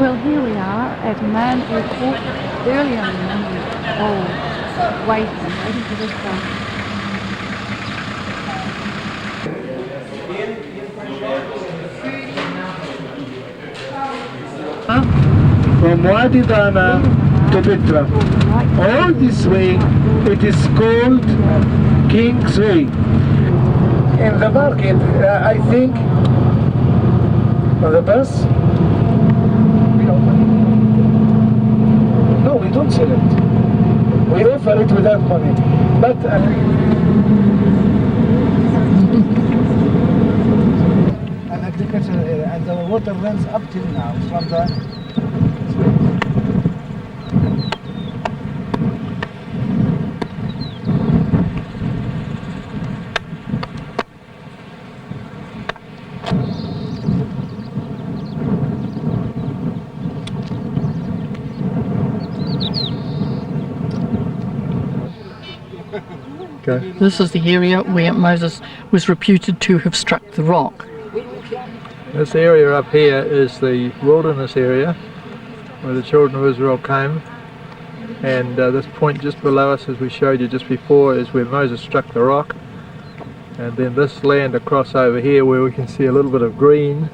Well, here we are at a man airport earlier in the morning. Oh, waiting for this bus. From Wadi Dana to Petra. All this way, it is called King's Way. In the market, I think, on the bus, no, we don't sell it. We offer it without money. But an agricultural area, and the water runs up till now from the. Okay. This is the area where Moses was reputed to have struck the rock. This area up here is the wilderness area where the children of Israel came, and this point just below us, as we showed you just before, is where Moses struck the rock. And then this land across over here where we can see a little bit of green,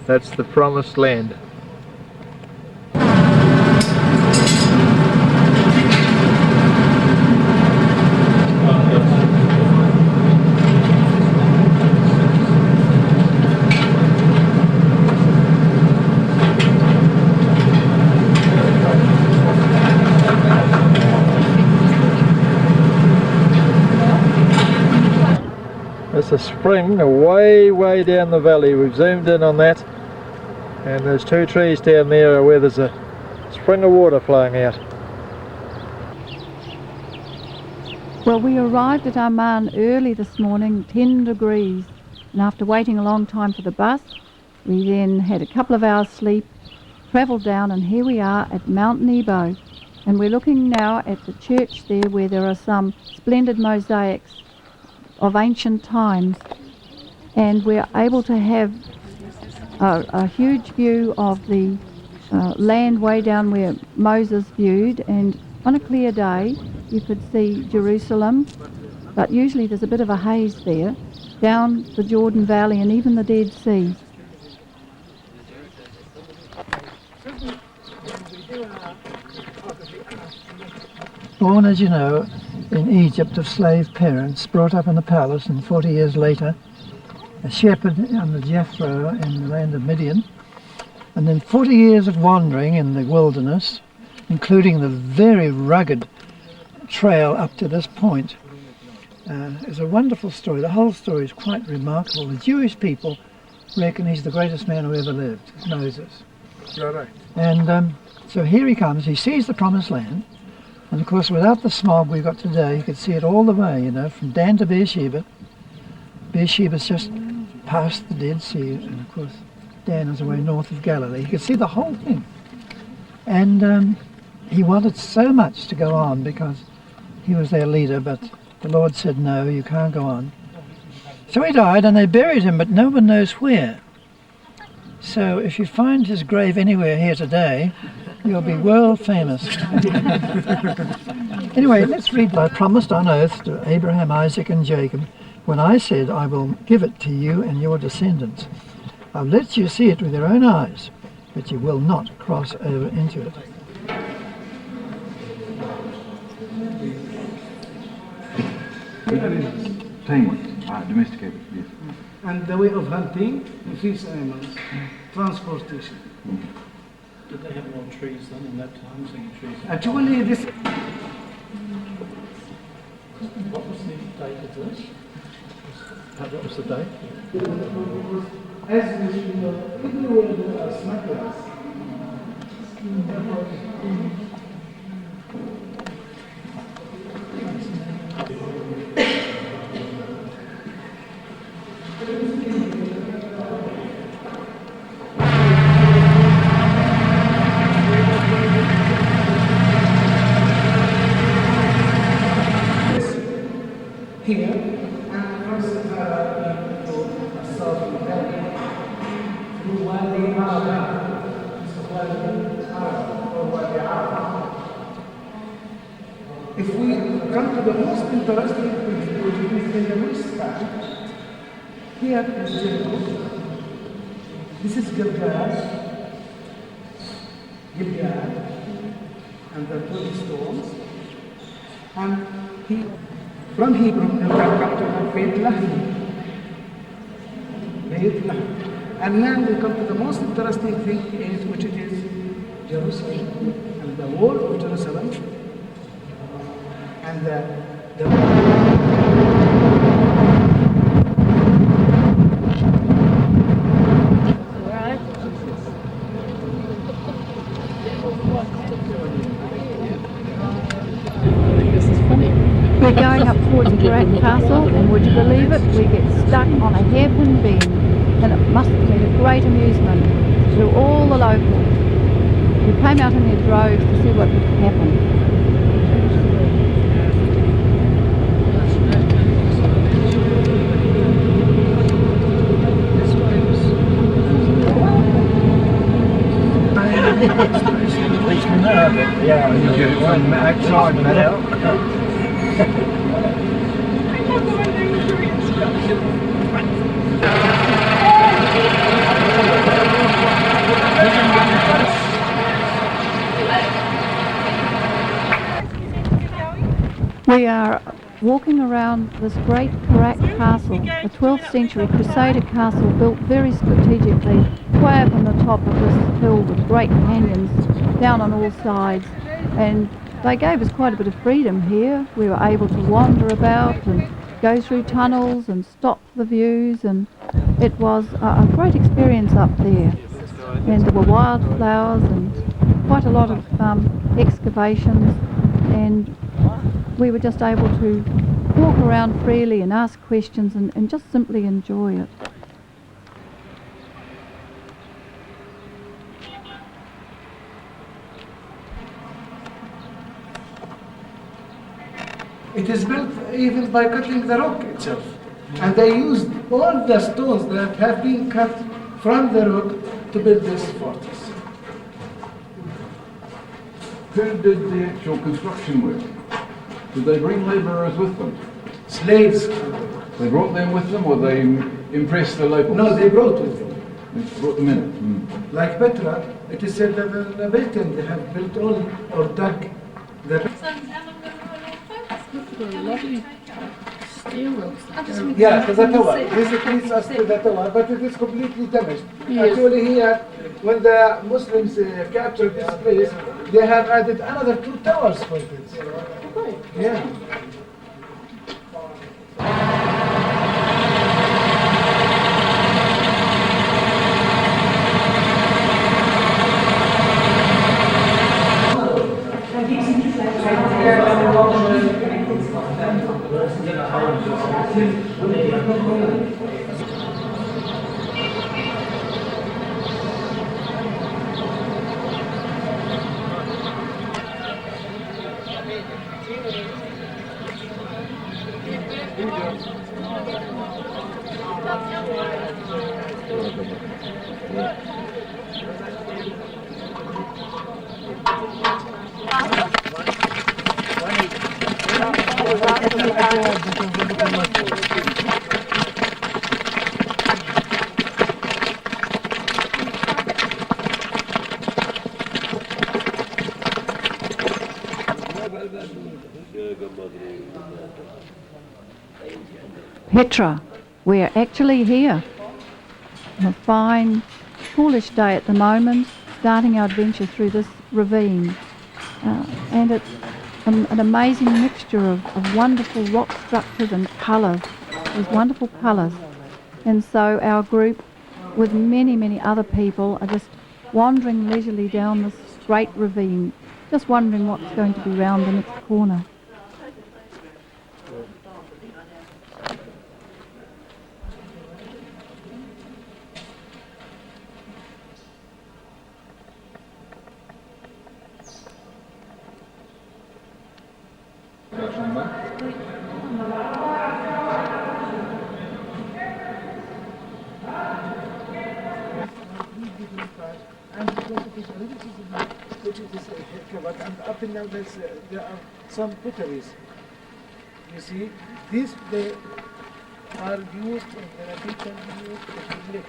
that's the promised land. There's a spring way down the valley. We've zoomed in on that, and there's two trees down there where there's a spring of water flowing out. Well, we arrived at Amman early this morning, 10 degrees, and after waiting a long time for the bus, we then had a couple of hours sleep, travelled down, and here we are at Mount Nebo, and we're looking now at the church there where there are some splendid mosaics of ancient times, and we're able to have a huge view of the land way down where Moses viewed, and on a clear day you could see Jerusalem, but usually there's a bit of a haze there, down the Jordan Valley and even the Dead Sea. Born, as you know, in Egypt of slave parents, brought up in the palace, and 40 years later a shepherd under Jethro in the land of Midian, and then 40 years of wandering in the wilderness, including the very rugged trail up to this point. It's a wonderful story. The whole story is quite remarkable. The Jewish people reckon he's the greatest man who ever lived, Moses. Right. And so here he comes, he sees the promised land. And of course, without the smog we've got today, you could see it all the way, you know, from Dan to Beersheba. Beersheba's just past the Dead Sea, and of course, Dan is away north of Galilee. You could see the whole thing. And he wanted so much to go on because he was their leader, but the Lord said, no, you can't go on. So he died, and they buried him, but no one knows where. So if you find his grave anywhere here today, you'll be world famous. Anyway, let's read. I promised on oath to Abraham, Isaac and Jacob, when I said I will give it to you and your descendants. I'll let you see it with your own eyes, but you will not cross over into it. Tame, domesticated, yes. And the way of hunting these animals, transportation. Did they have more trees then in that time? Trees? Actually, this. What was the date of this? What was the date? As we know, everywhere there are smugglers. Here, and cross the Sahara into a southern valley through Wadi Araba. This is Wadi If we come to the most interesting thing, which is in the west side, here is Jericho. This is Gilead, and the 12 stones. And from Hebron, you can come to Bethlehem. And now we come to the most interesting thing, which it is Jerusalem, and the wall of Jerusalem, and We're going up towards the Great Castle, and would you believe it, we get stuck on a hairpin beam, and it must have been a great amusement to all the locals. We came out in their droves to see what would happen. yeah, you get it from outside now. We are walking around this great castle, a 12th century Crusader castle built very strategically way up on the top of this hill with great canyons down on all sides, and they gave us quite a bit of freedom here. We were able to wander about and go through tunnels and stop the views, and it was a great experience up there. And there were wildflowers and quite a lot of excavations, and we were just able to walk around freely and ask questions and just simply enjoy it. It is built even by cutting the rock itself. And they used all the stones that have been cut from the rock to build this fortress. Who did the actual construction work? Did they bring labourers with them? Slaves. They brought them with them, or they impressed the locals? No, they brought with them. They brought them in. Like Petra, it is said that the Bethel, they have built all or dug the... Yeah, the tower. This leads us to the tower, but it is completely damaged. Yes. Actually here, when the Muslims captured this place, they have added another 2 towers for this. Okay. Yeah. Petra, we're actually here. On a fine, coolish day at the moment, starting our adventure through this ravine. And it's an amazing mixture of wonderful rock structures and colours, these wonderful colours. And so our group, with many, many other people, are just wandering leisurely down this great ravine, just wondering what's going to be round the next corner. And because it is a little which is this covered, and up and down there are some potteries. You see, these they are used in the Nabitan used to live.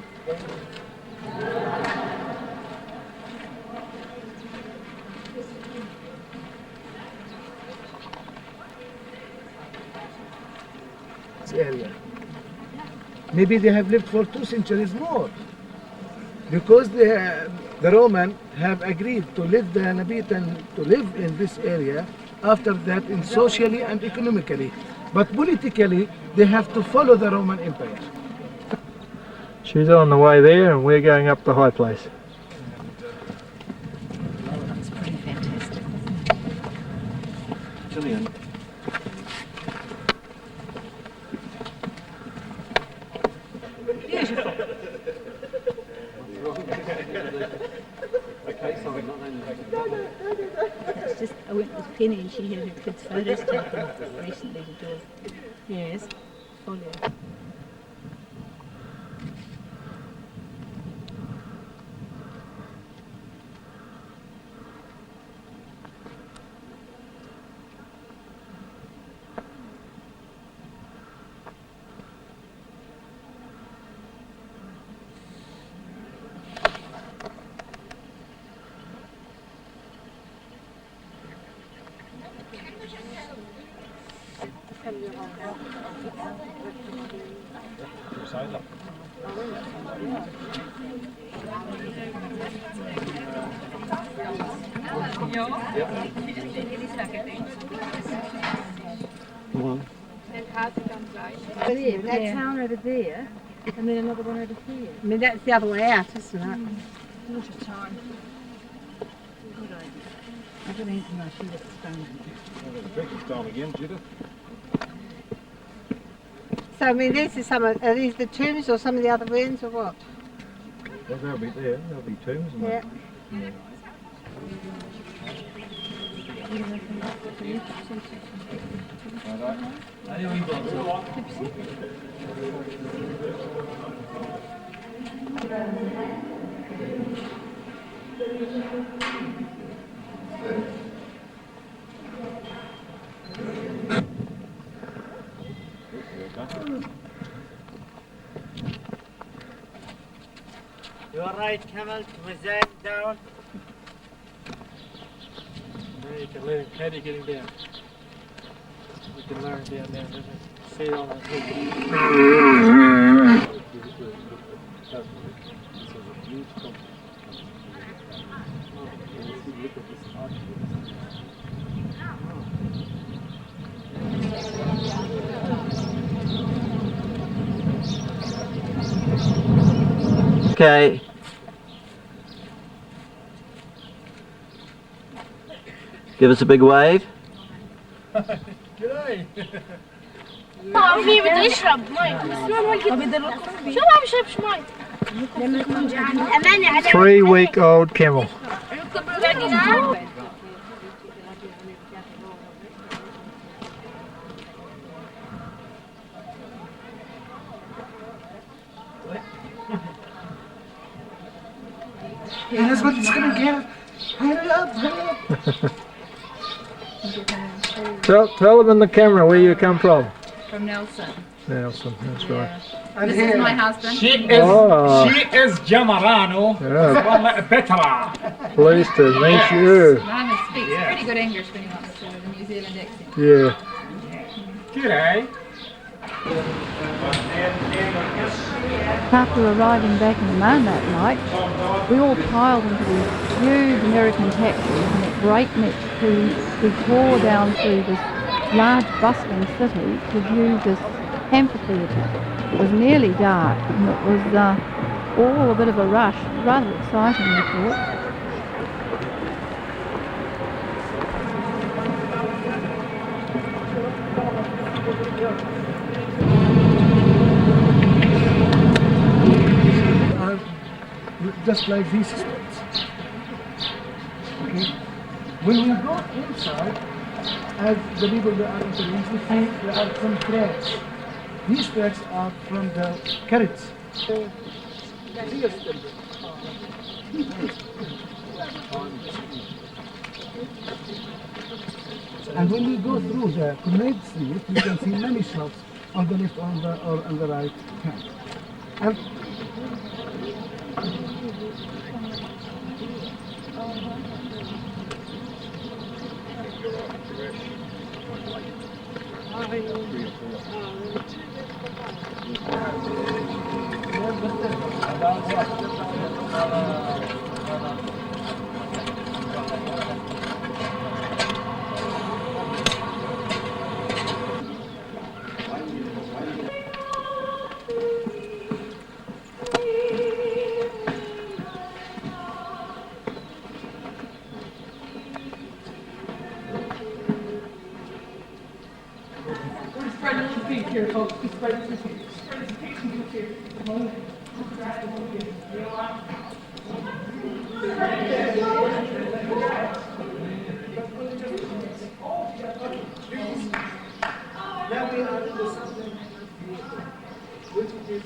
This area. Maybe they have lived for 2 centuries more. Because the Roman have agreed to let the Nabitan to live in this area, after that in socially and economically. But politically, they have to follow the Roman Empire. She's on the way there and we're going up the high place. That's pretty fantastic. Gillian. It's just, I went with Penny and she had her kids' photos taken recently to do it. Yes, folio. That town over there, and then another one over here. I mean, that's the other way out, isn't it? Water time. Good idea. I don't even know she was stoned. Drinking time again, Judith. So, I mean, this is some of, are these the tombs or some of the other ruins or what? Well, they'll be there. There'll be tombs. And Yeah. You are right, camel, resign down. Now you can let him, how do you get him down? You can lower him down now, doesn't it? See on the Okay. Give us a big wave. G'day! في بده يشرب مي شلون ولد شو ما بيشرب مي لما يكون جعان الأمانة على 3-week-old camel. And that's what it's gonna get. Hurry up, hurry up. Tell them in the camera where you come from. From Nelson. Nelson, that's right. And This here, is my husband. She is Jamarano. Yeah, Well, Petra. pleased to meet you. Mohammed speaks pretty good English when he wants to, with a New Zealand accent. Yeah. G'day. After arriving back in Amman that night, we all piled into these huge American taxis and at breakneck speed we tore down through this large bustling city to view this amphitheatre. It was nearly dark and it was all a bit of a rush, rather exciting we thought. just like these steps. Okay? When we go inside, as the people that are introduced, we see there are some tracks. These tracks are from the carrots. And when you go through the promenade street, you can see many shops on the left or on the right hand. And Here, folks. Be spread your feet. Spread your feet here. now we are in the southern which is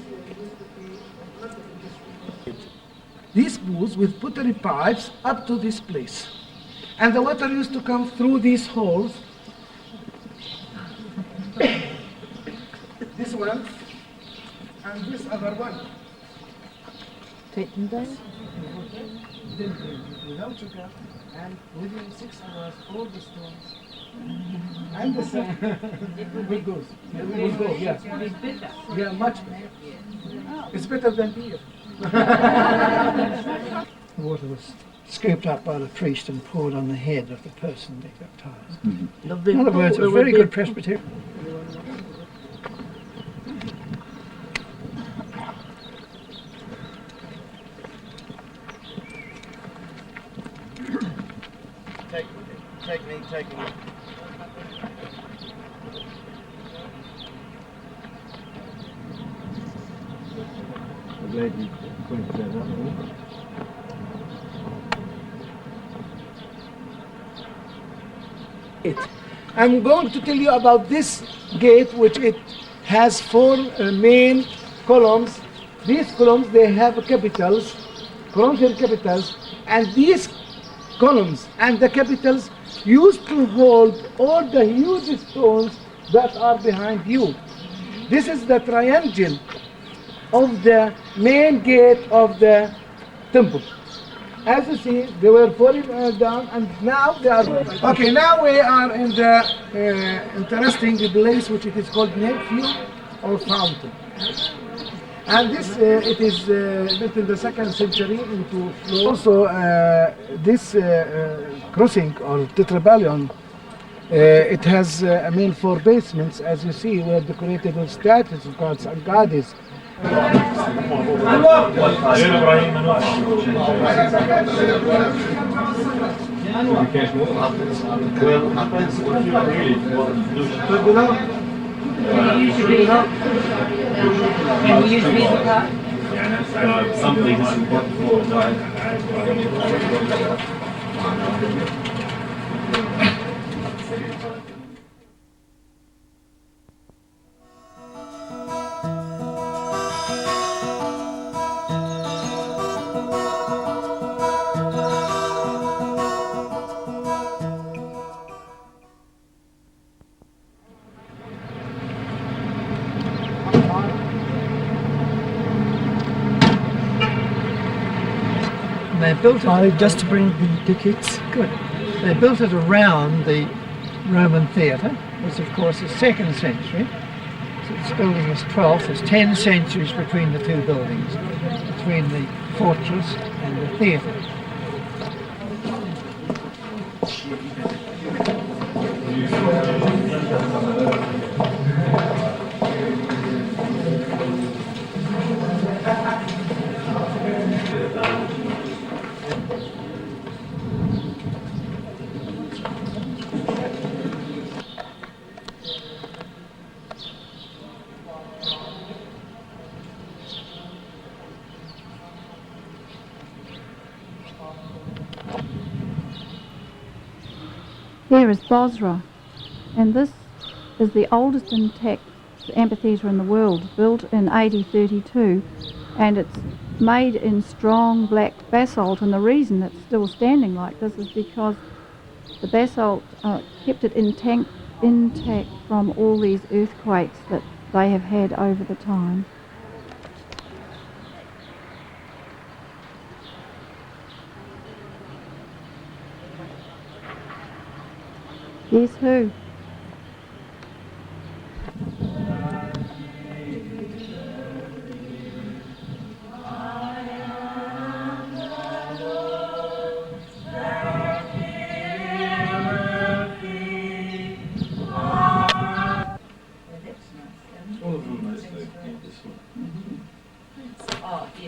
these pools with pottery pipes up to this place. And the water used to come through these holes. This one and this other one. Take them down. Without sugar, and within 6 hours, all the stones and the sand will go. Will go, yeah. Yeah, much better. It's better than beer. The water was scooped up by the priest and poured on the head of the person being baptized. In other words, a very good Presbyterian. Take me. The lady pointed that out. I'm going to tell you about this gate, which it has 4 main columns. These columns, they have capitals, Corinthian capitals, and these columns and the capitals used to hold all the huge stones that are behind you. This is the triangle of the main gate of the temple. As you see, they were falling down, and now they are... Okay, now we are in the interesting place which it is called Nephew or Fountain. And this, it is built in the 2nd century into floor. Also, this crossing or tetrabellion, it has, 4 basements, as you see, were decorated with statues of gods and goddesses. They built it just to bring the tickets. Good. They built it around the Roman theatre, which of course is 2nd century. So this building is 12th. There's 10 centuries between the 2 buildings, between the fortress and the theatre. Here is Bosra, and this is the oldest intact amphitheatre in the world, built in AD 32, and it's made in strong black basalt, and the reason it's still standing like this is because The basalt kept it intact from all these earthquakes that they have had over the time. Guess who?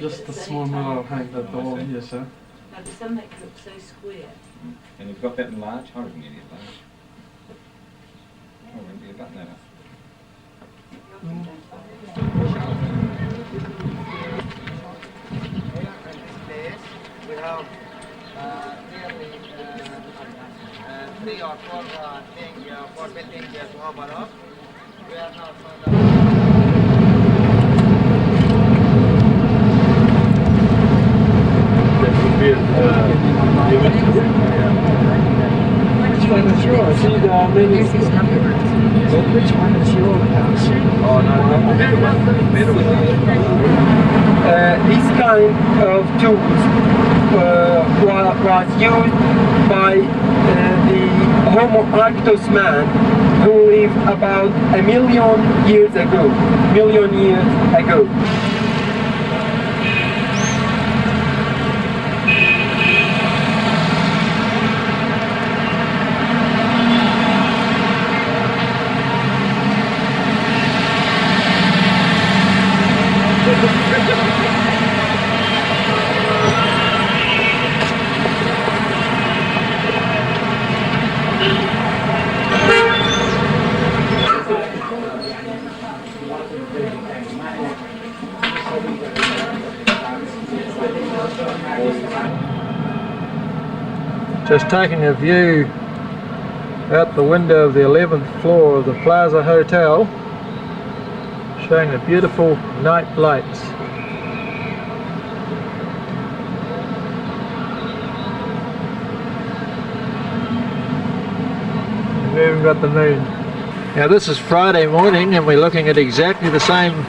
Just a small mirror behind the door here, sir. Now, but some make it look so square. And you've got that in large? I reckon you need large. Oh, maybe a button that up. We have nearly 3 or 4 things for building the Tuhabara. We are now Which one is yours? See the many. Which one is your house? Oh no, the better one. This kind of tools was used by the Homo erectus man who lived about a million years ago. Just taking a view out the window of the 11th floor of the Plaza Hotel, showing the beautiful night lights. We've even got the moon. Now this is Friday morning and we're looking at exactly the same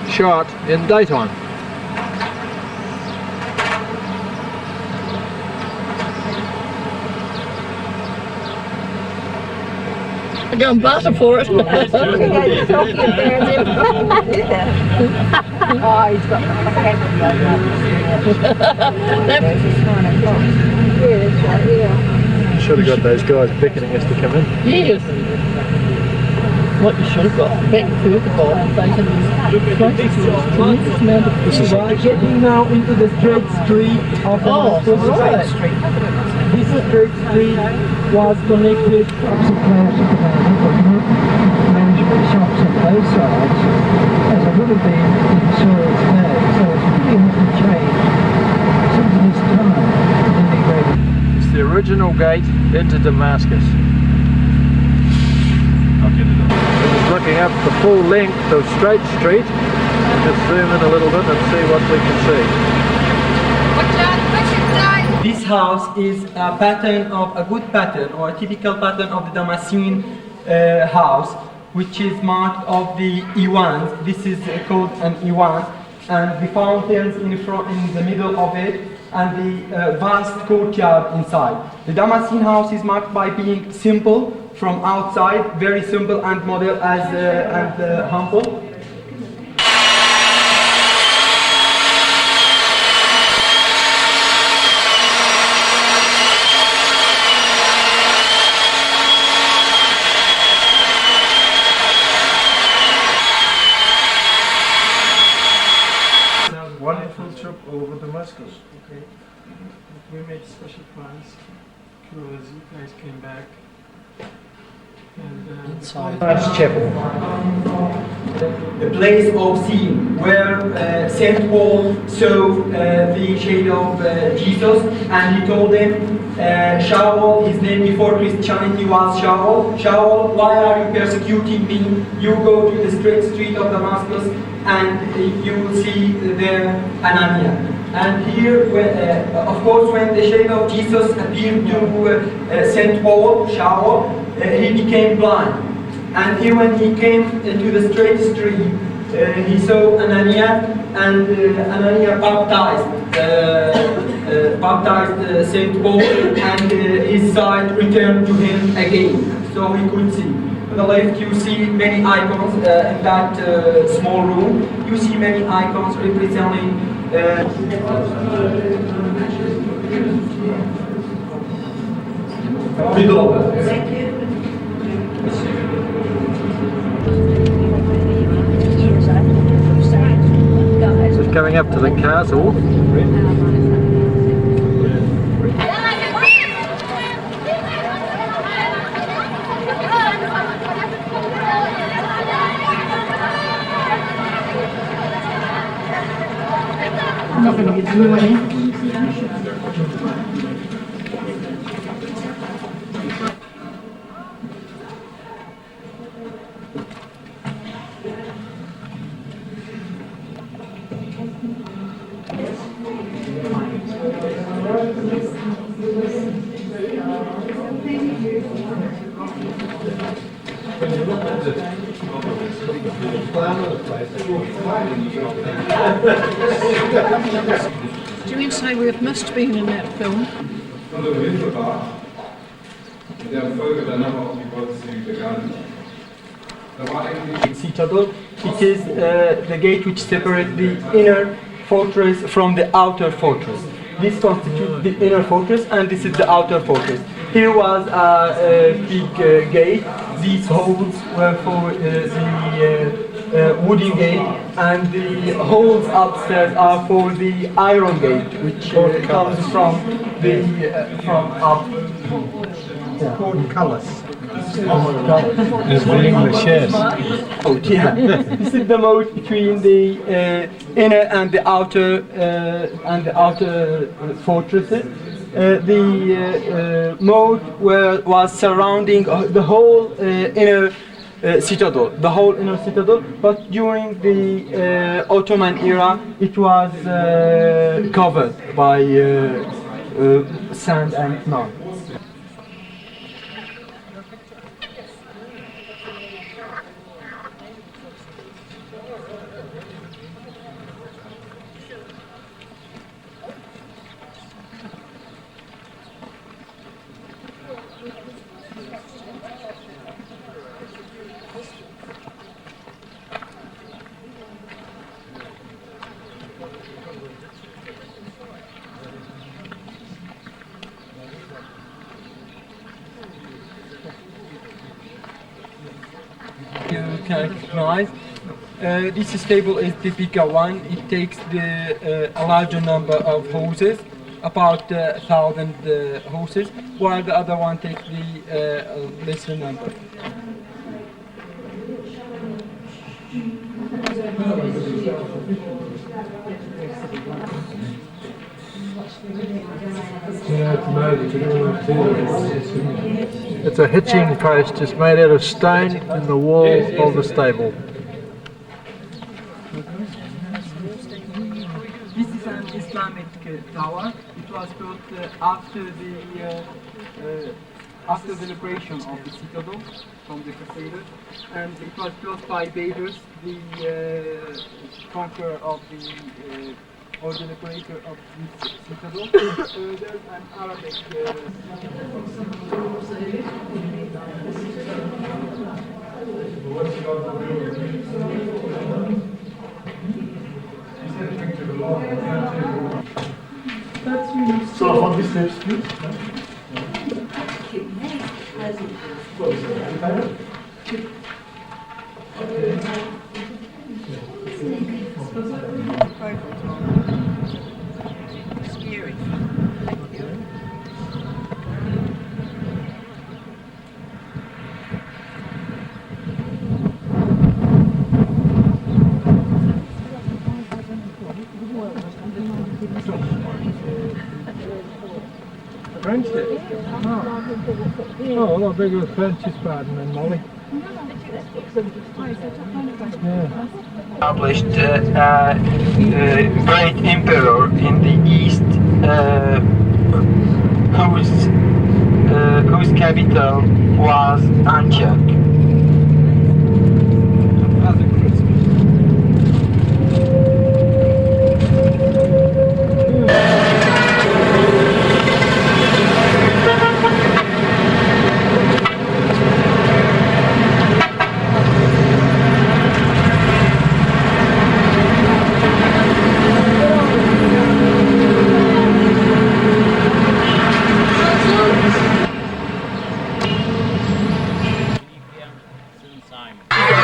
shot in daytime. I got butter for it. Oh, he's got the You should have got those guys beckoning us to come in. Yes. What you should have got, back further by, they can This is getting now into the straight street of the right. This straight street was connected management shops on both sides, as it would have been in Syria today. So it's really hasn't changed since this time. It's the original gate into Damascus. Just looking up the full length of Straight Street. Just zoom in a little bit and see what we can see. This house is a pattern of a good pattern or a typical pattern of the Damascene house, which is marked of the Iwans. This is called an Iwan, and the fountains in front, in the middle of it, and the vast courtyard inside. The Damascene house is marked by being simple from outside, very simple and model and humble. Wonderful trip over Damascus. Okay. We made special plans because you guys came back. And inside chapel, a place of sin where Saint Paul saw the shade of Jesus, and he told him, Shaul, his name before Christianity was Shaul. Shaul, why are you persecuting me? You go to the straight street of Damascus and you will see there Ananias. And here, of course, when the shape of Jesus appeared to St. Paul, shower, he became blind. And here when he came to the straight street, he saw Ananias, and Ananias baptized St. Paul, and his sight returned to him again, so he could see. On the left you see many icons in that small room. You see many icons representing Just coming up to the castle. Do you mean to say we have missed being in that film? Citadel. It is the gate which separates the inner fortress from the outer fortress. This constitutes the inner fortress, and this is the outer fortress. Here was a big gate. These holes were for the wooden gate, and the holes upstairs are for the iron gate, which comes from up. Portcullis. As the English, yes. Yeah. This is the moat between the inner and the outer fortresses. The moat was surrounding the whole inner citadel, but during the Ottoman era it was covered by sand and mud. You can recognize. This stable is the bigger one. It takes a larger number of horses, about 1,000 horses, while the other one takes the lesser number. It's a hitching post just made out of stone in the wall of the stable. This is an Islamic tower. It was built after the liberation of the citadel from the Crusaders, and it was built by Berbers, the conqueror of the or the liberator of this citadel. There's an Arabic So on this steps, please. Scary. French? Oh, a lot bigger with French's pardon than Molly. Established great emperor in the east, whose capital was Antioch.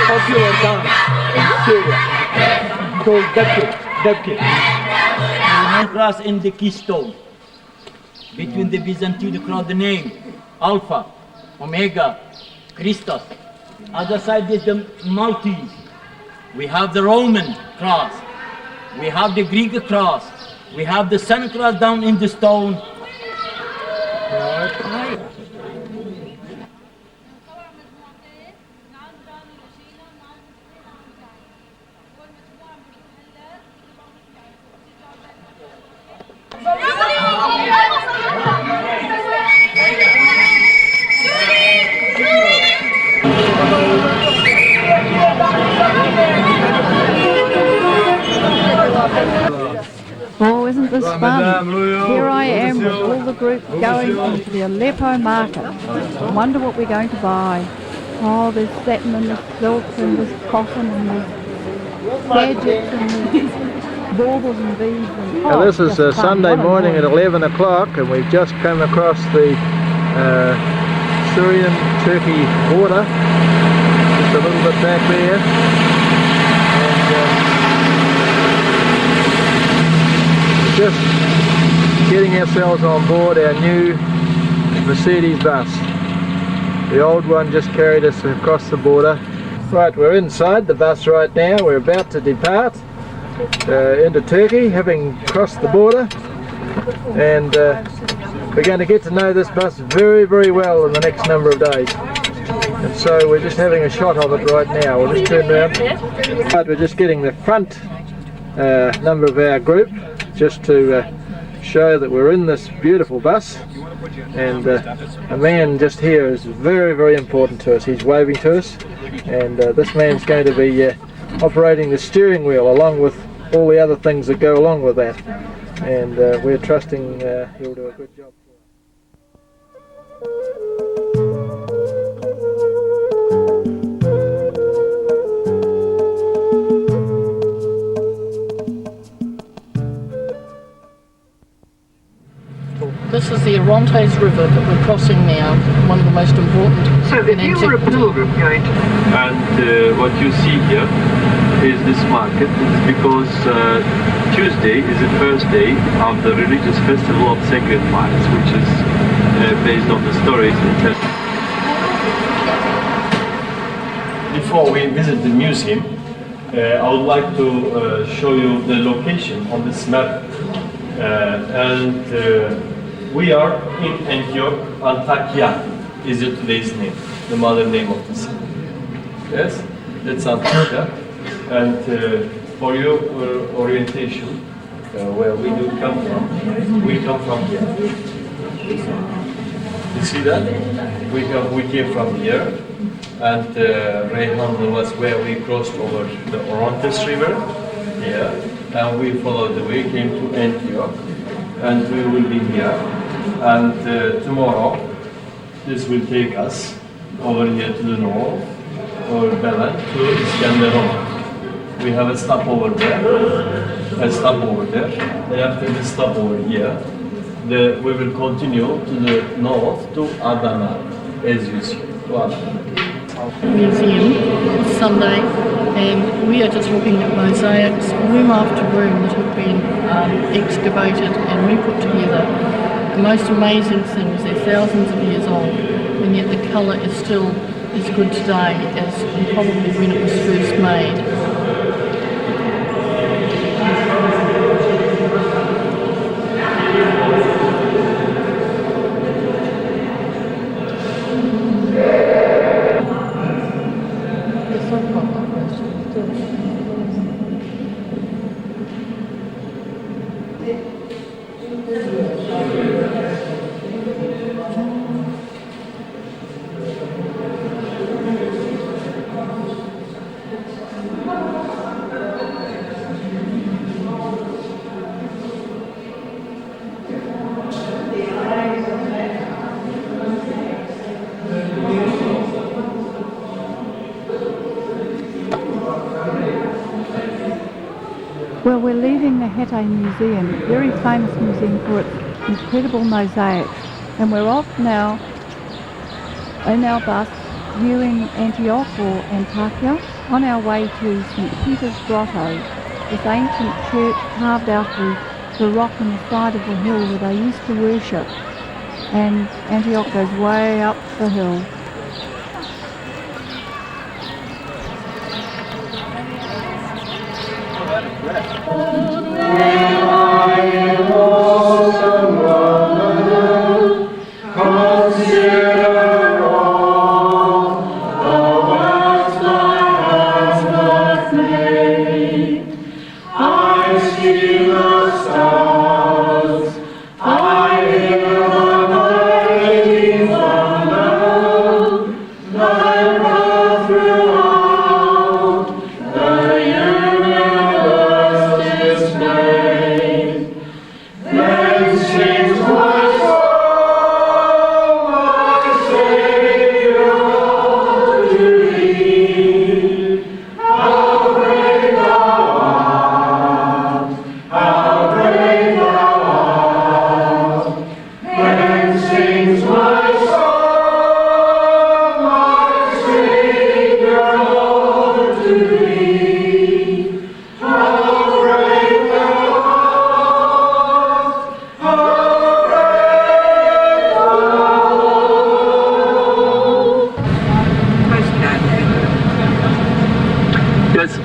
Popular dance in Syria called Debke. One cross in the keystone between the Byzantine cross, the name Alpha, Omega, Christos. Other side is the Maltese. We have the Roman cross. We have the Greek cross. We have the Sun cross down in the stone. Oh, isn't this fun? Here I am with all the group going into the Aleppo market. I wonder what we're going to buy. Oh, there's satin and there's silk and there's cotton and there's gadgets and there's baubles and beads. And, Now this is Sunday morning at 11 o'clock and we've just come across the Syrian-Turkey border, just a little bit back there. And, just getting ourselves on board our new Mercedes bus. The old one just carried us across the border. Right, we're inside the bus right now. We're about to depart into Turkey, having crossed the border, and we're going to get to know this bus very, very well in the next number of days. And so we're just having a shot of it right now. We'll just turn around. Right, we're just getting the front number of our group, just to show that we're in this beautiful bus, and a man just here is very, very important to us. He's waving to us, and this man's going to be operating the steering wheel along with all the other things that go along with that, and we're trusting he'll do a good job. This is the Orontes River that we're crossing now, one of the most important. So if you were a pilgrim going to... And what you see here is this market. It's because Tuesday is the first day of the religious festival of Sacred Fires, which is based on the stories in Testament. Before we visit the museum, I would like to show you the location on this map. We are in Antioch, Antakya is today's name, the mother name of the city. Yes, that's Antakya. And for your orientation, where we do come from, we come from here. You see that? We came from here, and Reyhan was where we crossed over the Orontes River, here, and we followed the way, came to Antioch, and we will be here. And tomorrow, this will take us over here to the north, or Belen, to Iskenderun. We have a stop over there, and after the stop over here, we will continue to the north to Adana, as you see, to Adana. Museum this Sunday, and we are just looking at mosaics, room after room that have been excavated and re-put together. The most amazing things, they're thousands of years old, and yet the colour is still as good today as probably when it was first made. Well, we're leaving the Hete Museum, a very famous museum for its incredible mosaics, and we're off now in our bus viewing Antioch or Antakya on our way to St. Peter's Grotto, this ancient church carved out of the rock in the side of the hill where they used to worship, and Antioch goes way up the hill.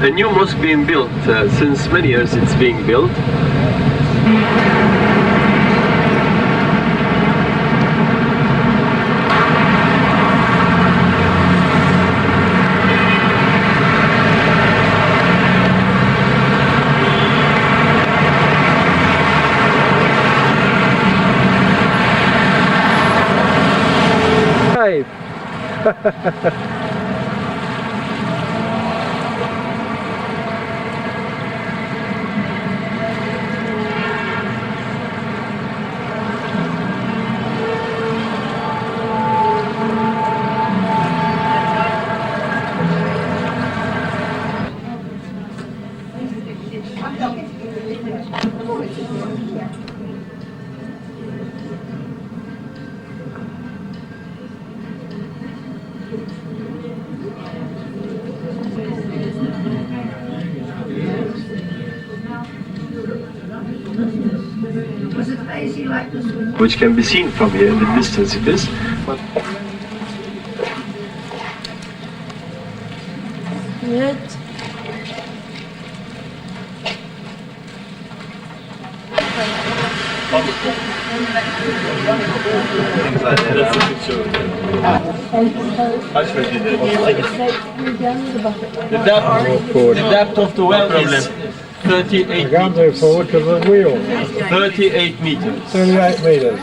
A new mosque being built. Since many years it's being built. Hey. Which can be seen from here in the distance it is. The depth of the well is 38 meters. Forward to the wheel. 38 meters. 38 meters.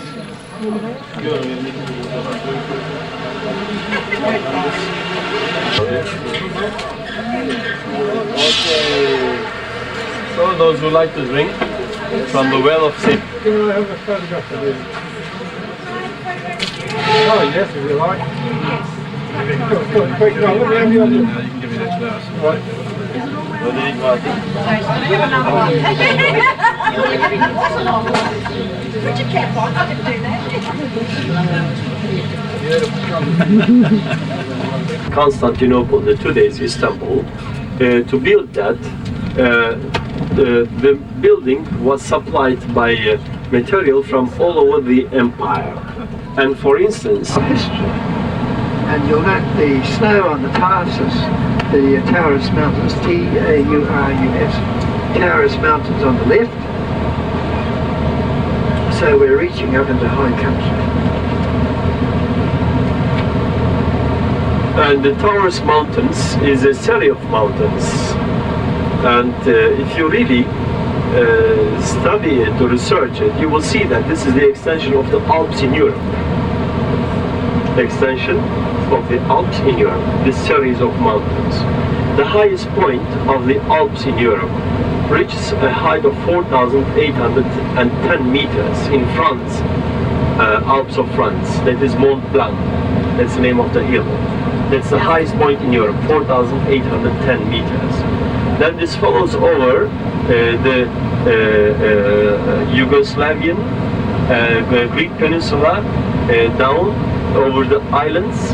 So those who like to drink from the well of St. Can I have a photograph of this? Oh yes, if you like. Quick, no, let me have the other. You can give me this first. Right. What did it want? Put your cap on, I can do that. Constantinople, the today's Istanbul, to build that, the building was supplied by material from all over the empire. And for instance, history. And you'll note the snow on the Tarsus, the Taurus Mountains, T-A-U-R-U-S, Taurus Mountains on the left. So we're reaching up into high country. And the Taurus Mountains is a series of mountains. And if you really study it or research it, you will see that this is the extension of the Alps in Europe. The extension of the Alps in Europe, this series of mountains. The highest point of the Alps in Europe reaches a height of 4,810 meters in France, Alps of France. That is Mont Blanc. That's the name of the hill. That's the highest point in Europe, 4,810 meters. Then this follows over the Yugoslavian, Greek peninsula, down over the islands,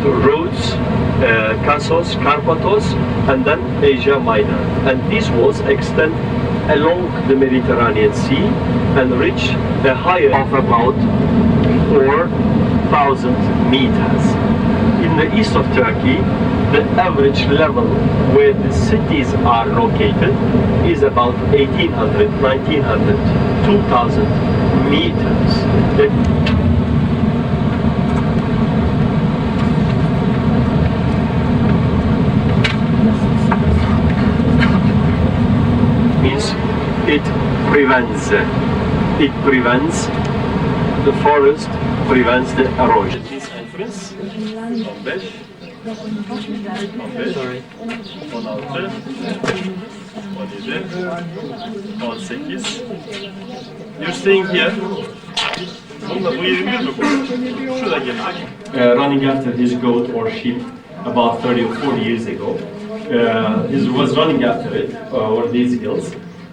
to Rhodes, Kassos, Karpathos, and then Asia Minor. And these walls extend along the Mediterranean Sea and reach a height of about 4,000 meters. In the east of Turkey, the average level where the cities are located is about 1,800, 1,900, 2,000 meters. Means it prevents the forest, prevents the erosion. This entrance, 15, sorry, 16, 18. You're staying here. Running after his goat or sheep about 30 or 40 years ago. He was running after it over these hills,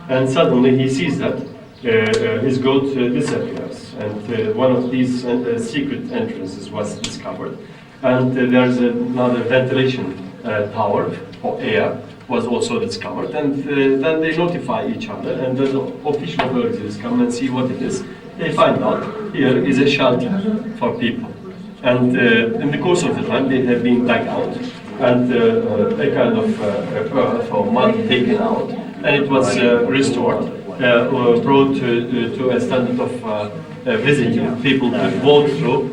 and suddenly he sees that his goat disappears, and one of these secret entrances was discovered, and there's another ventilation tower for air was also discovered, and then they notify each other, and the official authorities come and see what it is. They find out here is a shelter for people, and in the course of the time they have been dug out, and a kind of earth or mud taken out, and it was restored, brought to a standard of visiting. People could walk through.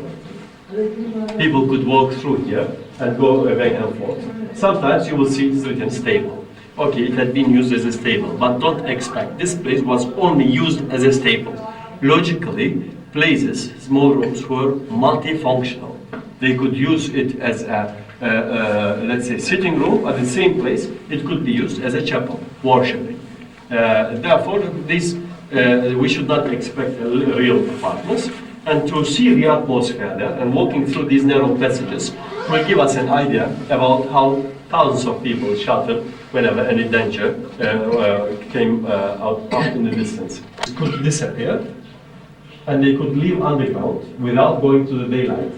People could walk through here and go back and forth. Sometimes you will see it's written stable. Okay, it had been used as a stable, but don't expect this place was only used as a stable. Logically, places, small rooms were multifunctional. They could use it as a let's say sitting room. At the same place, it could be used as a chapel, worshiping. Therefore, this we should not expect a real apartments. And to see the atmosphere there and walking through these narrow passages will give us an idea about how thousands of people sheltered whenever any danger came out in the distance. It could disappear, and they could live underground without going to the daylight.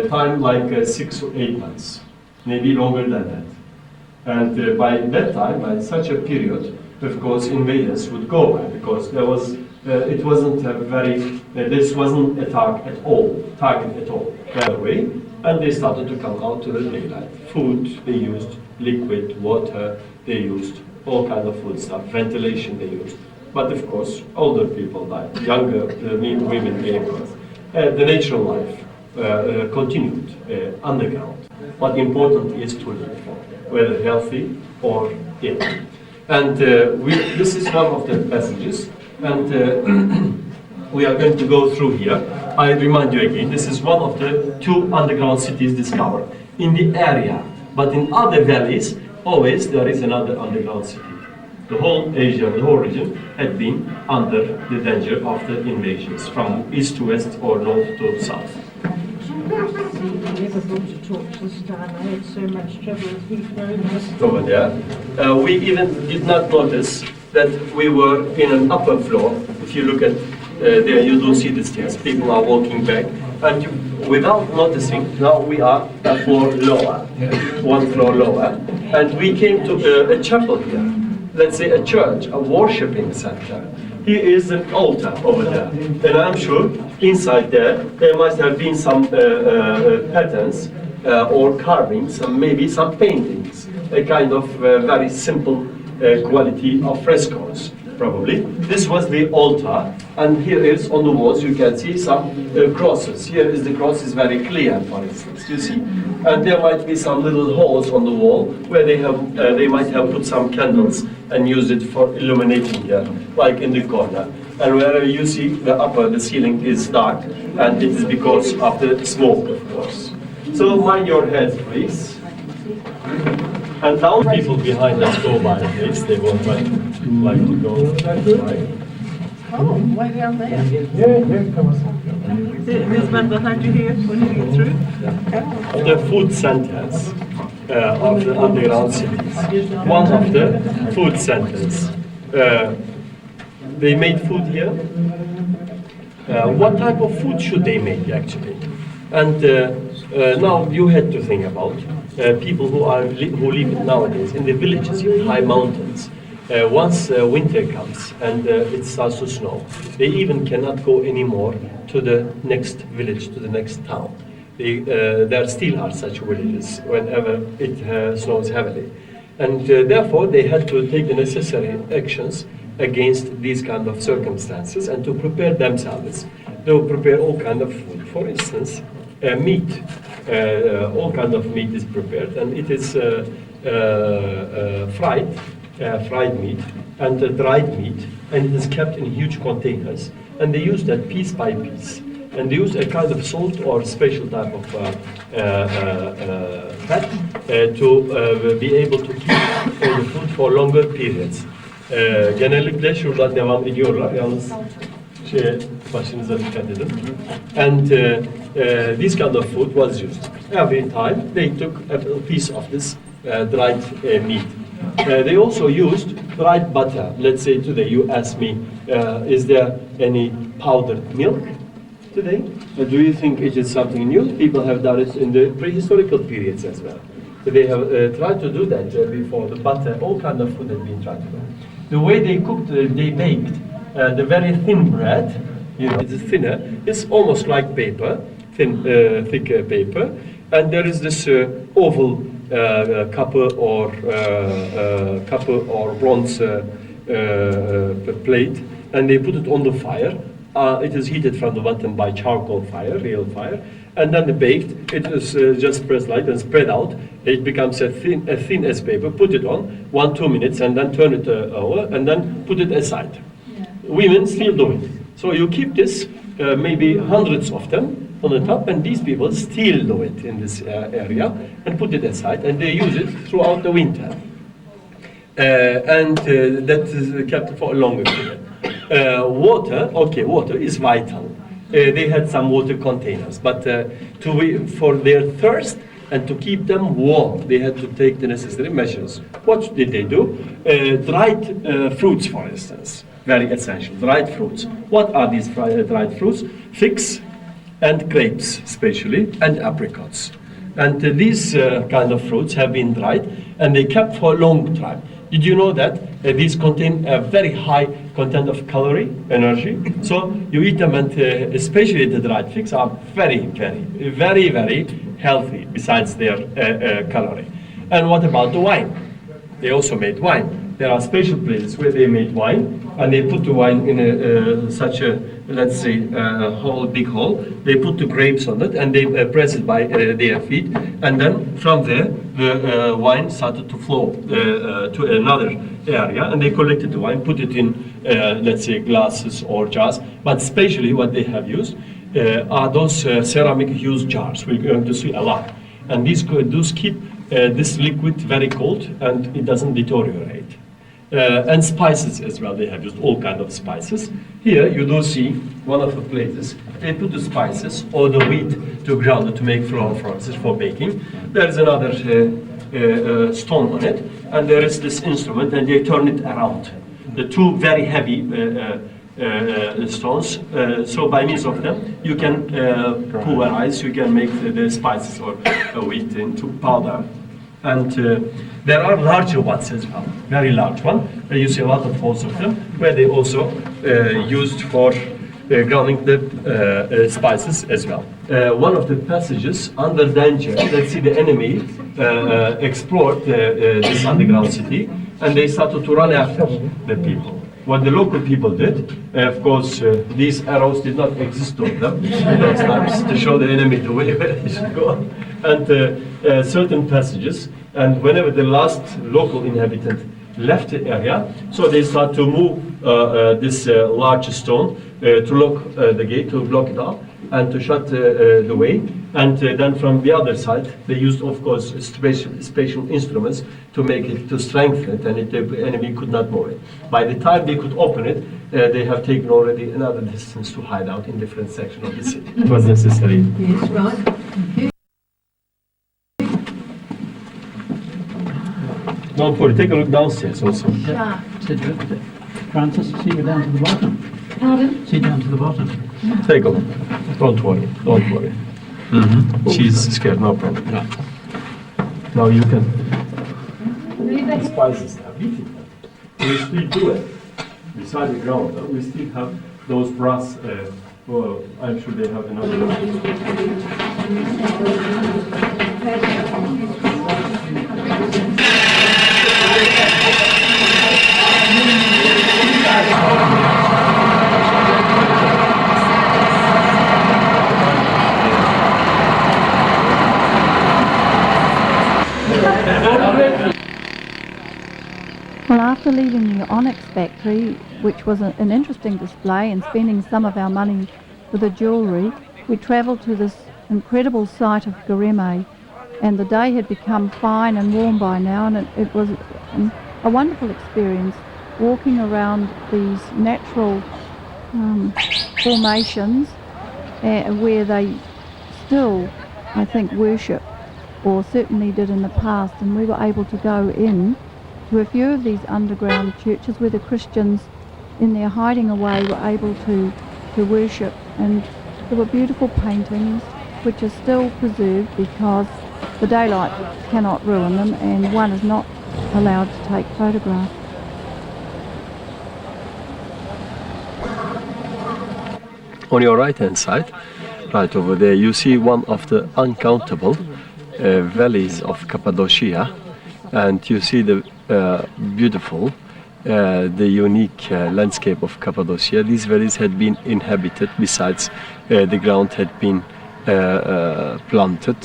Time like 6 or 8 months, maybe longer than that. And by that time, by such a period, of course, invaders would go by, because there was it wasn't a very this wasn't a target at all. Right away, and they started to come out to the daylight. Food they used, liquid water they used, all kind of food stuff, ventilation they used. But of course, older people died, younger women gave birth. The natural life continued underground. What important is to live, whether healthy or ill. And this is one of the passages, and we are going to go through here. I remind you again, this is one of the 2 underground cities discovered in the area, but in other valleys, always there is another underground city. The whole Asia, the whole region, had been under the danger of the invasions from east to west or north to south. Never thought to talk to this time. I had so much trouble with Heathrow. Over there. We even did not notice that we were in an upper floor. If you look at there, you do see the stairs. People are walking back. And without noticing, now we are a floor lower, 1 floor lower. And we came to a chapel here. Let's say a church, a worshipping center. Here is an altar over there, and I'm sure inside there must have been some patterns or carvings, and maybe some paintings, a kind of very simple quality of frescoes, probably. This was the altar, and here is on the walls you can see some crosses. Here is the cross is very clear, for instance, you see. And there might be some little holes on the wall where they might have put some candles and used it for illuminating here, like in the corner. And wherever you see the ceiling is dark, and it is because of the smoke, of course. So mind your heads, please. And now people behind us go by, please. They won't like to go by. Oh, way down there. Yeah, come on. There's one behind you here when you get through. The food centers. of the underground cities. One of the food centers. They made food here. What type of food should they make actually? And now you had to think about people who live nowadays in the villages in high mountains. Once winter comes and it starts to snow, they even cannot go anymore to the next village, to the next town. There still are such villages whenever it snows heavily. And therefore they had to take the necessary actions against these kind of circumstances and to prepare themselves. They will prepare all kind of food. For instance, meat. All kind of meat is prepared, and it is fried meat and dried meat, and it is kept in huge containers. And they use that piece by piece. And they use a kind of salt or special type of fat to be able to keep the food for longer periods. Genellikle şuradan devam ediyorlar. Yalnız başınıza dikkat edin. And this kind of food was used. Every time they took a piece of this dried meat. They also used dried butter. Let's say today you ask me, is there any powdered milk today? Do you think it is something new? People have done it in the prehistorical periods as well. So they have tried to do that before. The butter, all kind of food has been tried to do. The way they cooked, they baked the very thin bread, you know, it is thinner, it's almost like paper, thin, thick paper, and there is this oval copper or bronze plate, and they put it on the fire. It is heated from the bottom by charcoal fire, real fire, and then they baked. It is just pressed light and spread out. It becomes as thin as paper. Put it on 1-2 minutes, and then turn it over, and then put it aside. Yeah. Women still do it. So you keep this, maybe hundreds of them on the top, and these people still do it in this area and put it aside, and they use it throughout the winter. That is kept for a longer period. Water is vital. They had some water containers, but for their thirst and to keep them warm, they had to take the necessary measures. What did they do? Dried fruits, for instance, very essential. Dried fruits. What are these dried fruits? Figs and grapes, especially, and apricots. And these kind of fruits have been dried, and they kept for a long time. Did you know that these contain a very high content of calorie, energy? So you eat them, and especially the dried figs are very, very healthy besides their calorie. And what about the wine? They also made wine. There are special places where they made wine, and they put the wine in such a, let's say, big hole. They put the grapes on it, and they press it by their feet, and then from there the wine started to flow to another area, and they collected the wine, put it in, let's say, glasses or jars. But especially what they have used are those ceramic huge jars. We're going to see a lot, and these keep this liquid very cold, and it doesn't deteriorate. And spices as well, they have used all kinds of spices. Here you do see one of the places, they put the spices or the wheat to ground it to make flour for baking. There is another stone on it, and there is this instrument, and they turn it around. The two very heavy stones, so by means of them you can pulverize, you can make the spices or wheat into powder. And there are larger ones as well, very large one. You see a lot of holes of them, where they also used for grounding the spices as well. One of the passages under danger, let's see the enemy explored this underground city, and they started to run after the people. What the local people did, of course, these arrows did not exist on them those times to show the enemy the way where they should go. And certain passages, and whenever the last local inhabitant left the area, so they start to move this large stone to lock the gate, to block it up, and to shut the way. And then from the other side, they used, of course, special instruments to make it, to strengthen it, and the enemy could not move it. By the time they could open it, they have taken already another distance to hide out in different sections of the city. It was necessary. Yes, right. Don't worry, take a look downstairs also. Yeah. Francis, see you down to the bottom. Pardon? See down to the bottom. Take a look. Don't worry, don't worry. She's scared, no problem. No. Now you can. The spices now, we still do it. Beside the ground, we still have those brass, well, I'm sure they have another one. Well, after leaving the onyx factory, which was an interesting display, and spending some of our money for the jewellery, we travelled to this incredible site of Gareme, and the day had become fine and warm by now, and it was a wonderful experience walking around these natural formations where they still, I think, worship, or certainly did in the past, and we were able to go in to a few of these underground churches where the Christians, in their hiding away, were able to worship, and there were beautiful paintings which are still preserved because the daylight cannot ruin them and one is not allowed to take photographs. On your right hand side, right over there, you see one of the uncountable valleys of Cappadocia, and you see the beautiful, the unique landscape of Cappadocia. These valleys had been inhabited, besides the ground had been planted.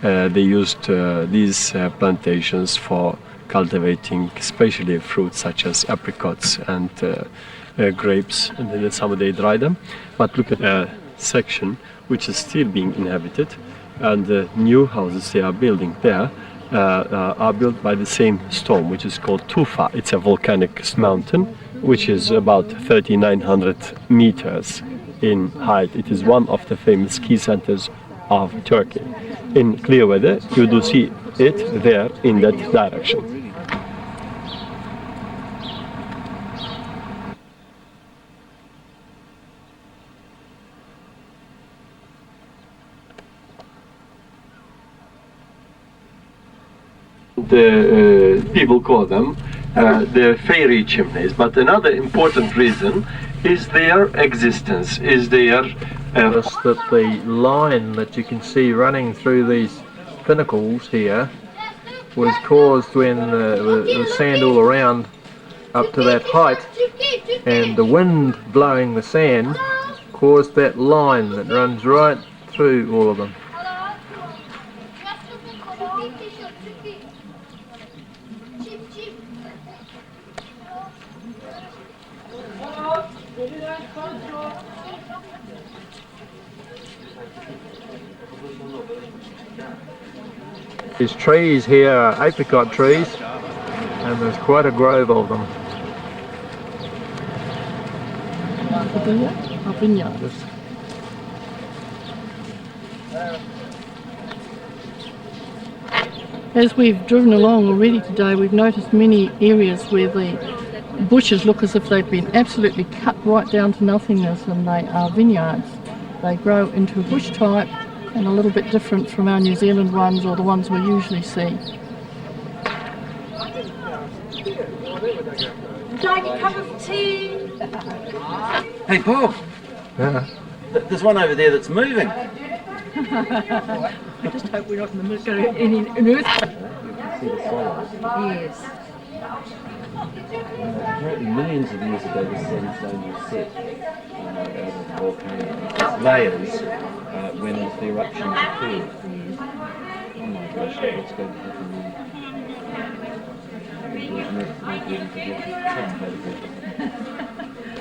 They used these plantations for cultivating especially fruits such as apricots and grapes, and then some they dry them. But look at a section which is still being inhabited, and the new houses they are building there are built by the same stone, which is called tufa. It's a volcanic mountain which is about 3,900 meters in height. It is one of the famous ski centers of Turkey. In clear weather you do see it there in that direction. The people call them the fairy chimneys, but another important reason is their existence, is their just that the line that you can see running through these pinnacles here was caused when there was sand all around up to that height, and the wind blowing the sand caused that line that runs right through all of them. These trees here are apricot trees, and there's quite a grove of them. As we've driven along already today, we've noticed many areas where the bushes look as if they've been absolutely cut right down to nothingness, and they are vineyards. They grow into a bush type and a little bit different from our New Zealand ones or the ones we usually see. Would you like a cup of tea? Hey Bob! Yeah. There's one over there that's moving. I just hope we're not in the middle of any earthquake. You can see the swallows. Yes. Apparently millions of years ago the sandstone was set out of the volcano. Layers when the eruption occurred. Oh my gosh, what's going to happen there?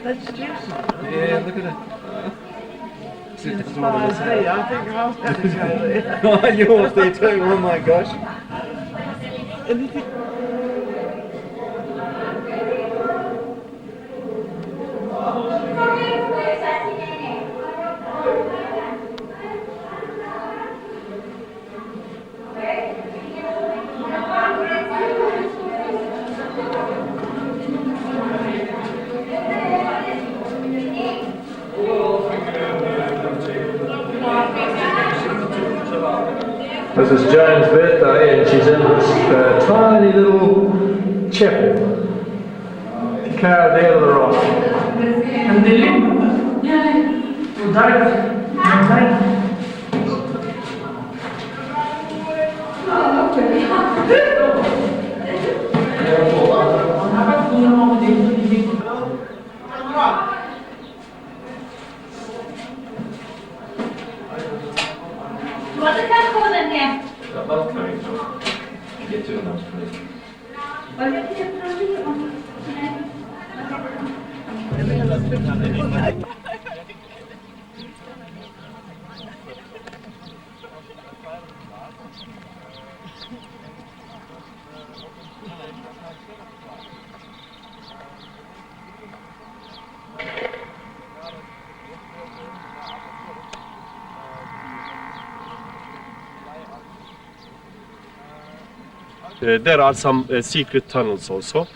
That's juicy. Yeah, look at it. I think I'll have to go there. Oh, you're off there too, oh my gosh. This is Joan's birthday and she's in this tiny little chapel. Carved out of the rock. And they live? Yeah. To die. What's the cat called in here? That love carrying on. Get two of those, please. There are some secret tunnels also.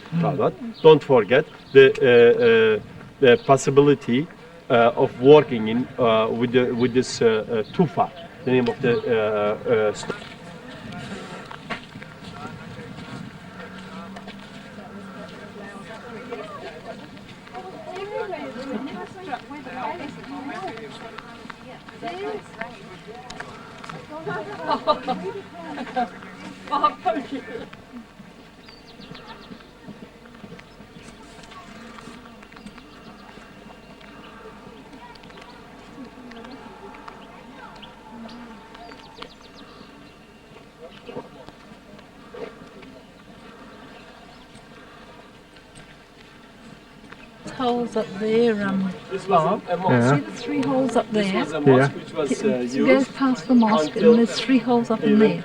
Don't forget the possibility of working in with this tufa, the name of the Holes up there, Bob. Yeah. See the 3 holes up there? Yeah. It goes past the mosque and there's 3 holes up in there.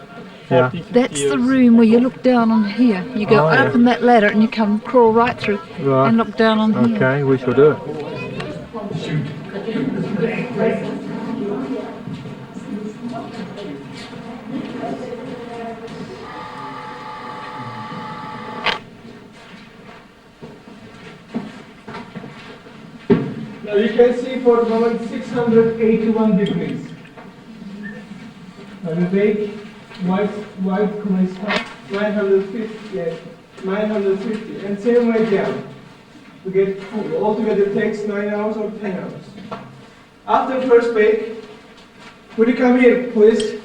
Yeah. That's the room where you look down on here. You go up in that ladder and you come crawl right through and look down on here. Okay, we shall do it. Now you can see for the moment 681 degrees. Now we make white commence 950, yeah, 950, and same way down. To get full. Altogether takes 9 hours or 10 hours. After first bake, would you come here, please?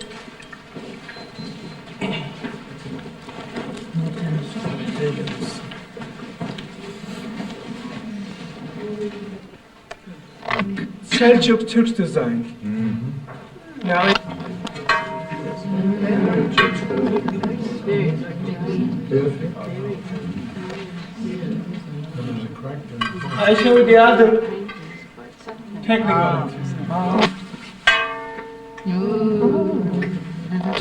Selçuk Türk design. Now, I show you the other technique on it.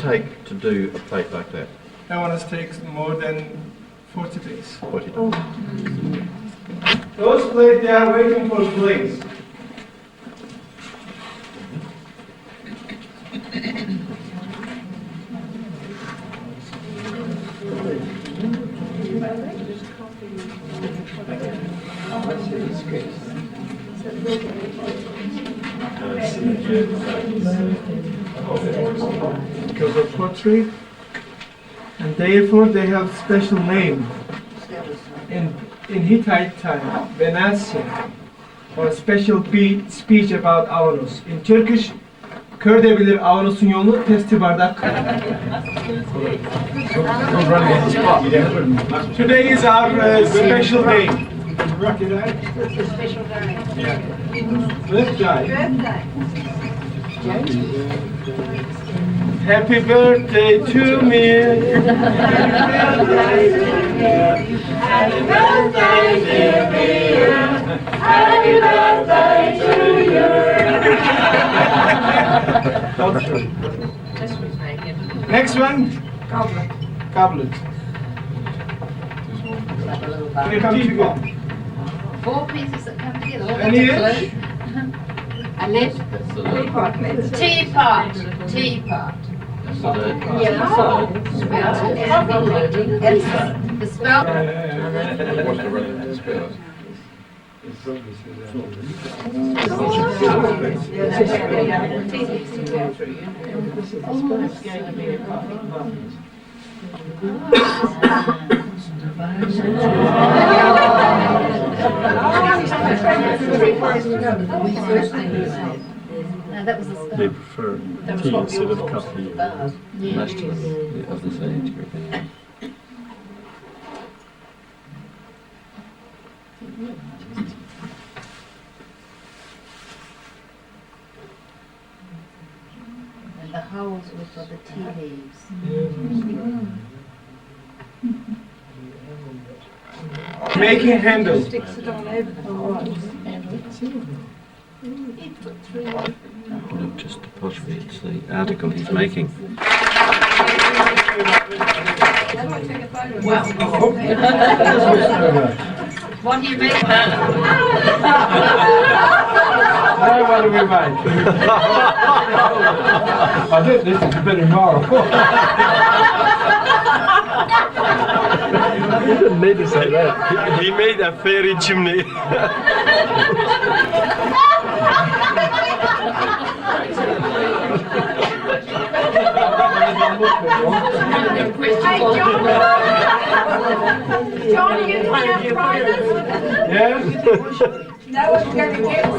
Take to do a plate like that? That one takes more than 40 days. 40 days. Those plates, they are waiting for glaze. Because of pottery, and therefore they have special name. In Hittite time, Venasya, or special speech about Avanos. In Turkish, kör de bilir Avanos'un yolunu, testi bardak. Today is our special day. Special day. Yeah. Birthday. Happy birthday to me. Happy birthday, dear me. Happy birthday to you. Next one. Goblet. Here comes you go. 4 pieces that come together. And here? A lid. Teapot. Teapot. Yeah. The spell. go through, yeah? This is going to be a public bond. No, that was the start. They prefer tea instead of coffee. Yeah. Of this age group. And the holes were for the tea leaves. Making handles. Sticks it all over the holes. Not just the pottery, it's the article he's making. What do you make? Now what do we make? I think this is a bit immoral. You didn't need to say that. He made a fairy chimney. John, you going to have prizes? Yes? No one's going to get your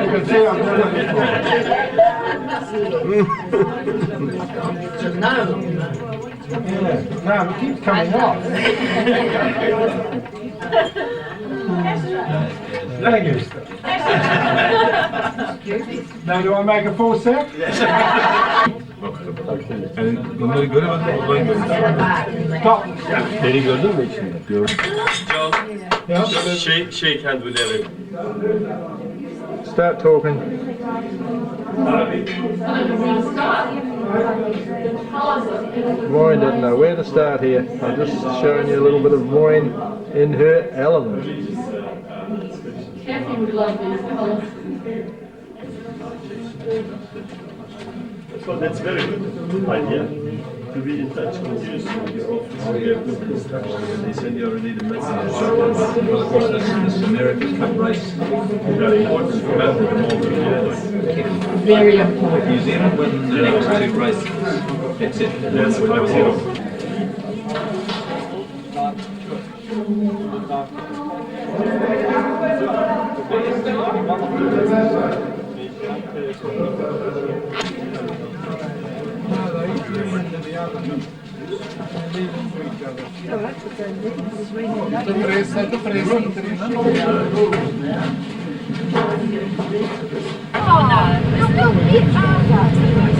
You can see I'm doing it. No, it keeps coming off. Thank you. Now, do I make a full set? Stop. Beni gördün mü içinde? Gördüm. Yeah. Shake hand with Eric. Start talking. Maureen doesn't know where to start here. I'm just showing you a little bit of Maureen in her element. Kathy would love these colours. So that's very good idea. To be in touch continuously with your office. We have good construction. They send you already the message. Well, of course, this America's Cup race. Very important for them at the moment. Very important. New Zealand win the next two races. That's it. That's 5-0.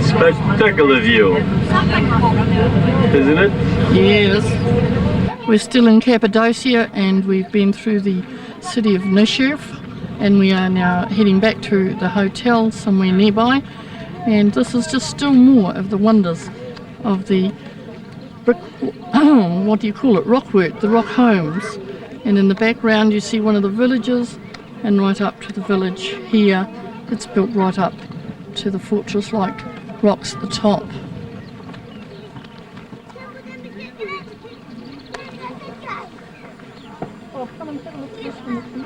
Spectacular view, isn't it? Yes. We're still in Cappadocia and we've been through the city of Nishev and we are now heading back to the hotel somewhere nearby, and this is just still more of the wonders of the brick, what do you call it, rockwork, the rock homes. And in the background you see one of the villages, and right up to the village here, it's built right up to the fortress-like rocks at the top. Oh, come and have a look at this one.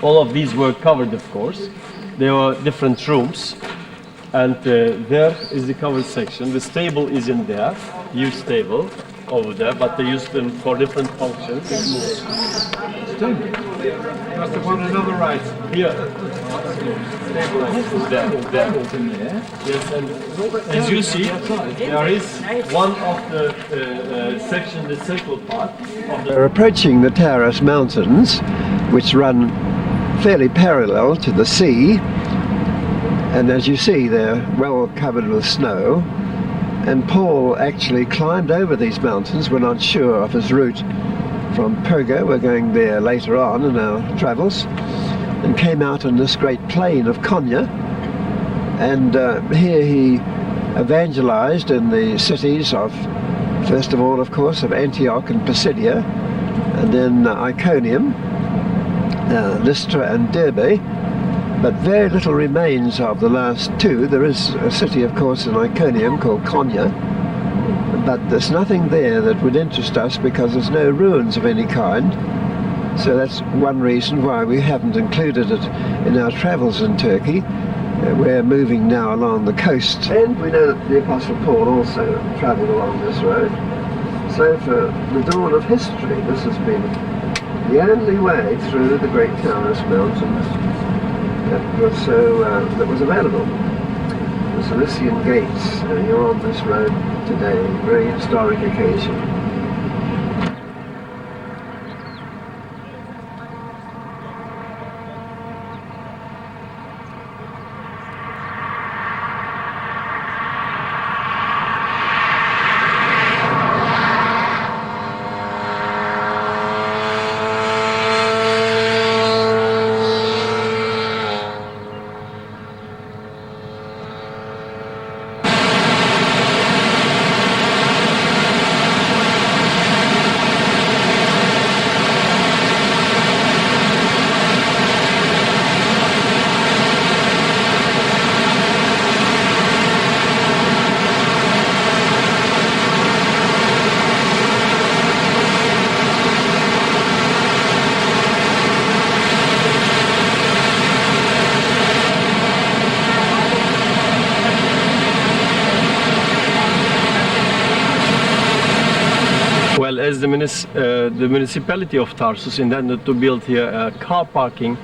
All of these were covered, of course. There were different rooms, and there is the covered section. The stable is in there, huge stable over there, but they use them for different functions. That's the one on the right. Here. There. Yes, and as you see, there is one of the section, the circle part. We're approaching the Taras Mountains, which run fairly parallel to the sea, and as you see they're well covered with snow, and Paul actually climbed over these mountains. We're not sure of his route from Perga, we're going there later on in our travels, and came out on this great plain of Konya, and here he evangelized in the cities of, first of all of course, of Antioch and Pisidia, and then Iconium, Lystra and Derbe, but very little remains of the last two. There is a city, of course, in Iconium called Konya, but there's nothing there that would interest us because there's no ruins of any kind. So that's one reason why we haven't included it in our travels in Turkey. We're moving now along the coast. And we know that the Apostle Paul also travelled along this road. So for the dawn of history, this has been the only way through the Great Taurus Mountains that was available. The Cilician Gates, you're on this road today, very historic occasion. Well, as the municipality of Tarsus intended to build here a car parking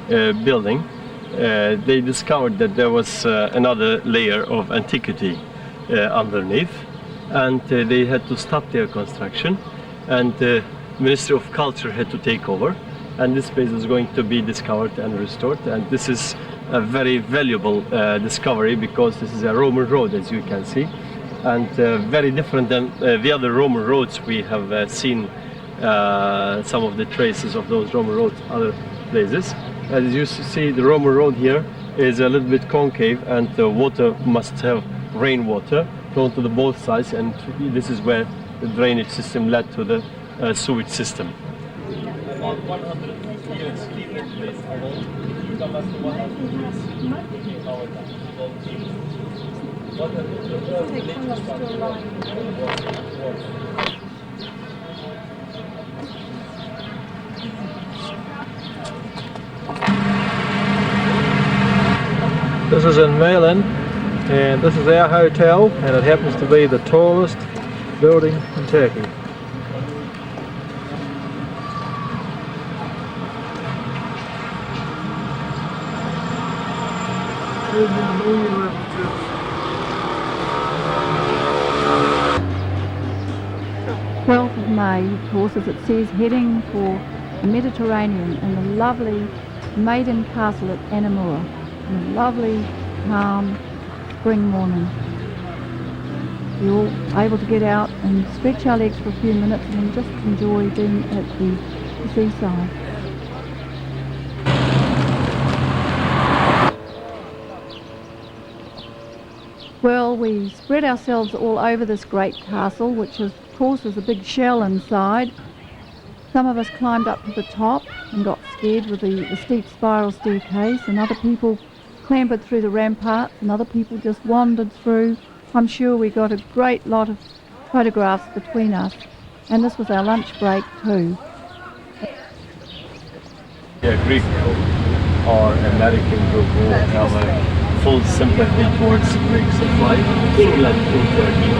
building, they discovered that there was another layer of antiquity underneath, and they had to stop their construction, and the Ministry of Culture had to take over, and this space is going to be discovered and restored. And this is a very valuable discovery because this is a Roman road, as you can see, and very different than the other Roman roads we have seen. Some of the traces of those Roman roads other places. As you see, the Roman road here is a little bit concave, and the water must have rainwater flown to the both sides, and this is where the drainage system led to the sewage system. About 100 years leaving this alone, come as to 100 years looking how it This is in Malin, and this is our hotel, and it happens to be the tallest building in Turkey. Of May, of course, as it says, heading for the Mediterranean and the lovely maiden castle at Anawar, on a lovely, calm spring morning. We're all able to get out and stretch our legs for a few minutes and just enjoy being at the seaside. Well, we spread ourselves all over this great castle, which is, of course is a big shell inside. Some of us climbed up to the top and got scared with the steep spiral staircase, and other people clambered through the ramparts, and other people just wandered through. I'm sure we got a great lot of photographs between us, and this was our lunch break too. Yeah, Greek group or American group who have a full sympathy towards Greeks of life, England in Turkey.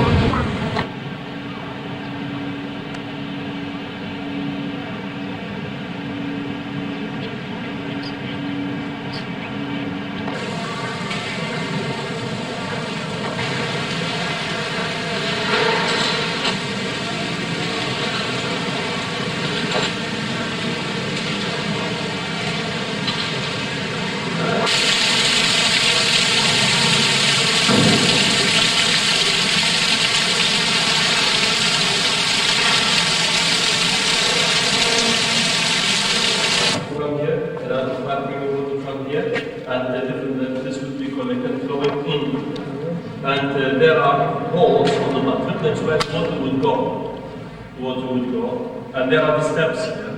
There are holes on the bottom, that's where water would go. and there are the steps here.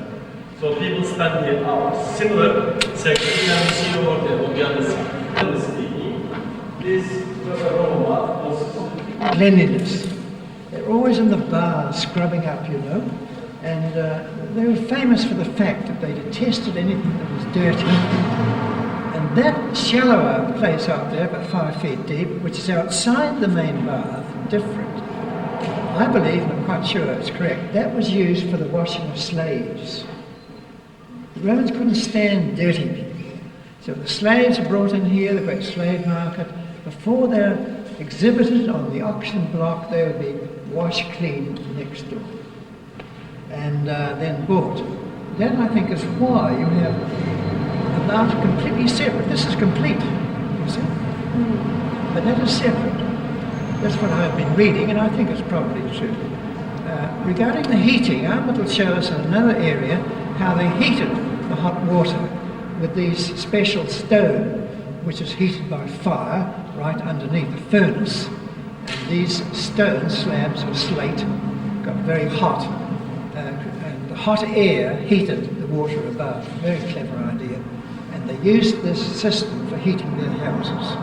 So people stand here hours. Similar section can be seen over there on the other side. This aroma also cleanliness. They're always in the bar scrubbing up, you know, and they were famous for the fact that they detested anything that was dirty. And that shallower place out there, about 5 feet deep, which is outside the main bath, different, I believe, and I'm quite sure it's correct, that was used for the washing of slaves. The Romans couldn't stand dirty people. So the slaves are brought in here, the great slave market. Before they're exhibited on the auction block, they would be washed clean next door and then bought. That, I think, is why you have the bath completely separate. This is complete, you see? But that is separate. That's what I've been reading, and I think it's probably true. Regarding the heating, Ahmet will show us in another area how they heated the hot water with these special stone, which is heated by fire right underneath the furnace. And these stone slabs of slate got very hot, and the hot air heated the water above. Very clever idea. And they used this system for heating their houses.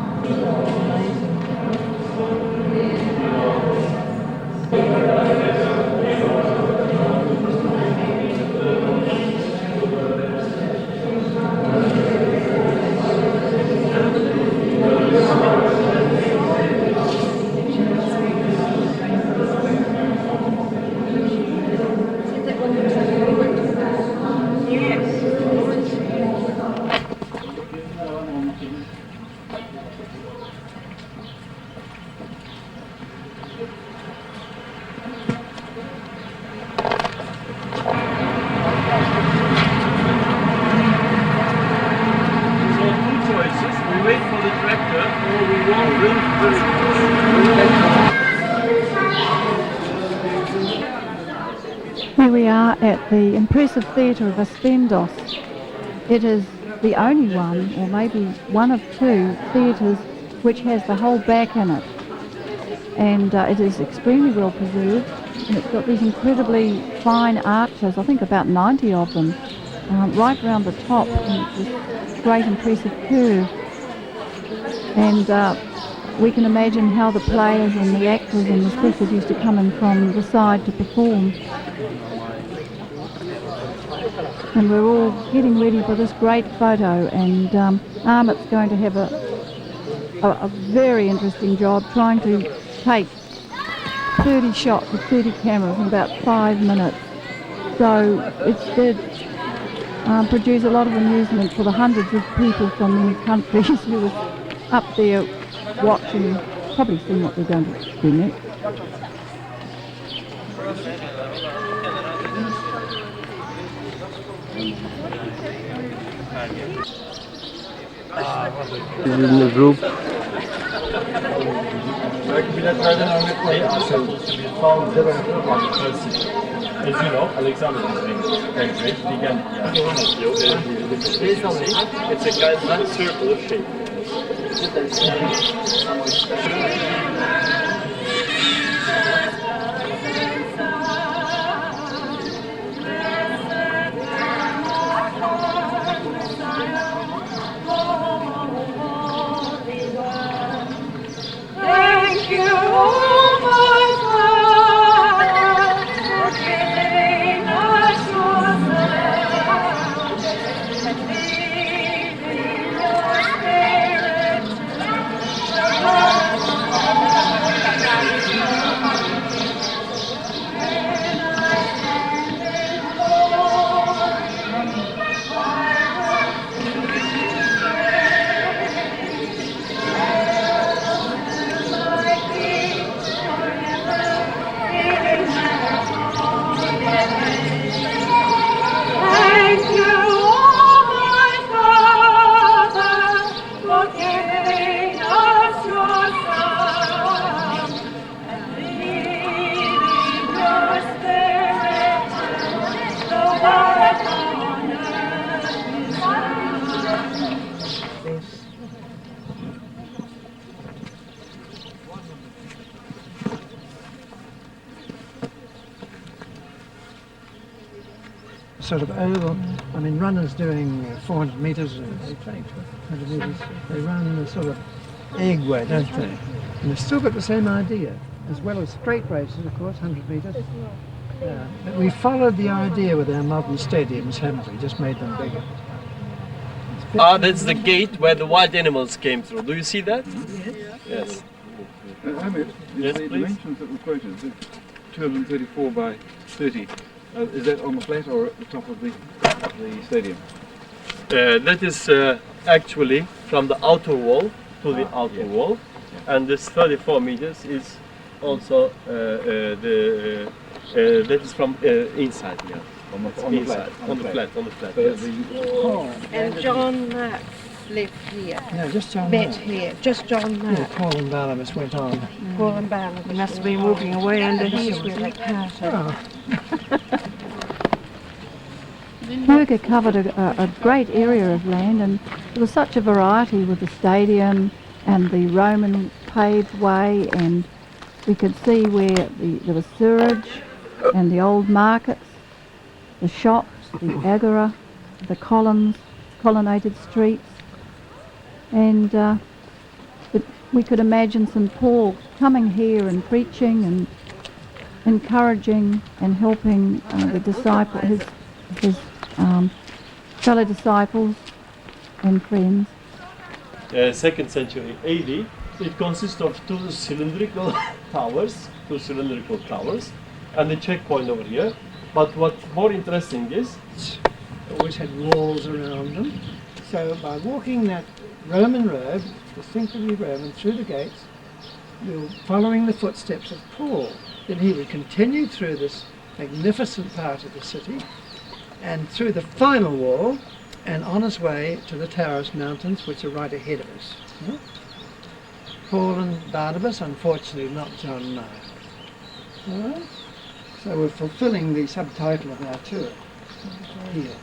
Here we are at the impressive theatre of Aspendos. It is the only one, or maybe one of two, theatres which has the whole back in it. And it is extremely well preserved, and it's got these incredibly fine arches, I think about 90 of them, right around the top, and this great impressive curve. And we can imagine how the players and the actors and the speakers used to come in from the side to perform. And we're all getting ready for this great photo, and Ahmet's going to have a very interesting job trying to take 30 shots with 30 cameras in about 5 minutes. So it did produce a lot of amusement for the hundreds of people from many countries who were up there watching, probably seeing what we're going to do next. In the group. Biletlerden Ahmet Bey found as you know, Alexander is great. Began it's a kind of circular shape. Thank you, oh my Father, for giving us your Son, and leaving your Spirit to us. sort of oval. I mean, runners doing 400 metres, 100 metres, they run the sort of egg way, don't they? And they've still got the same idea, as well as straight races, of course, 100 metres. But we followed the idea with our modern stadiums, haven't we? Just made them bigger. That's the gate where the wild animals came through. Do you see that? Yes. Ahmet, Yes, the please. dimensions that were quoted, the 234 by 30, is that on the flat or at the top of the stadium? That is actually from the outer wall to the outer wall, and this 34 meters is also that is from inside. Yeah. On the inside, flat. on the flat. So Yes. And John Mark lived here. No, just John Met Mark. here. Just John Mark. Yeah, Paul and Barnabas went on. Paul and Barnabas must have been walking away under his where they parted. Hurga covered a great area of land, and there was such a variety with the stadium and the Roman paved way, and we could see where there was sewerage and the old markets, the shops, the agora, the columns, colonnaded streets, and we could imagine St. Paul coming here and preaching and encouraging and helping the disciple, his fellow disciples and friends. 2nd century AD. It consists of two cylindrical towers, and the checkpoint over here. But what's more interesting is, always had walls around them. So by walking that Roman road, distinctively Roman, through the gates, you're following the footsteps of Paul. Then he would continue through this magnificent part of the city and through the final wall and on his way to the Taurus Mountains, which are right ahead of us. Paul and Barnabas, unfortunately not John Mark. All right? So we're fulfilling the subtitle of our tour here.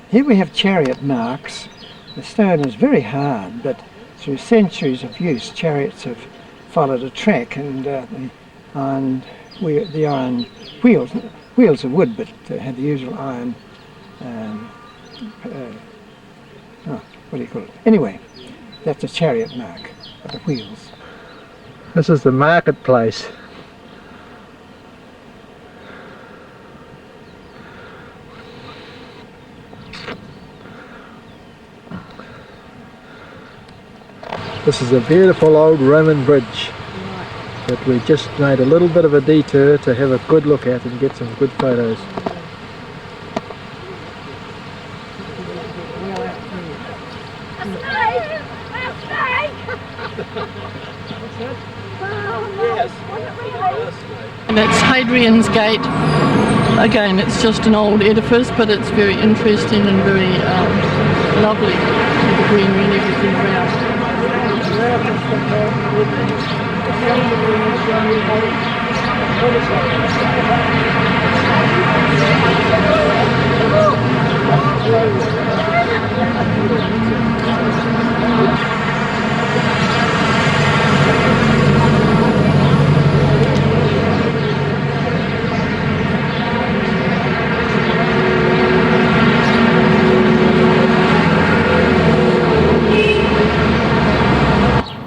Here we have chariot marks. The stone is very hard, but through centuries of use, chariots have followed a track, and the iron wheels are wood, but have the usual iron. What do you call it? Anyway, that's a chariot mark of the wheels. This is the marketplace. This is a beautiful old Roman bridge that we just made a little bit of a detour to have a good look at and get some good photos. That's Hadrian's Gate. Again, it's just an old edifice, but it's very interesting and very lovely with the greenery and everything around.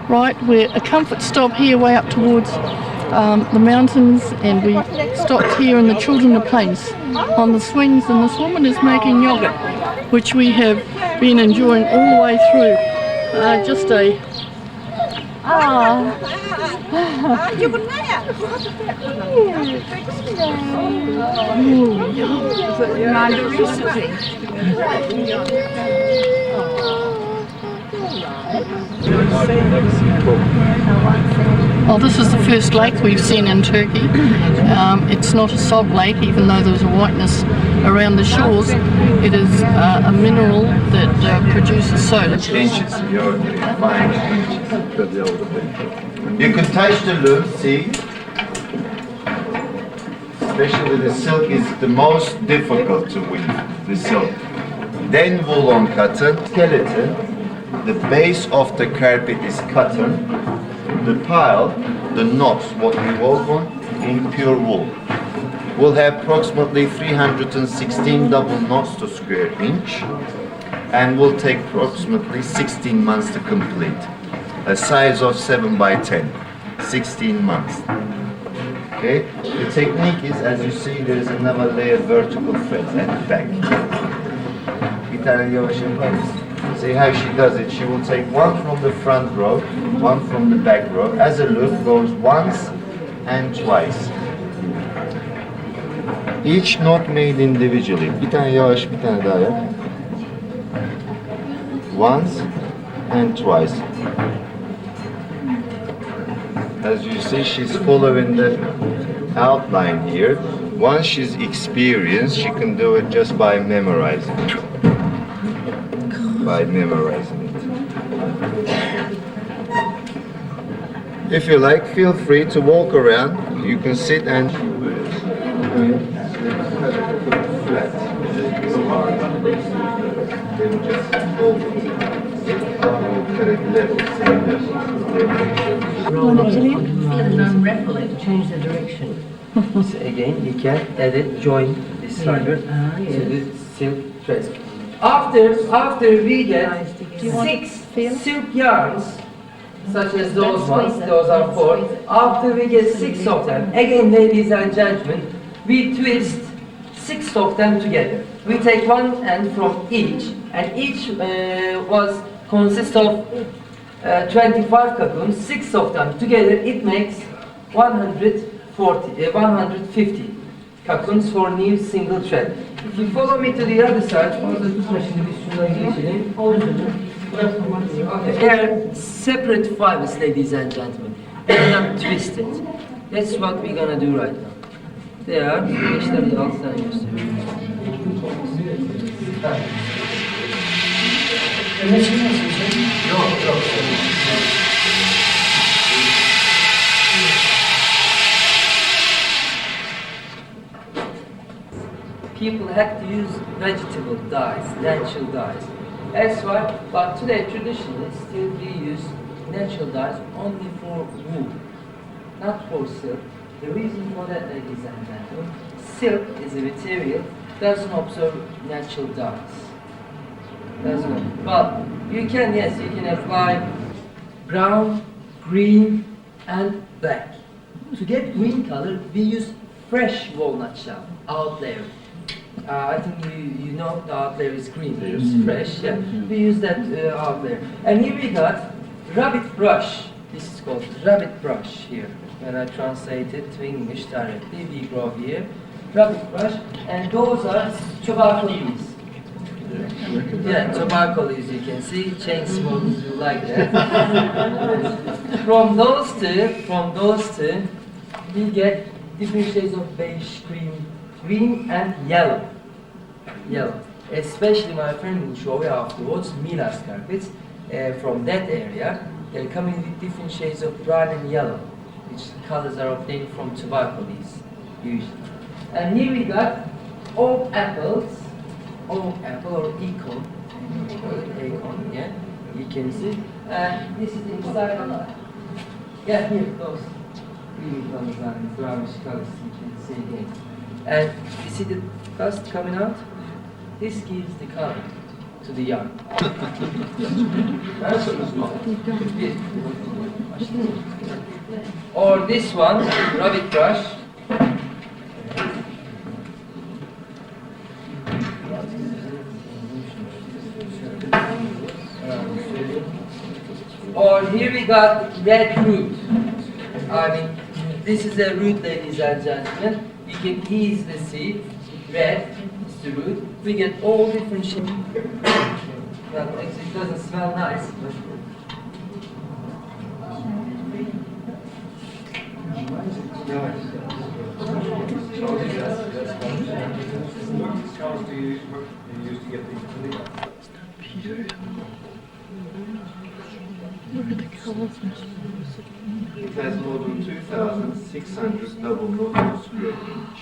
Right, we're a comfort stop here way up towards the mountains, and we stopped here and the children are placed on the swings, and this woman is making yogurt, which we have been enjoying all the way through. Just a... Well, this is the first lake we've seen in Turkey. It's not a salt lake, even though there's a whiteness around the shores. It is a mineral that produces soda. Inches, you're fine inches. You can touch the loom, see? Especially the silk is the most difficult to weave, the silk. Then wool on cotton, skeleton. The base of the carpet is cotton. The pile, the knots, what we walk on, in pure wool. will have approximately 316 double knots to square inch and will take approximately 16 months to complete. A size of 7 by 10, 16 months. Okay, the technique is, as you see, there is another layer vertical threads at the back. Bir tane yavaş yapar mısın? See how she does it. She will take one from the front row, one from the back row. As a loop, goes once and twice. Each knot made individually. Bir tane yavaş, bir tane daha yap. Once and twice. As you see, she's following the outline here. Once she's experienced, she can do it just by memorizing it. If you like, feel free to walk around. You can sit and change the direction. So again, you can edit, join this fiber to the silk threads. After we get 6 silk yarns, such as those ones, those are 4. After we get 6 of them, again, ladies and gentlemen, we twist 6 of them together. We take one end from each, and each consists of 25 cocoons. 6 of them together, it makes 150 cocoons for new single thread. If you follow me to the other side, they are separate fibers, ladies and gentlemen. They are not twisted. That's what we're gonna do right now. They are. People had to use vegetable dyes, natural dyes. That's why, but today traditionally still we use natural dyes only for wool, not for silk. The reason for that, ladies and gentlemen, silk is a material doesn't absorb natural dyes. But you can, yes, you can apply brown, green, and black. To get green color, we use fresh walnut shell, out layer. I think you know the out layer is green, it's fresh, yeah. We use that out layer. And here we got rabbit brush. This is called rabbit brush here. When I translate it to English directly, we grow here. Rabbit brush, and those are tobacco leaves. Yeah, tobacco leaves, you can see, chain smokers will like that. From those two, we get different shades of beige, green and yellow. Especially my friend will show you afterwards, Milas carpets from that area. They're coming with different shades of brown and yellow, which colors are obtained from tobacco leaves, usually. And here we got oak apple or acorn, yeah, you can see. And this is inside of that. Yeah, here, those green colors and brownish colors, you can see again. And you see the dust coming out? This gives the color to the yarn. Or this one, rabbit brush. Or here we got red root. I mean, this is a root, ladies and gentlemen. You can easily see red is the root. We get all different shapes. Well, it doesn't smell nice, but Charles, do you use to get these? It has more than 2,600 double knots per square inch.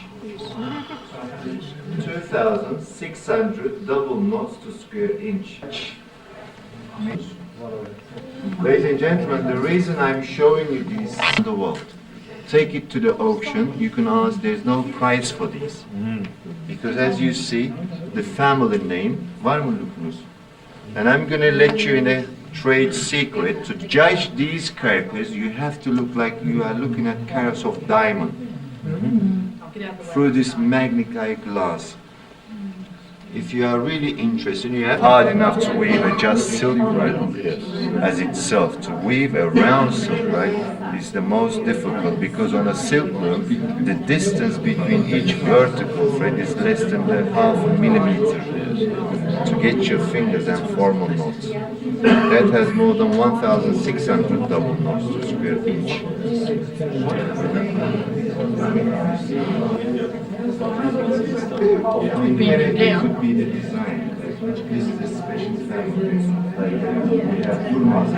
2,600 double knots to square inch. Ladies and gentlemen, the reason I'm showing you this in the world. take it to the auction, you can ask, there's no price for these. Because as you see, the family name, var mı lookunuz? And I'm going to let you in a trade secret. To judge these carpets, you have to look like you are looking at carats of diamond through this magnifying glass. If you are really interested, you have hard enough to weave a just silk thread as itself. To weave a round silk thread is the most difficult, because on a silk loom, the distance between each vertical thread is less than half a millimeter to get your fingers and formal knots. That has more than 1,600 double knots to square inch. It could be the design. This is a special family. We have Durmaz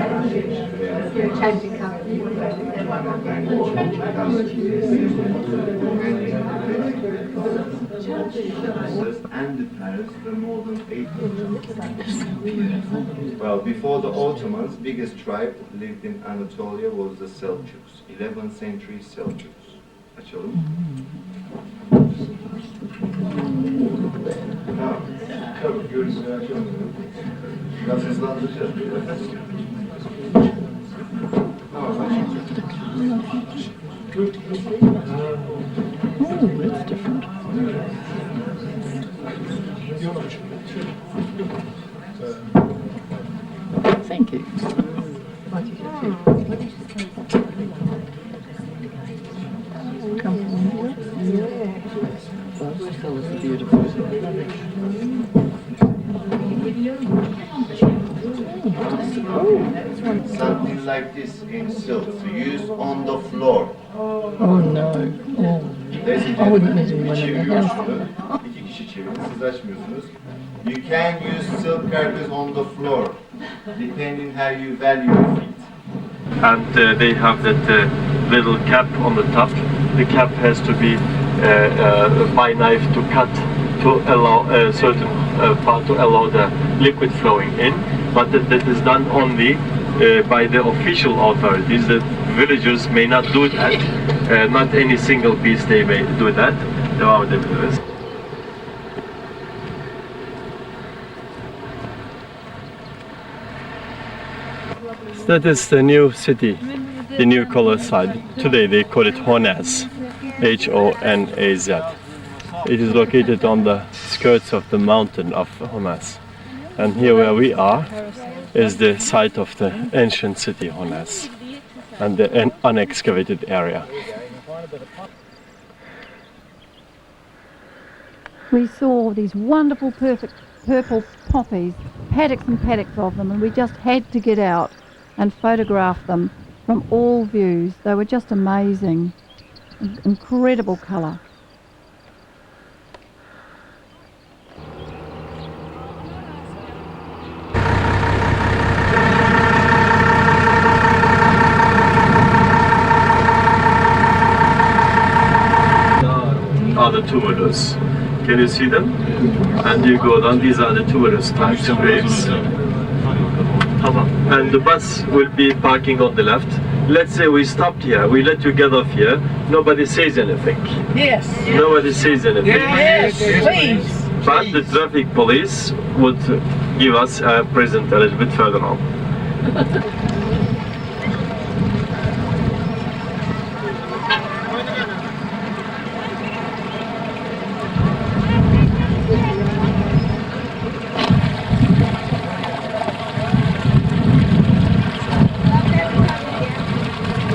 and the parents were more than 800. Well, before the Ottomans, biggest tribe lived in Anatolia was the Seljuks, 11th century Seljuks. Açalım. Tamam. Tabii görüntüleri açalım. Biraz hızlandıracağız. Tamam, Oh, that's different. Thank you. Come on. Those colours are beautiful. Something like this in silk, to use on the floor. Oh no. Oh. I wouldn't let anyone in the house. İki kişi çevirin, siz açmıyorsunuz. You can use silk carpets on the floor, depending how you value your feet. And they have that little cap on the top. The cap has to be by knife to cut to allow a certain part to allow the liquid flowing in, but that is done only by the official authorities. The villagers may not do that. Not any single piece they may do that. Devam edebiliriz. That is the new city, the new color side. Today they call it Honaz, H-O-N-A-Z. It is located on the skirts of the mountain of Honaz. And here where we are is the site of the ancient city Honaz and the unexcavated area. We saw these wonderful perfect purple poppies, paddocks and paddocks of them, and we just had to get out and photograph them from all views. They were just amazing, incredible colour. Are the tumulus. Can you see them? And you go down, these are the tumulus types graves. And the bus will be parking on the left. Let's say we stopped here, we let you get off here, nobody says anything. Yes. Nobody says anything. Yes, please. But the traffic police would give us a present a little bit further on.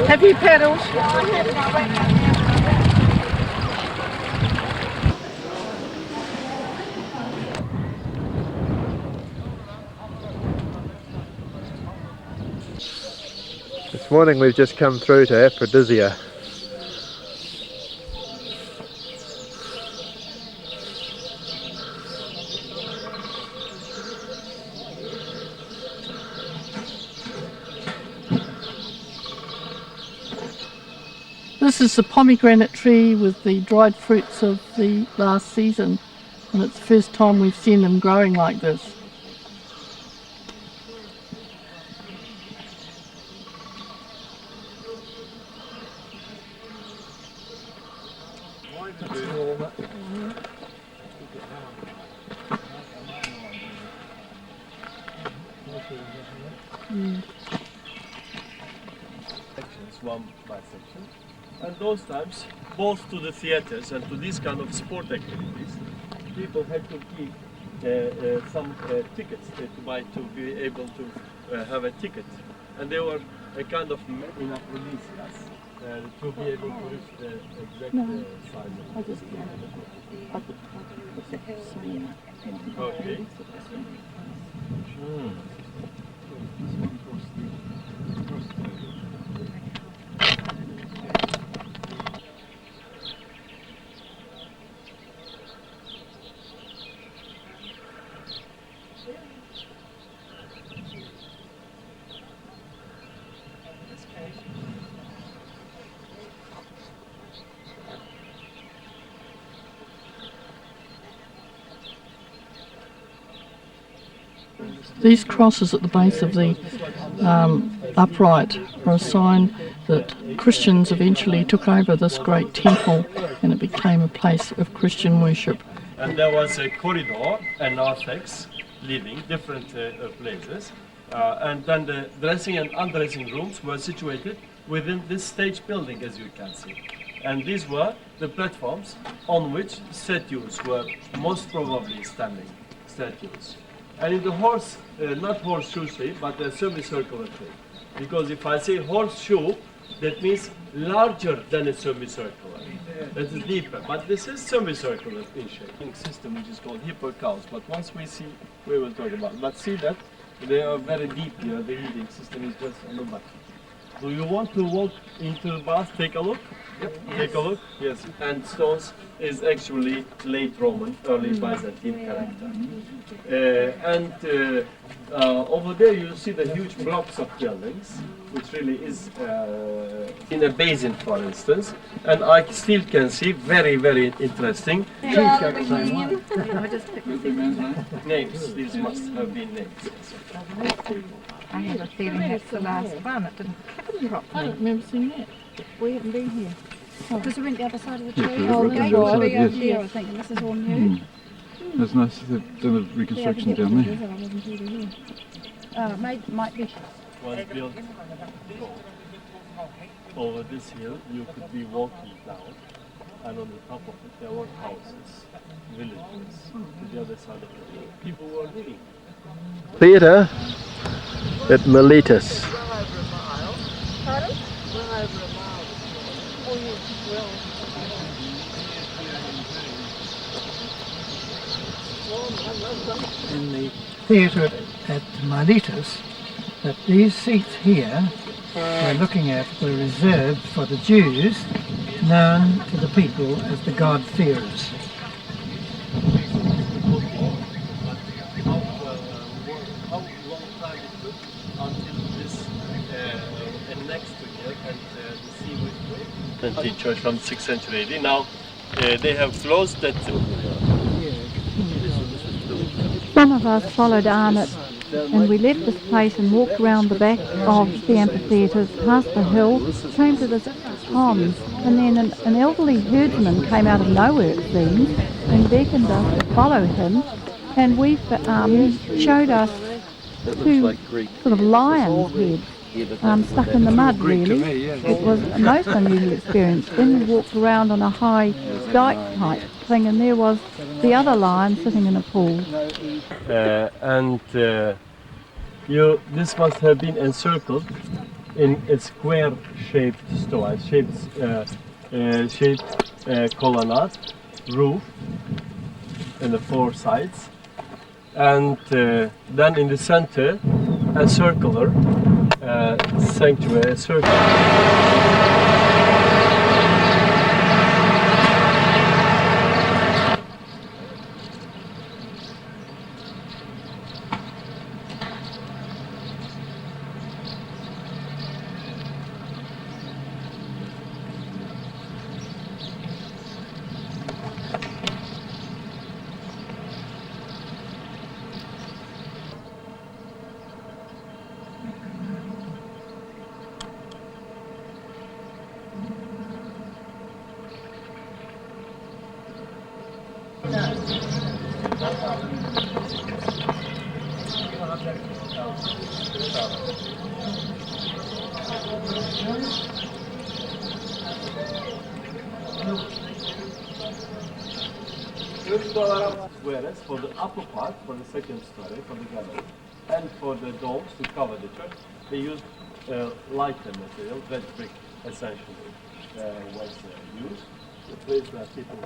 Have you pedals? This morning we've just come through to Aphrodisia. This is the pomegranate tree with the dried fruits of the last season, and it's the first time we've seen them growing like this. Sections, one by section. And those times, both to the theaters and to these kind of sport activities, people had to give some tickets to buy to be able to have a ticket. And they were a kind of enough release us to be able to reach the exact size of it. Okay. These crosses at the base of the upright are a sign that Christians eventually took over this great temple and it became a place of Christian worship. And there was a corridor and narthex living different places. And then the dressing and undressing rooms were situated within this stage building, as you can see. And these were the platforms on which statues were most probably standing, statues. And in the horse, not horseshoe shape, but a semicircular shape. Because if I say horseshoe, that means larger than a semicircular. That is deeper. But this is semicircular in shape. System which is called hippocaus. But once we see, we will talk about it. But see that they are very deep here. The heating system is just on the back. Do you want to walk into the bath? Take a look. Yep. Take a look. Yes. And stones is actually late Roman, early Byzantine character. Over there you see the huge blocks of buildings, which really is in a basin, for instance. And I still can see very, very interesting names. These must have been names. I have a feeling that's the last one. It didn't happen properly. I don't remember seeing that. We haven't been here. Because we went the other side of the Yes, tree. we went the other side, yes. Here, I think, and this is all new. That's nice. They've done a reconstruction down there. Might be. Was built over this hill. You could be walking down, and on the top of it there were houses, villages, to the other side of the hill. People were living. Theatre at Miletus. Pardon? In the theatre at Miletus, that these seats here we're looking at were reserved for the Jews known to the people as the God-fearers. Church from the 6th century AD. Now they have closed that. Some of us followed Ahmet and we left this place and walked around the back of the amphitheatres, past the hill, came to this pond, and then an elderly herdsman came out of nowhere, it seems, and beckoned us to follow him, and we showed us two sort of lion's heads stuck in the mud, really. It was a most unusual experience. Then we walked around on a high dike type thing, and there was the other lion sitting in a pool. This must have been encircled in a square-shaped stone, shaped colonnade roof in the four sides, and then in the center a circular sanctuary, a circle. Whereas for the upper part, for the second story, for the gallery, and for the domes to cover the church, they used lighter material, red brick essentially was used. The place where people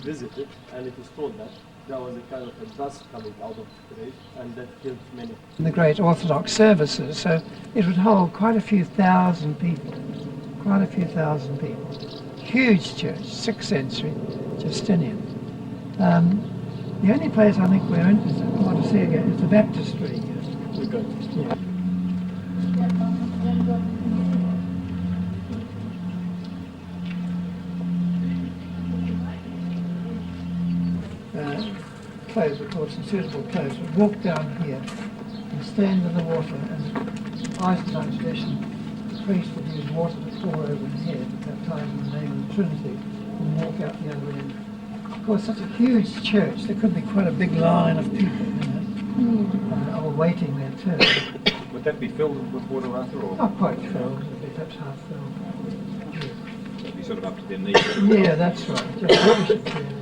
visited, and it is told that there was a kind of a dust coming out of the grave, and that killed many. The great Orthodox services, so it would hold quite a few thousand people. Quite a few thousand people. Huge church, 6th century, Justinian. The only place I think we're interested in, want to see again, is the baptistry. We're good. Yeah. Clothes, of course, and suitable clothes, would walk down here and stand in the water, and Byzantine tradition, the priest would use water to pour over his head at that time in the name of the Trinity, and walk out the other end. Of course, such a huge church, there could be quite a big line of people, all waiting their turn. Would that be filled with water, Arther, or? Not quite filled, it would be perhaps half filled. It'd be sort of up to their knees. Yeah, that's right. Just sufficient,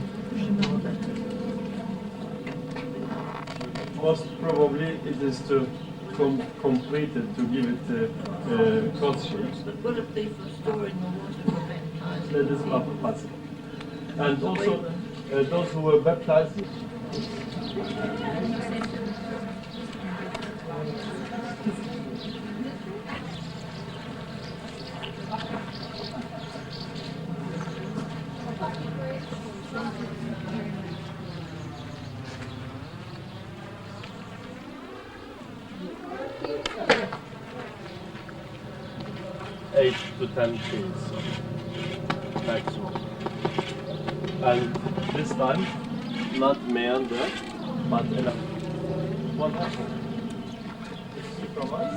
Most probably it is to complete it, to give it cross shape. But will it be for storing the water for baptizing? That is not possible. And also, those who were baptized. Eight to 10 feet maximum. And this time, not meander, but enough. What happened? From us?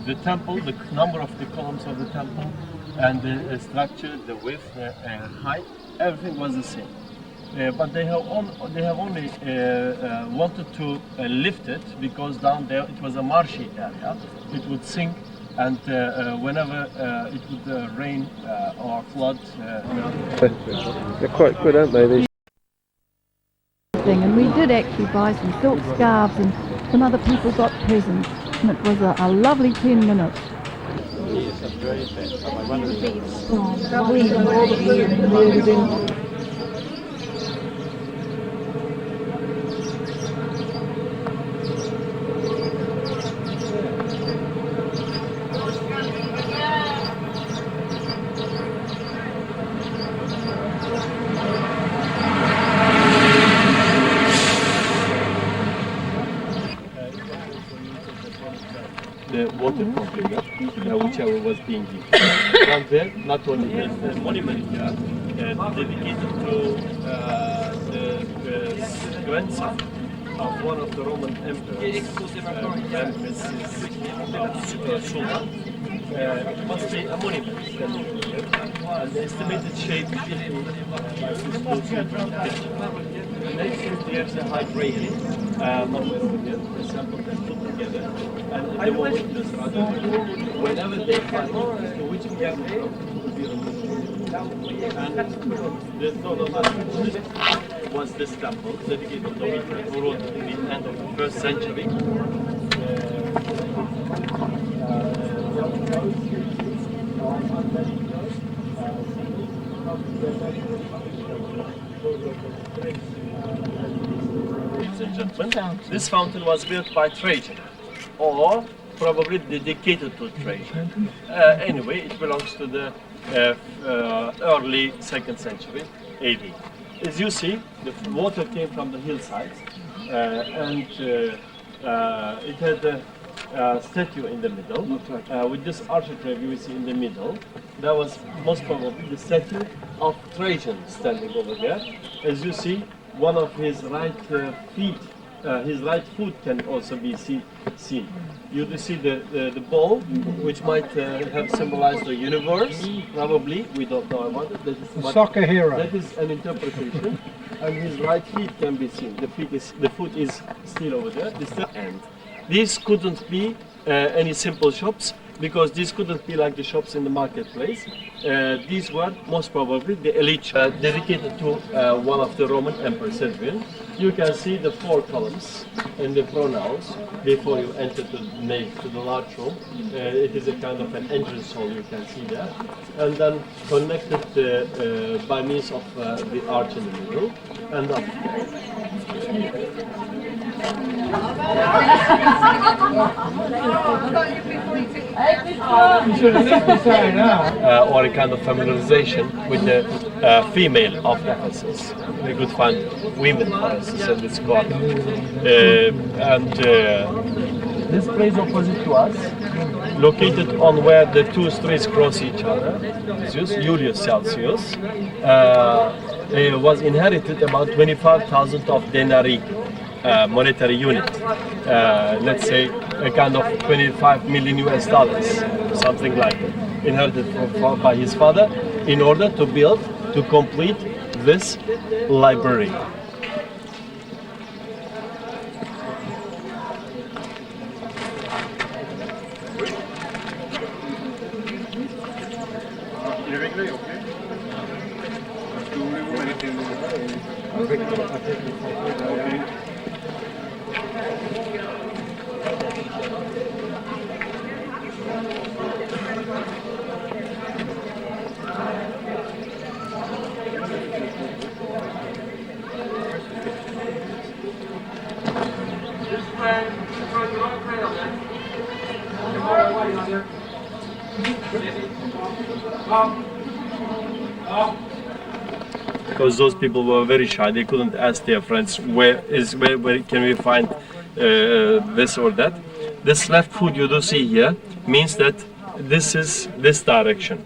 The temple, the number of the columns of the temple, and the structure, the width and height, everything was the same. But they have only wanted to lift it because down there it was a marshy area. It would sink, and whenever it would rain or flood. They're quite good, aren't they? These? And we did actually buy some silk scarves, and some other people got presents, and it was a lovely 10 minutes. The water container, whichever was being used. And there, not only the monument here, dedicated to the grandson of one of the Roman emperors, it must be a monument standing here, and the estimated shape there's a high gradient monument here, assembled and put together, and they will witness rather whenever they find which area will be removed. And the total was this temple dedicated to Domitian, who wrote in the end of the 1st century. Ladies and gentlemen, this fountain was built by Trajan, or probably dedicated to Trajan. Anyway, it belongs to the early 2nd century AD. As you see, the water came from the hillsides, and it had a statue in the middle. With this architrave you see in the middle, that was most probably the statue of Trajan standing over there. As you see, one of his right feet, his right foot can also be seen. you see the ball, which might have symbolized the universe. Probably, we don't know about it. That is The soccer hero. That is an interpretation. And his right feet can be seen. The foot is still over there. This end. These couldn't be any simple shops, because these couldn't be like the shops in the marketplace. These were most probably the Elchi, dedicated to one of the Roman emperors, Hadrian. You can see the 4 columns and the pronouns before you enter to the large room. It is a kind of an entrance hall, you can see there. And then connected by means of the arch in the middle. And up. Or a kind of familiarization with the female of Ephesus. We could find women, for instance, in this corner. This place opposite to us, located on where the 2 streets cross each other, Julius Celsius, was inherited about 25,000 of denarii. Monetary unit, let's say a kind of 25 million US dollars, something like that, inherited by his father in order to complete this library. Because those people were very shy, they couldn't ask their friends where can we find this or that. This left foot you do see here means that this is this direction,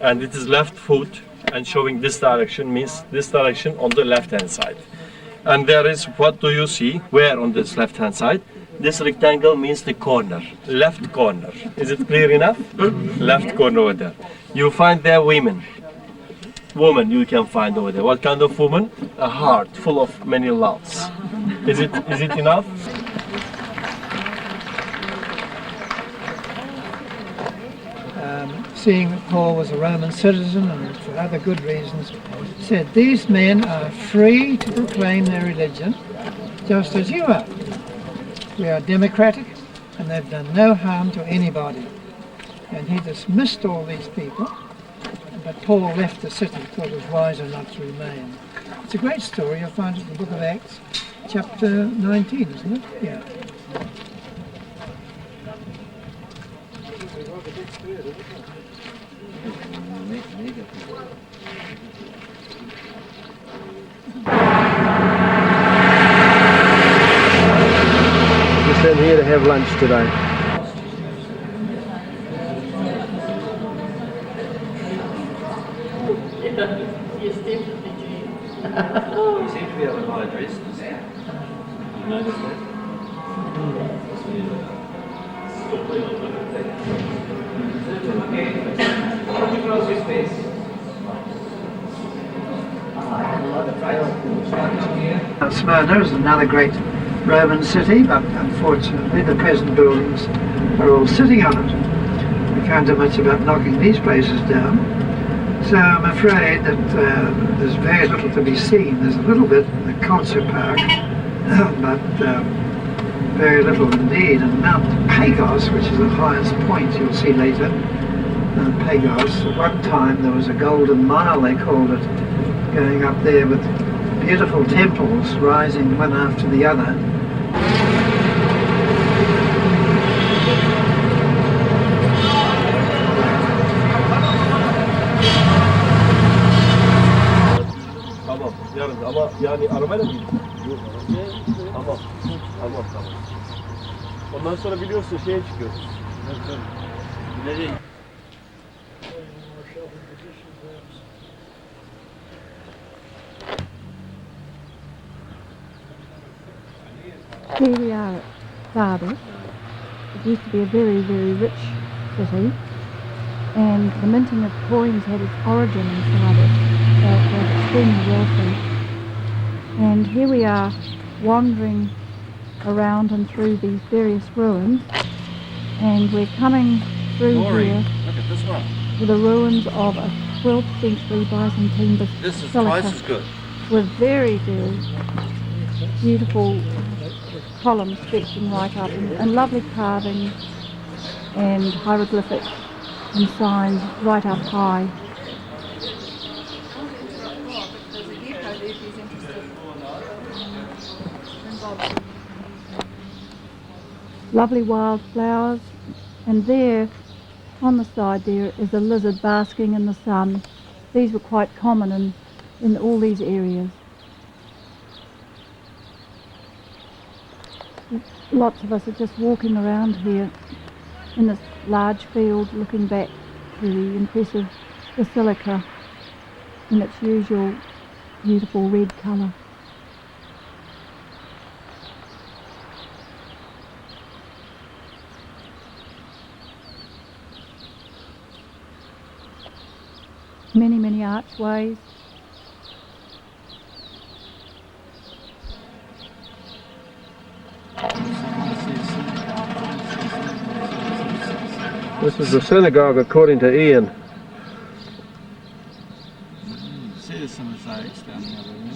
and it is left foot, and showing this direction means this direction on the left hand side. And there is, what do you see? Where on this left hand side? This rectangle means the corner, left corner. Is it clear enough? Left corner over there. You find there women. Woman you can find over there. What kind of woman? A heart full of many loves. Is it enough? Seeing that Paul was a Roman citizen and for other good reasons, said, "These men are free to proclaim their religion just as you are. We are democratic and they've done no harm to anybody." And he dismissed all these people, but Paul left the city, thought it was wiser not to remain. It's a great story. You'll find it in the book of Acts, chapter 19, isn't it? Yeah. Just in here to have lunch today. Yes, definitely do. You seem to be able to buy dresses. You noticed that? Smyrna is another great Roman city, but unfortunately the present buildings are all sitting on it. We can't do much about knocking these places down. So I'm afraid that there's very little to be seen. There's a little bit in the concert park, but very little indeed. And Mount Pagos, which is the highest point you'll see later, Mount Pagos, at one time there was a golden mile, they called it, going up there with beautiful temples rising one after the other. Yarın ama yani arabayla mı gidiyorsun? Tamam. Ondan sonra biliyorsun şeye çıkıyoruz. Nereye? Here we are at Sardis, It used to be a very, very rich city, and the minting of coins had its origin inside it. So it was extremely wealthy. And here we are wandering around and through these various ruins, and we're coming through here Look at this one. to the ruins of a 12th century Byzantine This is basilica twice as good. with very, very beautiful columns stretching right up, and lovely carvings and hieroglyphics and signs right up high. Lovely wildflowers, and there on the side there is a lizard basking in the sun. These were quite common in all these areas. Lots of us are just walking around here in this large field looking back to the impressive basilica in its usual beautiful red colour. Many, many archways. This is the synagogue according to Ian. See, there's some mosaics down the other end.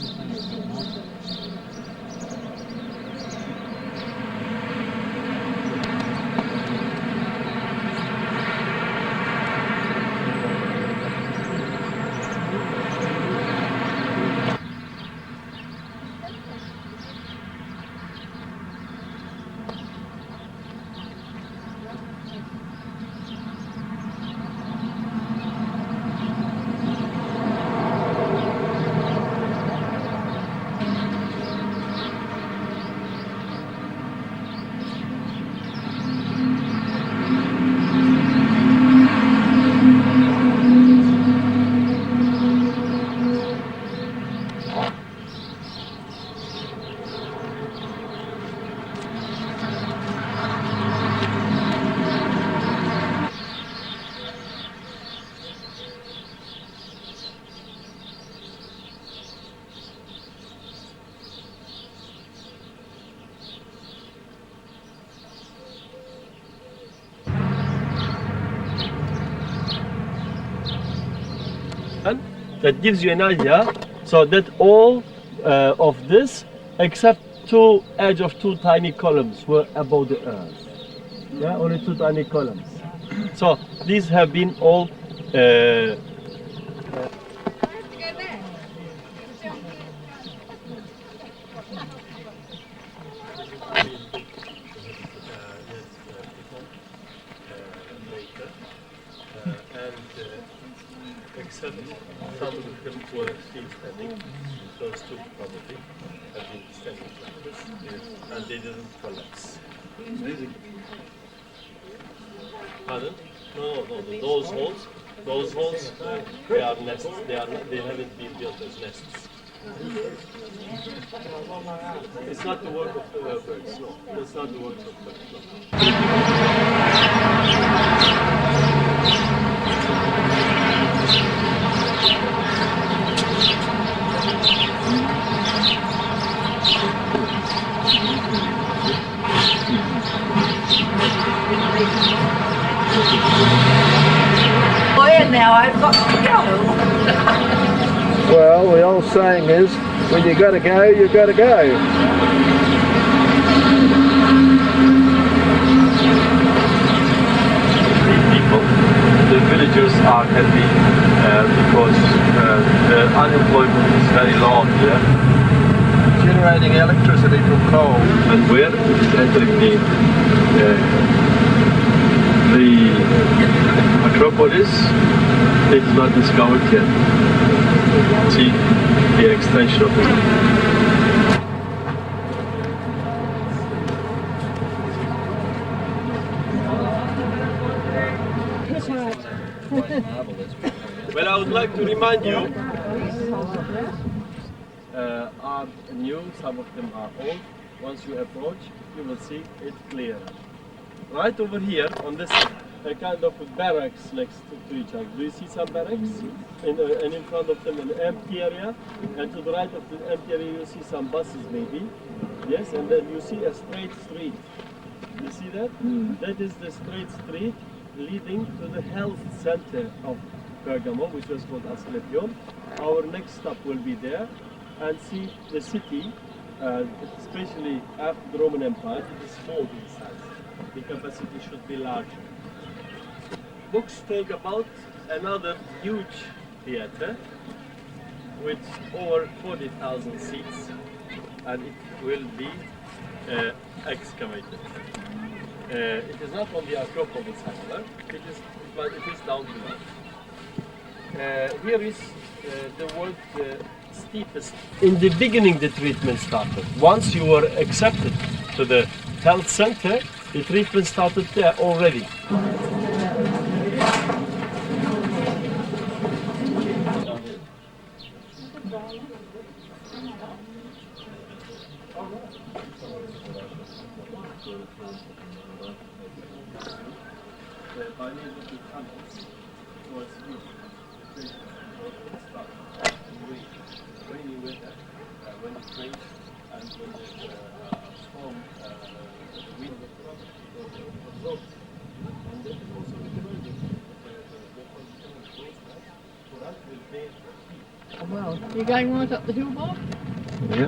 That gives you an idea, so that all of this, except two edge of two tiny columns, were above the earth. Yeah, only two tiny columns. So these have been all except some of them were still standing. Those two probably have been standing like this, and they didn't collapse. Amazing. Pardon? No, those holes, they are nests. They haven't been built as nests. It's not the work of birds. No, it's not the work of birds. No. Now I've got to go. Well, the old saying is, when you got to go, you've got to go. People, the villagers are happy because the unemployment is very low here. Generating electricity from coal. And where exactly the metropolis is not discovered yet. See the extension of it. Well, I would like to remind you, are new, some of them are old. Once you approach, you will see it clearer. right over here on this kind of barracks next to each other. Do you see some barracks? And in front of them an empty area, and to the right of the empty area you see some buses maybe. Yes, and then you see a straight street. You see that? That is the straight street leading to the health center of Bergamo, which was called Asclepion. Our next stop will be there and see the city, especially after the Roman Empire. It is small in size. The capacity should be larger. Books talk about another huge theater with over 40,000 seats, and it will be excavated. It is not on the Acropolis, however, but it is down below. Here is the world steepest. In the beginning the treatment started. Once you were accepted to the health center, the treatment started there already. Well, you're going right up the hill, Bob? Yeah.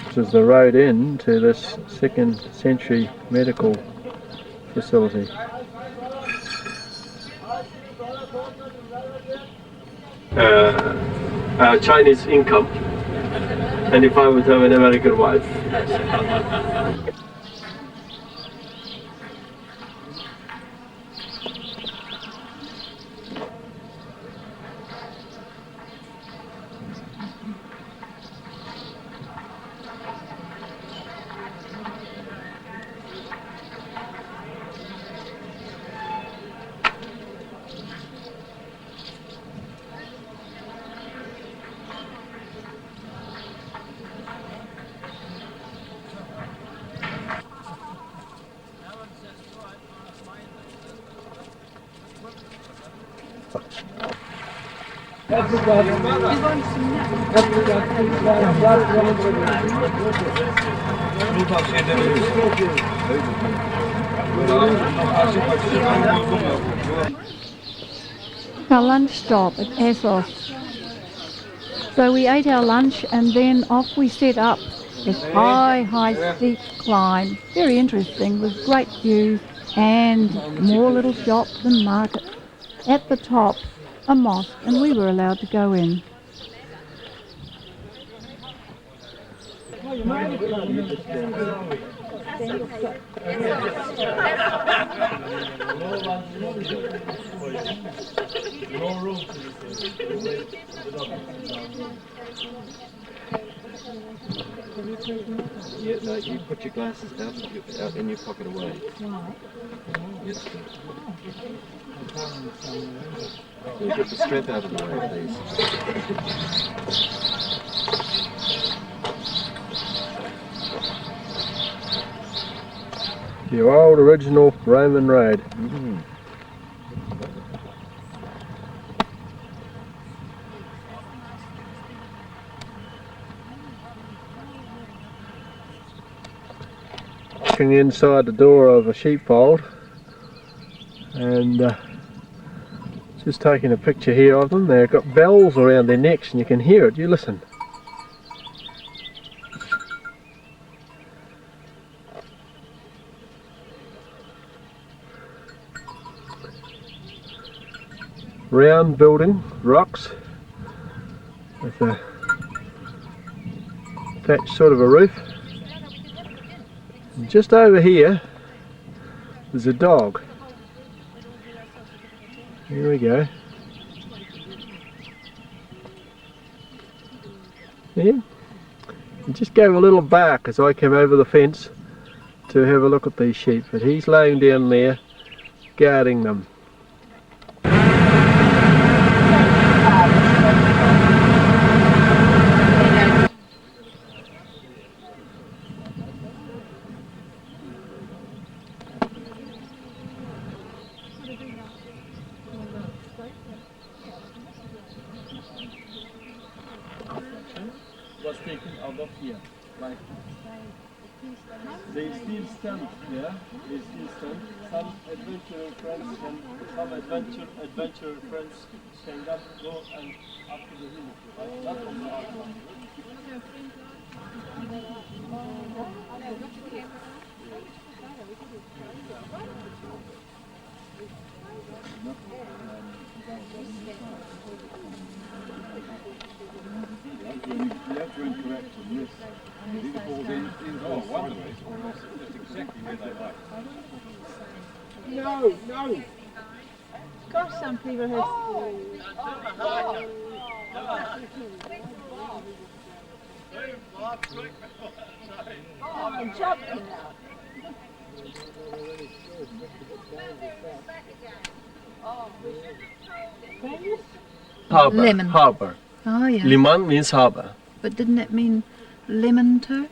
This is the road in to this 2nd century medical facility. Chinese income, and if I would have an American wife. Our lunch stop at Assos. So we ate our lunch and then off we set up this high steep climb. Very interesting, with great views and more little shops and markets. At the top, a mosque, and we were allowed to go in. No, you put your glasses out in your pocket away. Yes. You get the strap out of the way, please. The old original Roman road. Walking inside the door of a sheepfold, and just taking a picture here of them. They've got bells around their necks and you can hear it. You listen. Round building, rocks, with a thatched sort of a roof. And just over here there's a dog. Here we go. Yeah. He just gave a little bark as I came over the fence to have a look at these sheep, but he's laying down there guarding them. like they still stand, yeah? They still stand. Some adventurer friends stand up, go and up to the hill, right? Not on the outside. You have to interact on this. If it falls in one way, it's almost that's exactly where they like. No, no. Of course some people have... I'm chopping now. Harbor. Lemon. Harbor. Oh, yeah. Liman means harbor. But didn't it mean lemon too?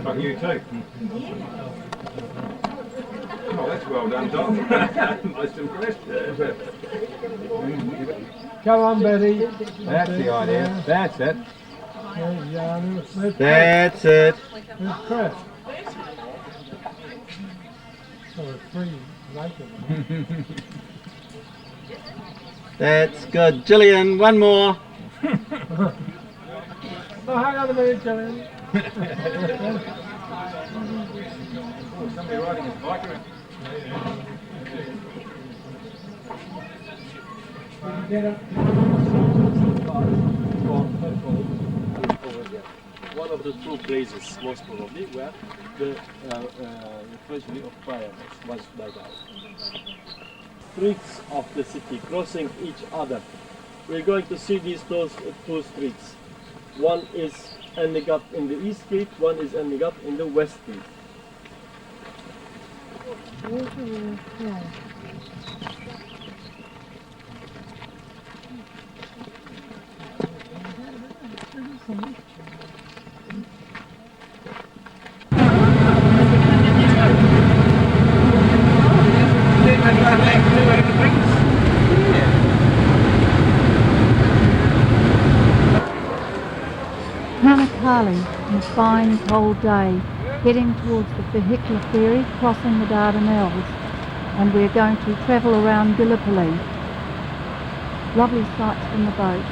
Like you too. Oh, that's well done, Tom. Most impressed. Come on, Betty. That's the idea. That's it. There's Janu. There's That's it. There's Chris. So it's free, like it. That's good. Gillian, one more. Oh, hang on a minute, Jillian. Oh, somebody riding his bike around. One of the two places, most probably, where the treasury of Priam was dug out. Streets of the city crossing each other. We're going to see these two streets. One is ending up in the East Street, one is ending up in the West Street. Hanakali, on a fine cold day, heading towards the vehicular ferry crossing the Dardanelles, and we're going to travel around Gallipoli. Lovely sights from the boat.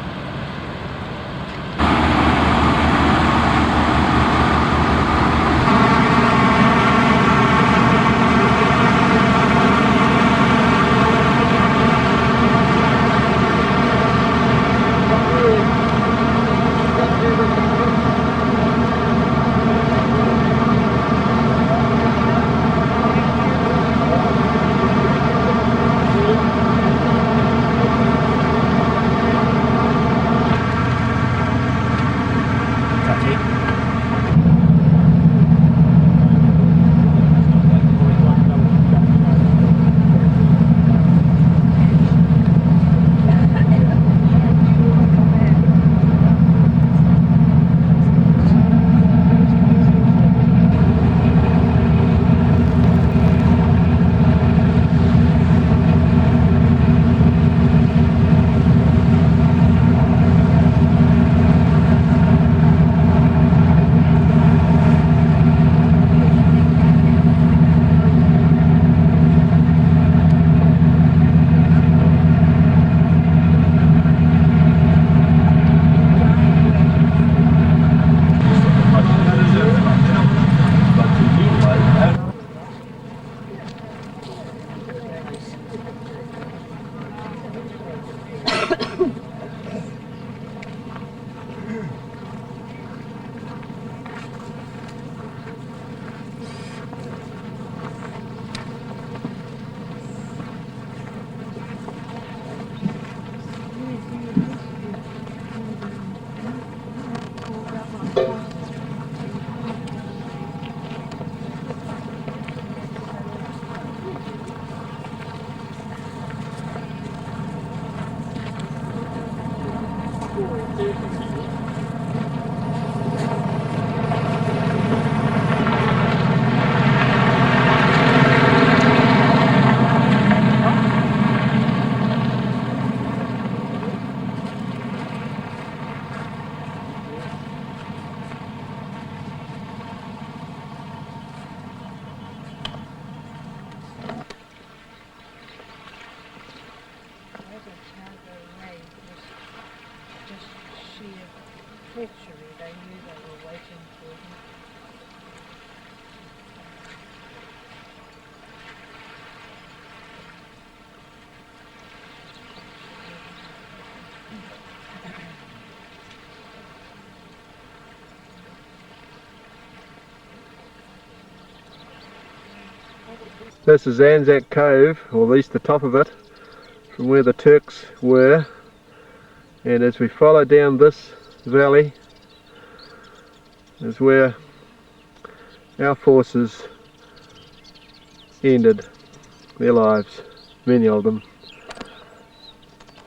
treachery. They knew they were waiting for him. This is Anzac Cove, or at least the top of it, from where the Turks were. And as we follow down this valley is where our forces ended their lives, many of them.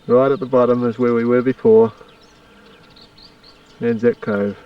Right at the bottom is where we were before, Anzac Cove.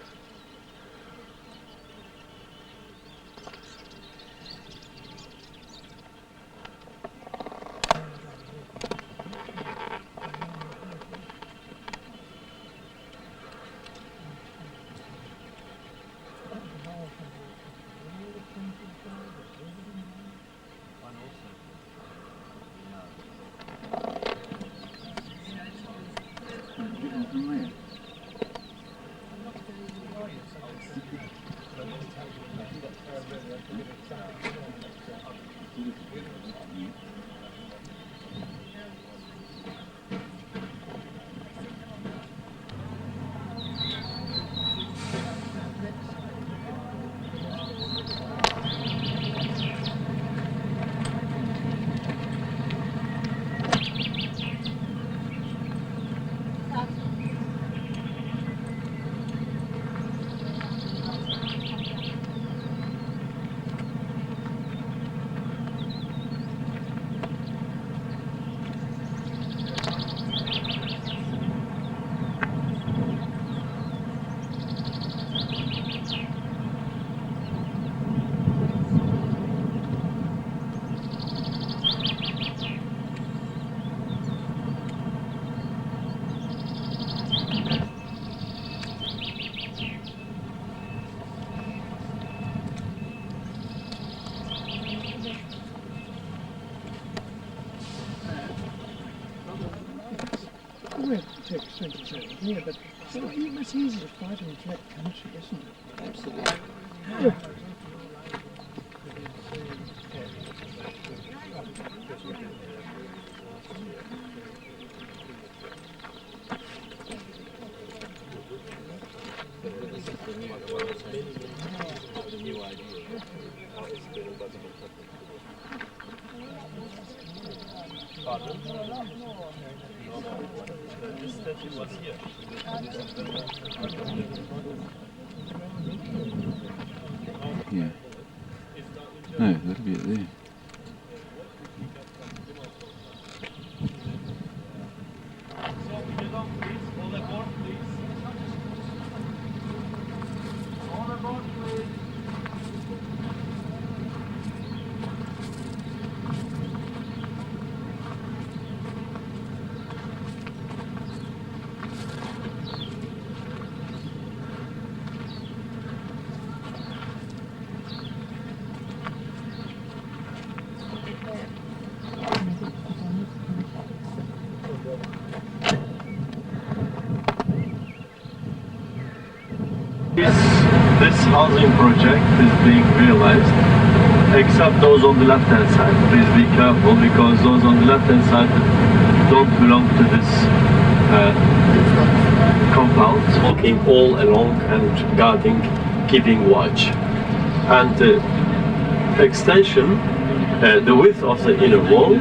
Turkish trenches over here, but it's easy to fight in flat country, isn't it? Absolutely. Yeah. Yeah. No, that'll be it there. This housing project is being realized, except those on the left-hand side. Please be careful, because those on the left-hand side don't belong to this compound. Walking all along and guarding, keeping watch. And extension, the width of the inner wall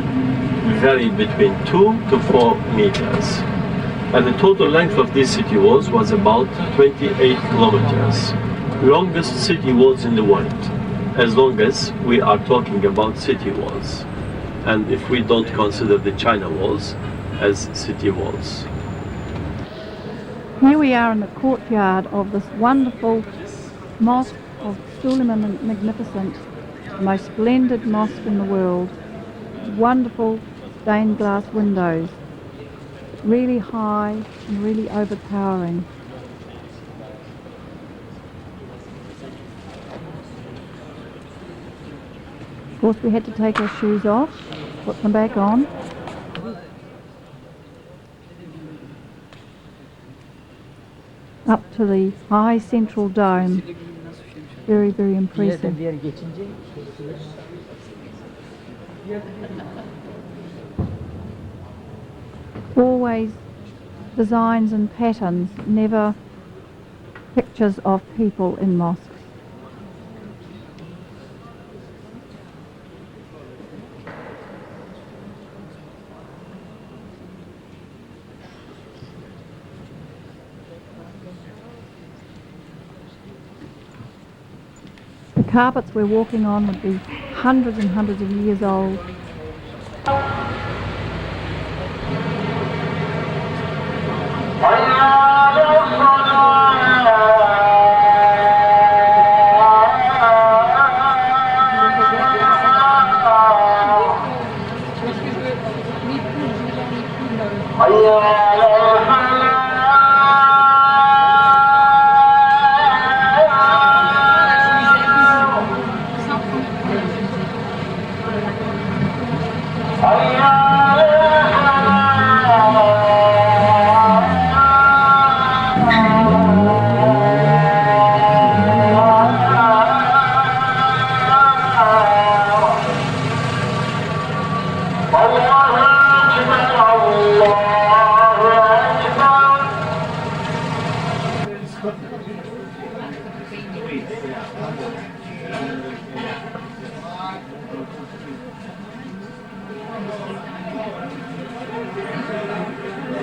varied between 2 to 4 meters. And the total length of these city walls was about 28 kilometers. Longest city walls in the world, as long as we are talking about city walls. And if we don't consider the China walls as city walls. Here we are in the courtyard of this wonderful mosque of Suleiman Magnificent, the most splendid mosque in the world. Wonderful stained glass windows, really high and really overpowering. Of course we had to take our shoes off, put them back on. up to the high central dome. Very, very impressive. Always designs and patterns, never pictures of people in mosques. The carpets we're walking on would be hundreds and hundreds of years old.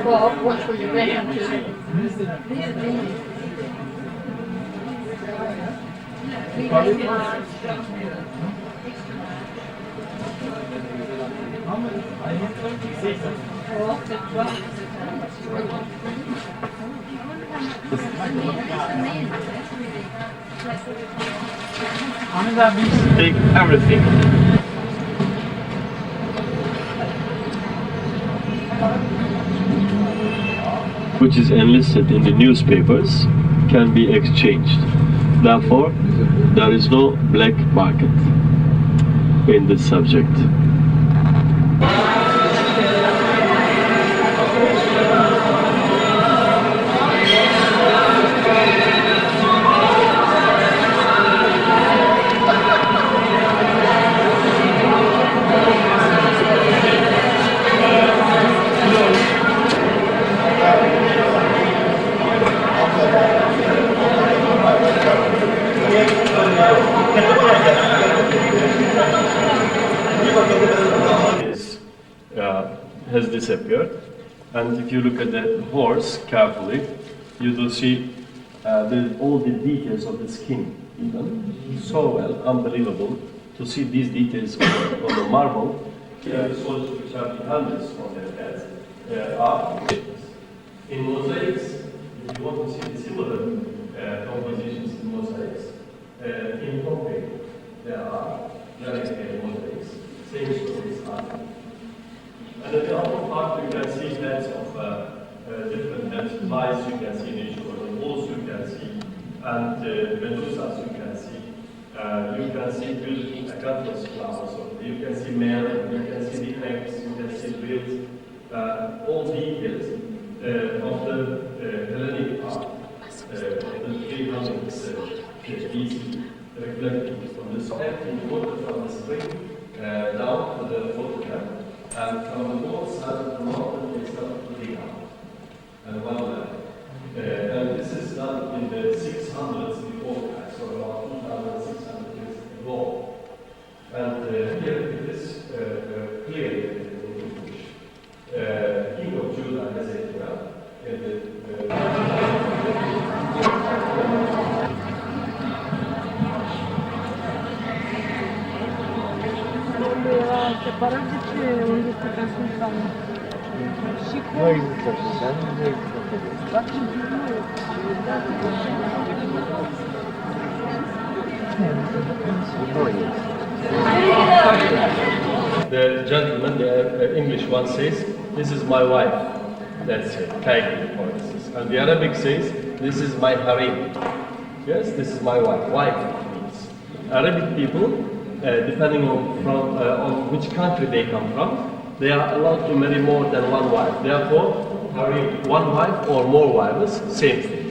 Well, watch where you're down Take everything. Which is enlisted in the newspapers can be exchanged. Therefore, there is no black market in this subject. Has disappeared, and if you look at the horse carefully, you will see all the details of the skin, even so well, unbelievable to see these details on the marble. The soldiers which have the helmets on their heads are in mosaics. If you want to see the similar compositions in mosaics, in Pompeii there are mosaics, same stories are. And at the upper part you can see heads of different heads, lice you can see in each corner, wolves you can see, and medusas you can see. You can see beautiful acanthus flowers, so you can see male, you can see the eggs, you can see the all details of the Hellenic art of the 300s BC, reflecting from the empty water from the spring down to the photograph. And from the north side of the mountain, they start to dig out. And one level. And this is done in the 600s before Christ, so about 2,600 years ago. And here it is clearly in English. King of Judah Hezekiah in the The gentleman, the English one says, "This is my wife." That's it, Kaigi, for instance. And the Arabic says, "This is my harem." Yes, this is my wife. Wife means. Arabic people, depending on which country they come from, they are allowed to marry more than one wife. Therefore, harem, one wife or more wives, same thing.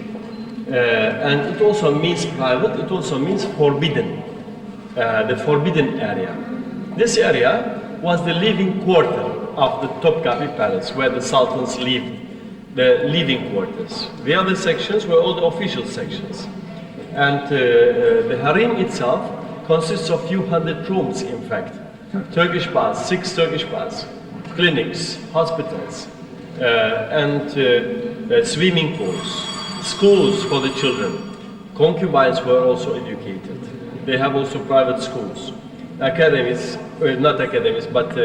And it also means private, it also means forbidden, the forbidden area. This area was the living quarter of the Topkapi Palace, where the sultans lived, the living quarters. The other sections were all the official sections. And the harem itself consists of few hundred rooms, in fact. Turkish baths, 6 Turkish baths, clinics, hospitals, and swimming pools, schools for the children. Concubines were also educated. They have also private schools, academies, not academies, but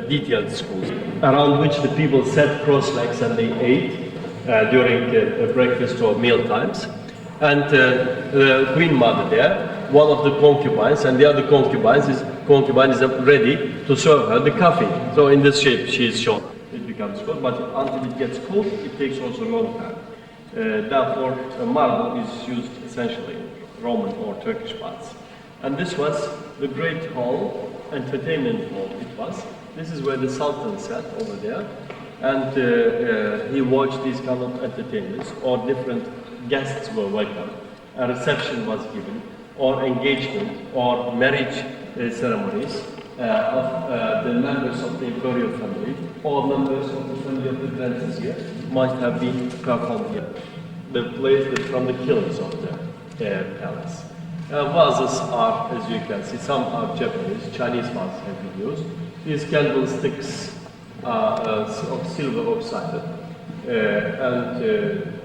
detailed schools, around which the people sat cross-legs and they ate during breakfast or meal times. And the queen mother there, one of the concubines, and the other concubine is ready to serve her the coffee. So in this shape she is shown. It becomes cold, but until it gets cold, it takes also a long time. Therefore, marble is used essentially in Roman or Turkish baths. And this was the great hall, entertainment hall it was. This is where the Sultan sat over there. And he watched these kind of entertainments, or different guests were welcomed. A reception was given, or engagement, or marriage ceremonies of the members of the imperial family, or members of the family of the Grand Vizier might have been performed here. The place from the killings of the palace. Vases are, as you can see, some are Japanese, Chinese vases have been used. These candlesticks are of silver oxide, and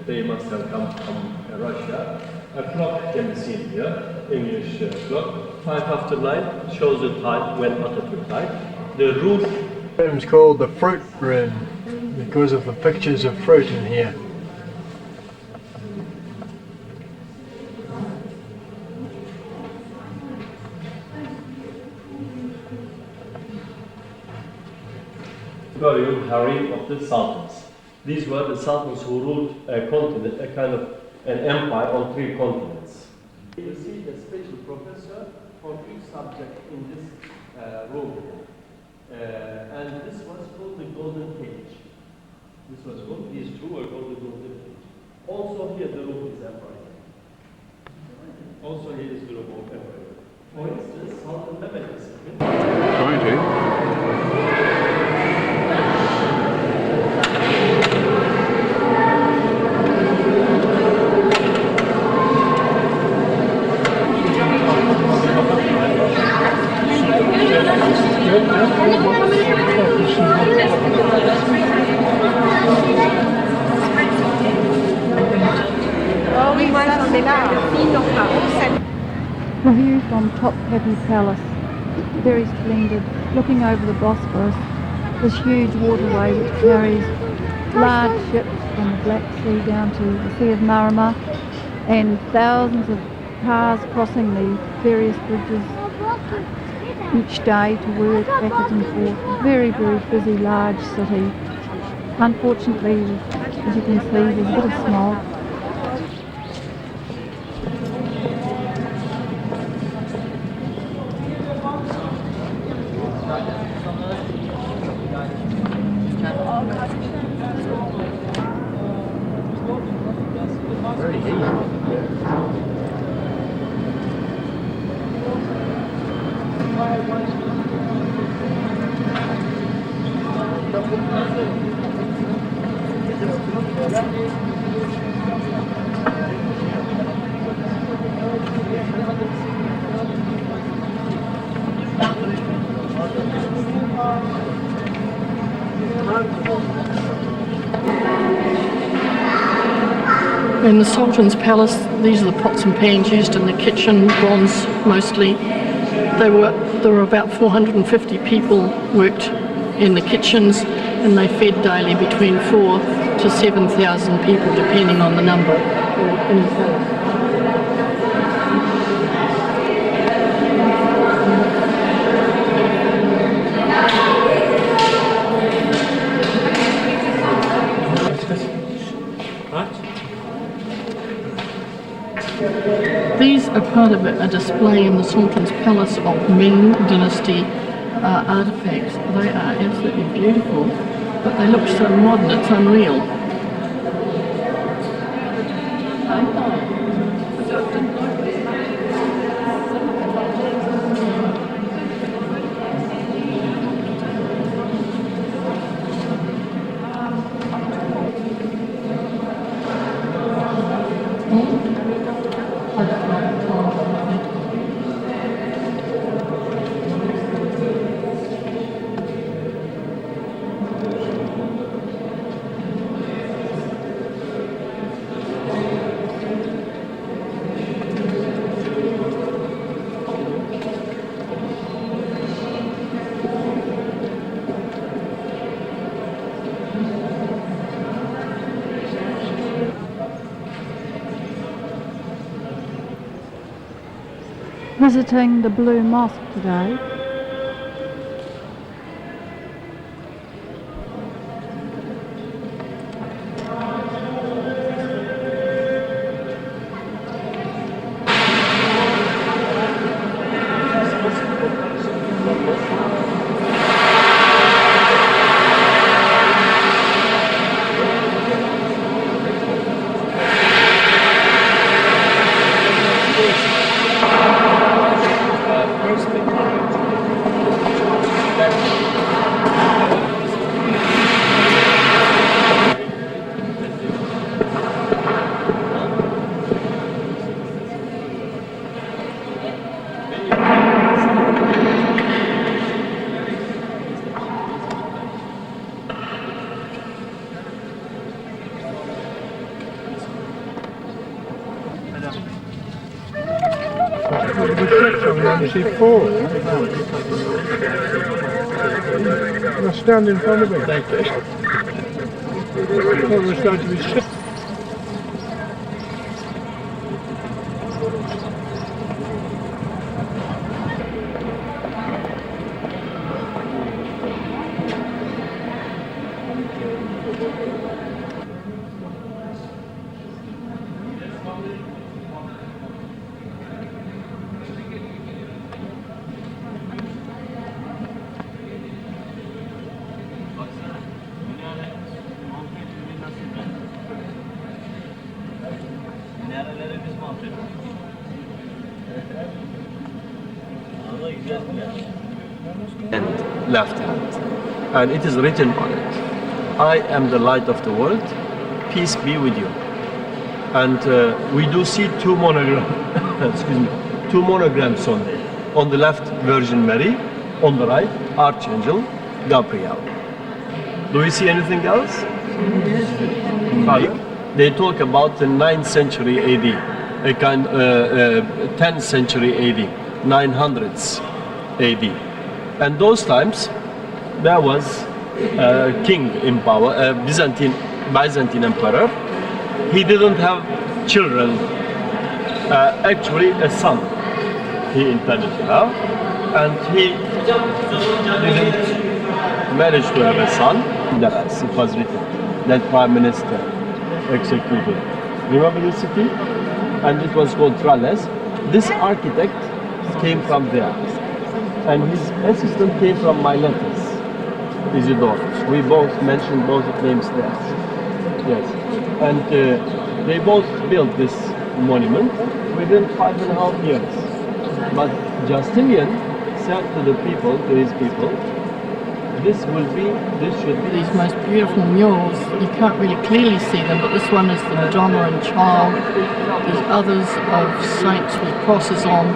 they must have come from Russia. A clock can be seen here, English clock. 9:05 shows the time when Atatürk died. The roof. The room's called the fruit room because of the pictures of fruit in here. Imperial harem of the sultans. These were the sultans who ruled a continent, a kind of an empire on 3 continents. You see a special professor for each subject in this room. And this was called the Golden Age. This was called, these 2 were called the Golden Age. Also here the room is empire. Also here is the room of empire. For instance, Sultan Mehmet II. Trying to. The view from Topkapi Palace, very splendid, looking over the Bosphorus, this huge waterway which carries large ships from the Black Sea down to the Sea of Marmara, and thousands of cars crossing the various bridges each day to work backwards and forth. Very, very busy, large city. Unfortunately, as you can see, there's a bit of smog. In the Sultan's palace, these are the pots and pans used in the kitchen, bronze mostly. There were about 450 people worked in the kitchens, and they fed daily between 4,000 to 7,000 people, depending on the number in the palace. These are part of a display in the Sultan's Palace of Ming Dynasty artifacts. They are absolutely beautiful, but they look so modern, it's unreal. visiting the Blue Mosque today. Now stand in front of it. Thank you. Well, we're starting to be shit. And left hand. And it is written on it, I am the light of the world, peace be with you. And we do see two monograms, excuse me, two monograms on it. On the left, Virgin Mary, on the right, Archangel Gabriel. Do we see anything else? They talk about the 9th century AD, a kind 10th century AD, 900s AD. And those times, there was a king in power, a Byzantine emperor. He didn't have children, actually a son he intended to have, and he didn't manage to have a son. As it was written, that prime minister executed. Remember the city? And it was called Tralles. This architect came from there, and his assistant came from Miletus, Isidorus. We both mentioned both names there. Yes, and they both built this monument within 5.5 years. But Justinian said to the people, to his people, this should be... These most beautiful murals, you can't really clearly see them, but this one is the Madonna and Child. There's others of saints with crosses on.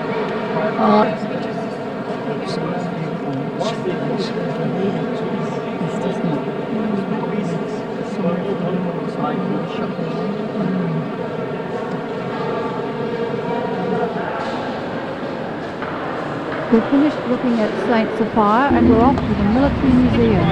We've finished looking at St. Sophia and we're off to the Military Museum.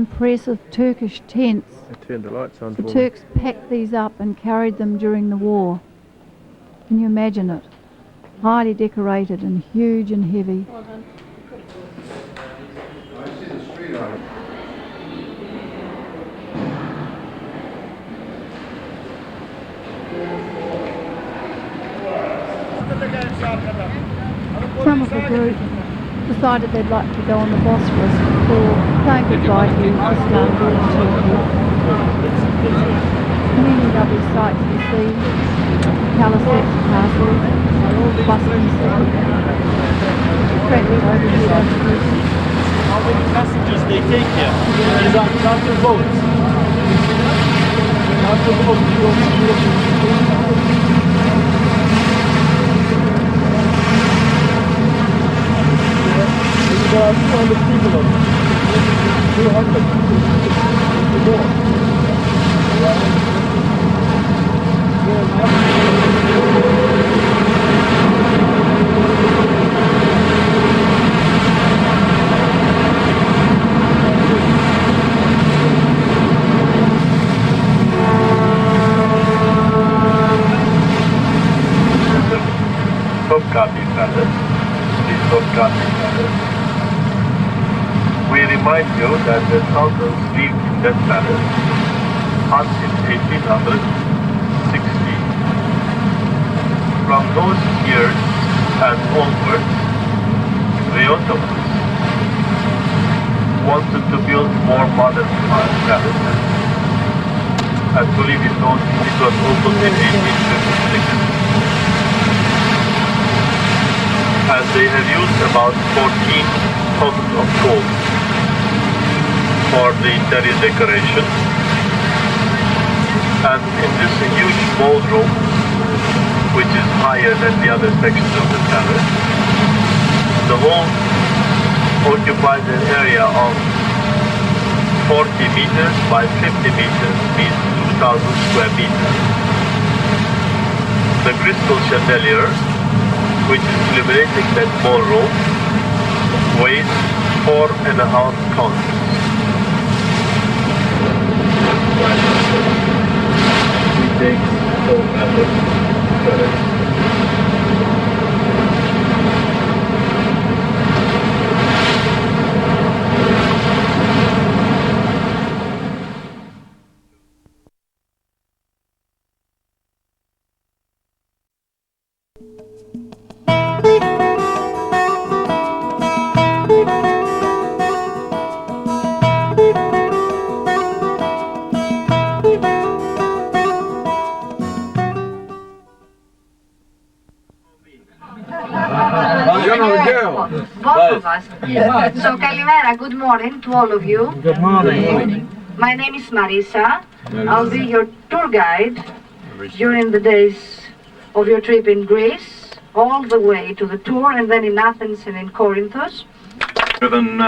impressive Turkish tents. I turned the lights on The for Turks packed these up and carried them during the war. Can you imagine it? Highly decorated and huge and heavy. Some of the group decided they'd like to go on the Bosphorus before saying goodbye to Istanbul and Turkey. Many lovely sights to see. Palaces, castles, bustling city. Friendly overhead overviews. How many passengers they take here? These are charter boats. Charter boats. There are 200 people on it. 200. More. Topkapi Palace. This Topkapi Palace. We remind you that the Sultans lived in that palace until 1860. From those years and onwards, the Ottomans wanted to build more modern palaces. Actually, it was opened in 1856. And they have used about 14 tons of gold for the interior decoration. And in this huge ballroom, which is higher than the other sections of the palace, the whole occupies an area of 40 meters by 50 meters, means 2,000 square meters. The crystal chandelier, which is illuminating that ballroom, weighs 4.5 tons. We take all methods. Both of us. So, Kalimera, good morning to all of you. Good morning. My name is Marissa. I'll be your tour guide during the days of your trip in Greece, all the way to the tour, and then in Athens and in Corinthos. Driven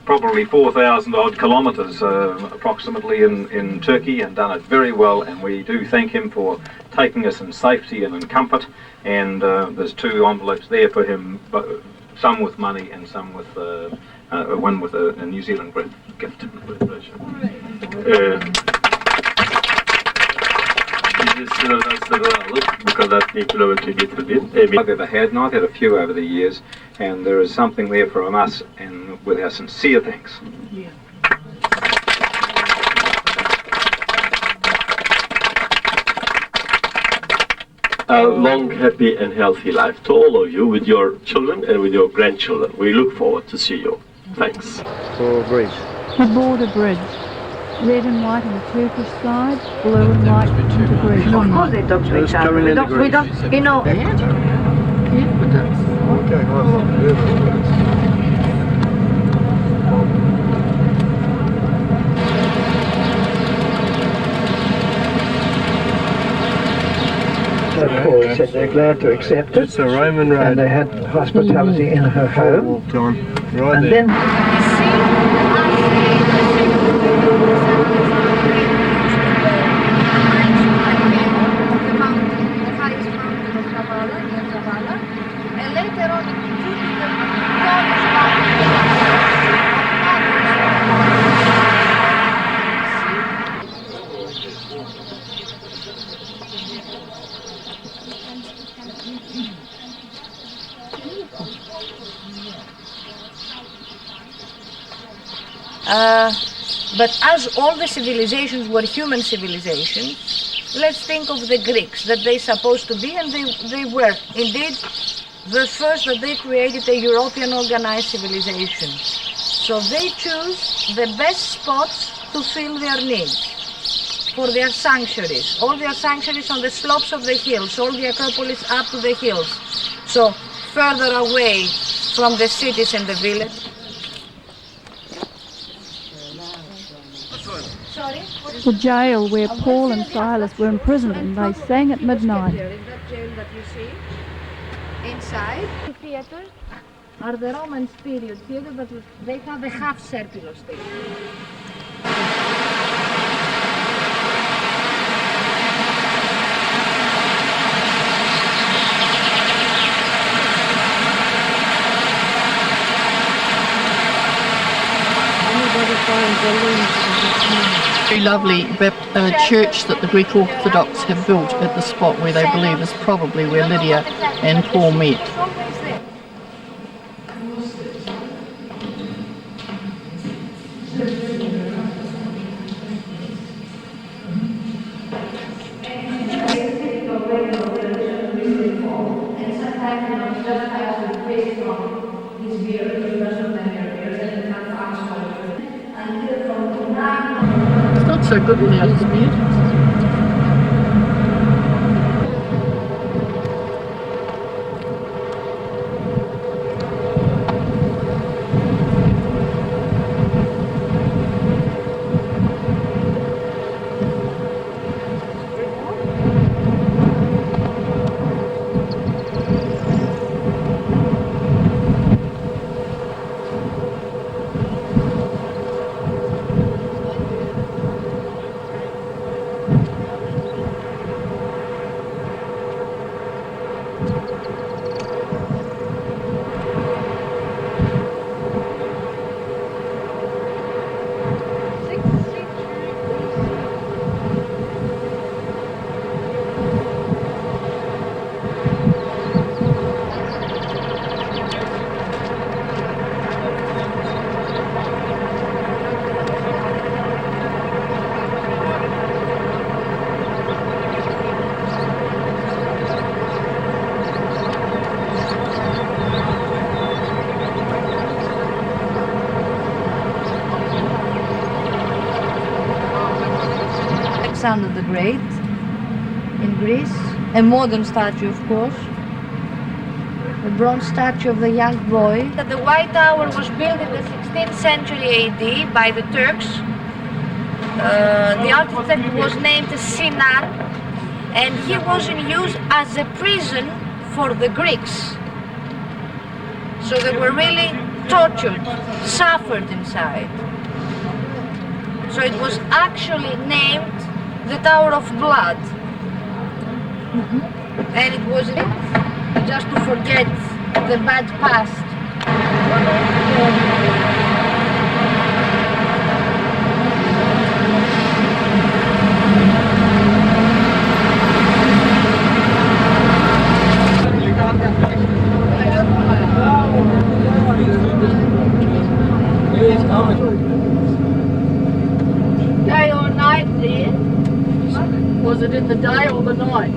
probably 4,000 odd kilometres approximately in Turkey, and done it very well, and we do thank him for taking us in safety and in comfort. And there's 2 envelopes there for him, some with money and some with one with a New Zealand gift. I've ever had, and I've had a few over the years, and there is something there from us, and with our sincere thanks. Yeah. A long, happy and healthy life to all of you, with your children and with your grandchildren. We look forward to see you. Thanks. For Greece. The border bridge. Red and white on the Turkish side, blue and white into Greece. Of course they talk to each other. We don't, you know. Paul said they're glad to accept it. It's a Roman road. And they had hospitality in her home. Right and there. then But as all the civilizations were human civilizations, let's think of the Greeks, that they supposed to be, and they were indeed the first that they created a European organized civilization. So they choose the best spots to fill their needs for their sanctuaries. All their sanctuaries on the slopes of the hills, all the Acropolis up to the hills. So further away from the cities and the village. The jail where Paul and Silas were imprisoned in, they sang at midnight. In that jail that you see, inside, the theaters are the Roman period theater, but they have a half circular stage. Very lovely church that the Greek Orthodox have built at the spot where they believe is probably where Lydia and Paul met. It's not so good without his beard. Alexander the Great in Greece, a modern statue of course, a bronze statue of the young boy. The White Tower was built in the 16th century AD by the Turks. The architect was named Sinan, and he was in use as a prison for the Greeks. So they were really tortured, suffered inside. So it was actually named the Tower of Blood. And it was just to forget the bad past. Day or night there? Was it in the day or the night?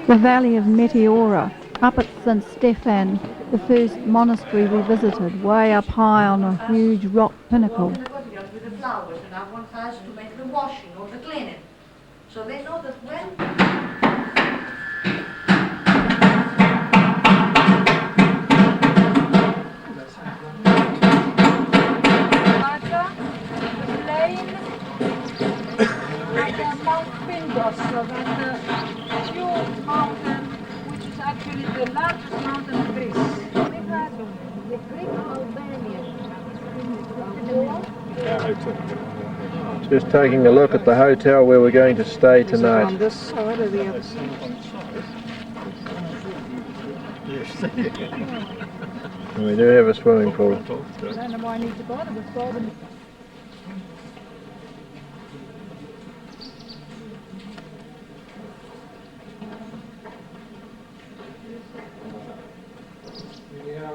The valley of Meteora, up at St. Stephan, the first monastery we visited, way up high on a huge rock pinnacle. With the flowers, and everyone has to make the washing or the cleaning. So they know that when Mount Pindus, so that huge mountain, which is actually the largest mountain in Greece. We had the Greek Albanian. Just taking a look at the hotel where we're going to stay tonight. On this side or the other side? We do have a swimming pool. I don't know why I need to bother with bothering. Yeah,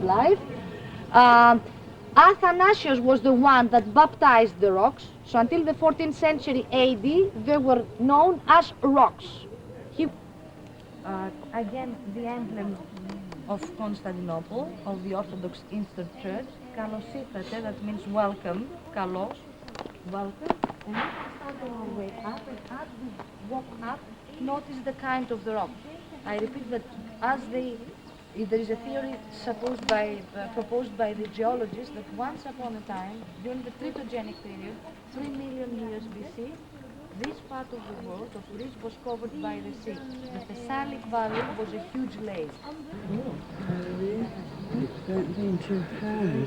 Life. Athanasius was the one that baptized the rocks, so until the 14th century AD they were known as rocks. Again, the emblem of Constantinople, of the Orthodox Eastern Church, Kalos Ifrate, that means welcome, Kalos, welcome, and we can start our way up, and as we walk up, notice the kind of the rock. I repeat that there is a theory proposed by the geologists that once upon a time, during the Tritogenic period, 3 million years BC, this part of the world, of Greece, was covered by the sea. The Thessalic Valley was a huge lake. Don't be too proud.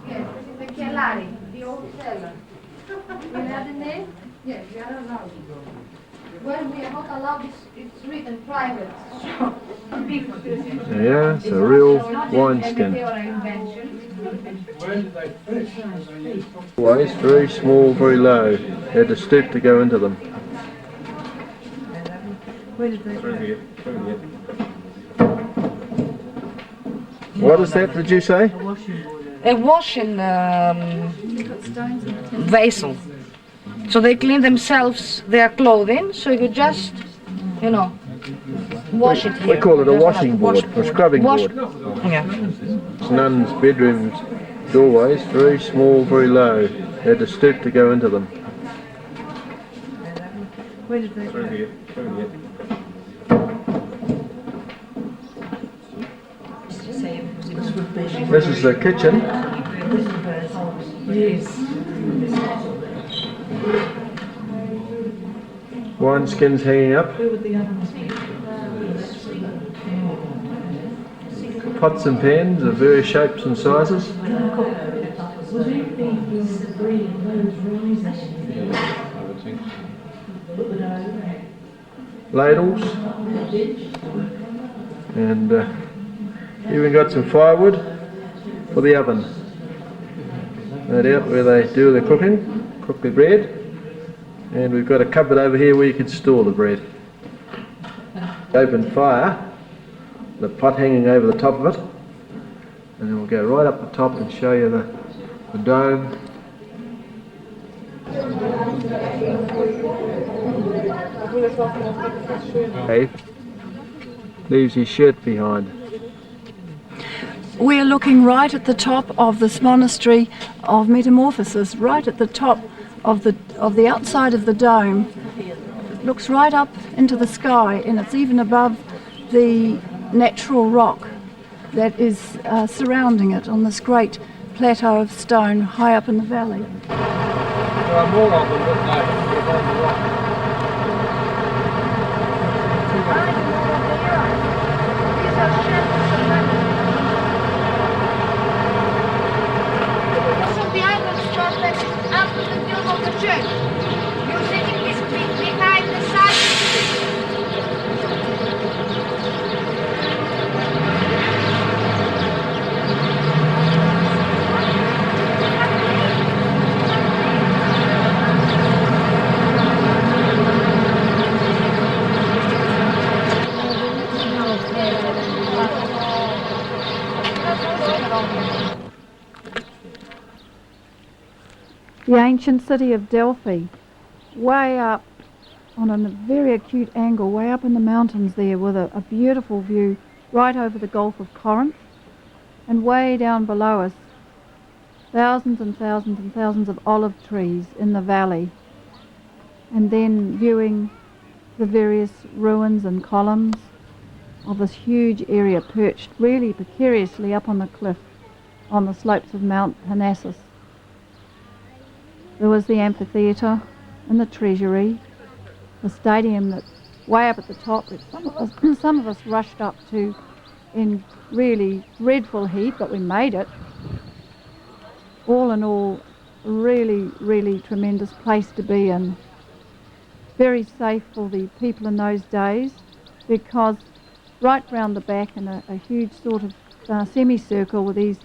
Yes, this is the Kelari, the old cellar. We have the name? Yes, we are allowed. Well, we are not allowed, it's written private. Yeah, it's a real wineskin. Always very small, very low. You had to stoop to go into them. What is that, did you say? A washing vessel. So they clean themselves their clothing, so you just, wash it here. We call it a washing board, a scrubbing board. Yeah. It's nuns' bedrooms, doorways, very small, very low. You had to stoop to go into them. Where did they go? This is the kitchen. Yes. Wineskins hanging up. Where would the ovens be? Pots and pans of various shapes and sizes. Would it be green, those risers? I would think so. Ladles. And even got some firewood for the oven. No doubt where they do the cooking, cook their bread. And we've got a cupboard over here where you can store the bread. Open fire, the pot hanging over the top of it, and then we'll go right up the top and show you the dome. Okay. Leaves his shirt behind. We're looking right at the top of this monastery of Metamorphosis, right at the top of the outside of the dome. It looks right up into the sky, and it's even above the natural rock that is surrounding it on this great plateau of stone high up in the valley. There are more of them, but no, they're on the rock. After the build of the church, using this behind the side. The ancient city of Delphi, way up on a very acute angle, way up in the mountains there, with a beautiful view right over the Gulf of Corinth, and way down below us, thousands and thousands and thousands of olive trees in the valley, and then viewing the various ruins and columns of this huge area perched really precariously up on the cliff on the slopes of Mount Parnassus. There was the amphitheatre and the treasury, the stadium that way up at the top that some of us rushed up to in really dreadful heat, but we made it. All in all, really, really tremendous place to be in. Very safe for the people in those days, because right round the back in a huge sort of semicircle with these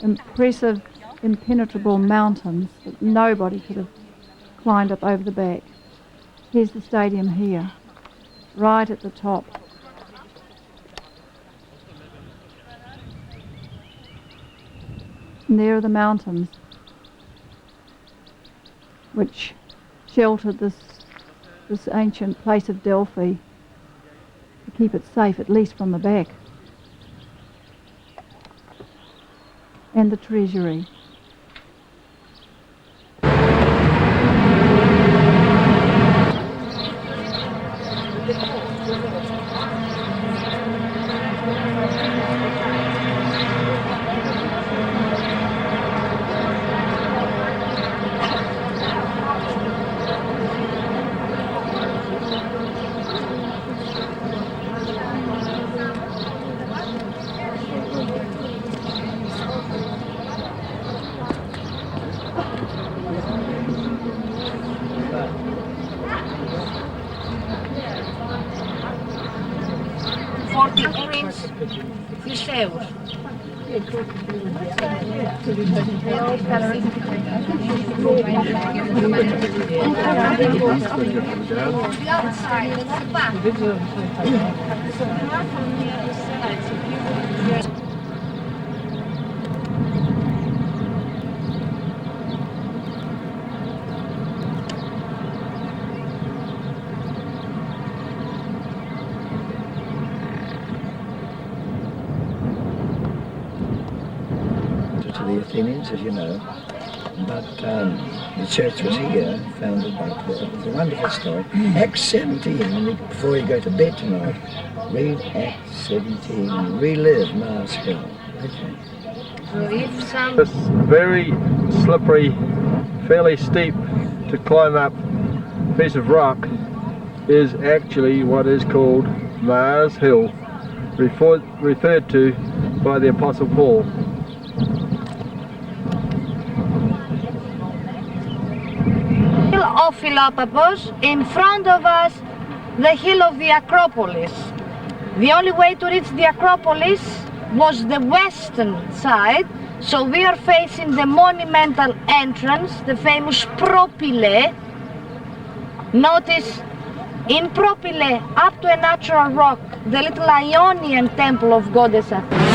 impressive, impenetrable mountains that nobody could have climbed up over the back. Here's the stadium here, right at the top. And there are the mountains which sheltered this ancient place of Delphi to keep it safe, at least from the back. And the treasury. To the Athenians, as you know, but the church was here, founded by Paul. It's a wonderful story. Acts 17, before you go to bed tonight, read Acts 17 and relive Mars Hill. Okay. This very slippery, fairly steep to climb up piece of rock is actually what is called Mars Hill, referred to by the Apostle Paul. Of Philopapos, in front of us the hill of the Acropolis. The only way to reach the Acropolis was the western side, so we are facing the monumental entrance, the famous Propyle. Notice in Propyle, up to a natural rock, the little Ionian temple of Goddess Athena.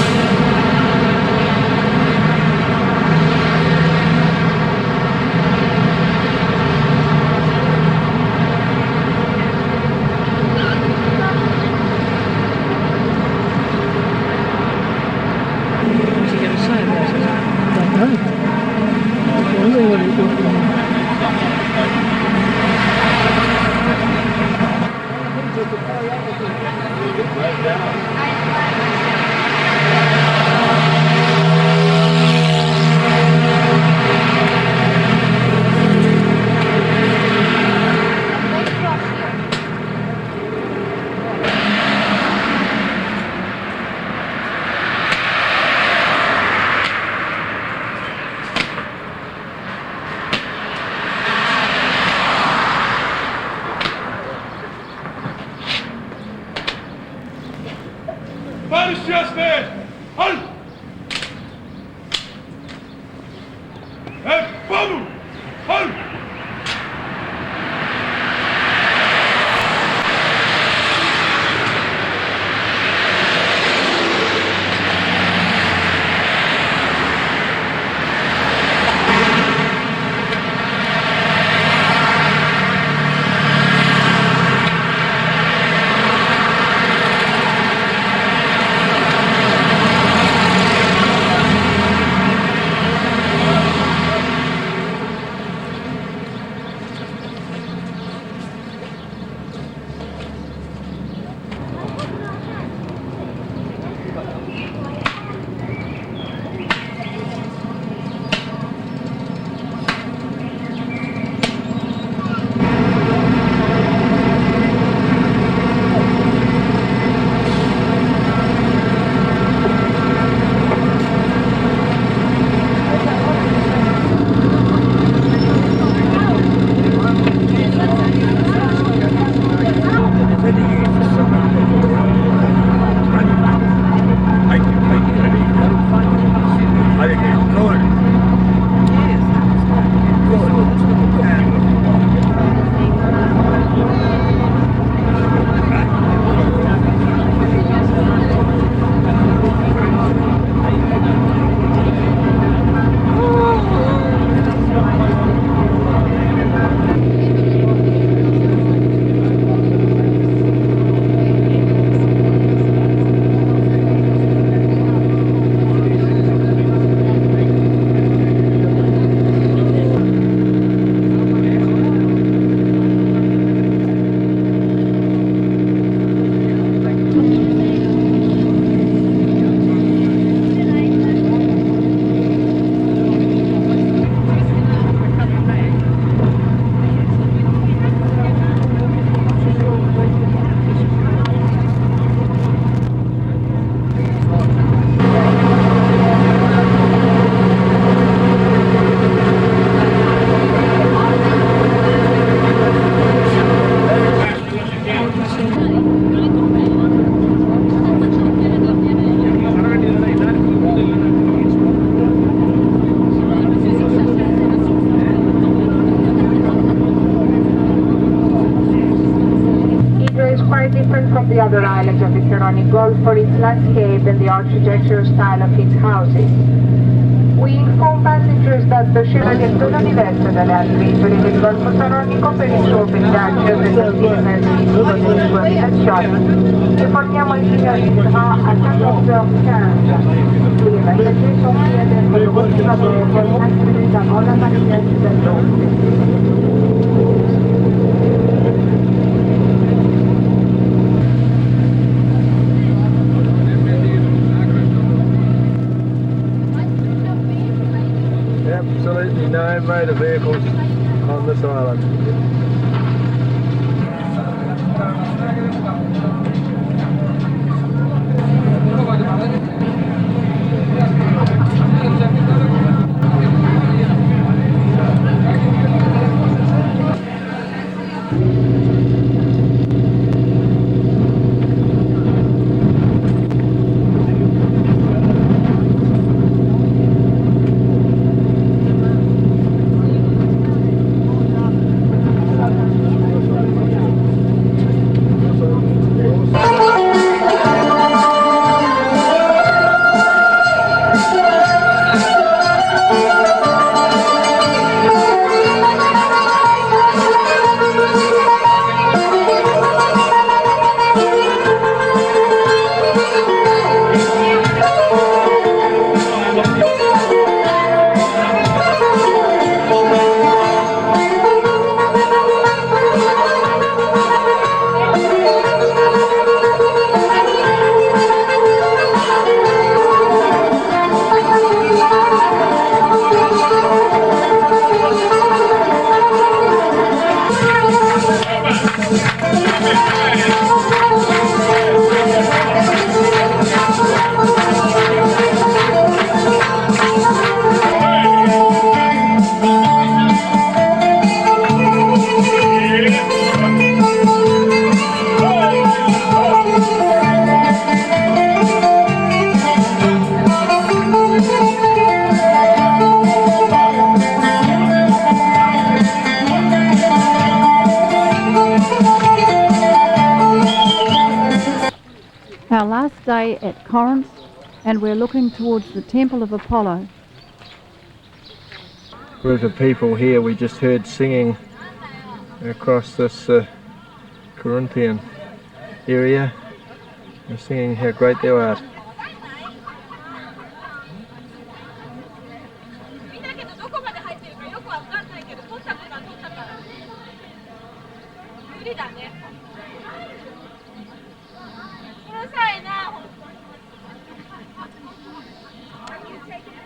the other islands of the Saronic Gulf for its landscape and the architectural style of its houses. We inform passengers that the ship è tutto diverso dalle altre isole del Golfo Saronico per il suo paesaggio e per lo stile caratteristico delle sue abitazioni. E forniamo il signorismo a 14h15. Les passagers sont priés d'être reçus à bord pour 5 minutes avant la partie del Golfe. Absolutely no motor vehicles on this island. Our last day at Corinth, and we're looking towards the Temple of Apollo. Group of people here we just heard singing across this Corinthian area. They're singing how great thou art.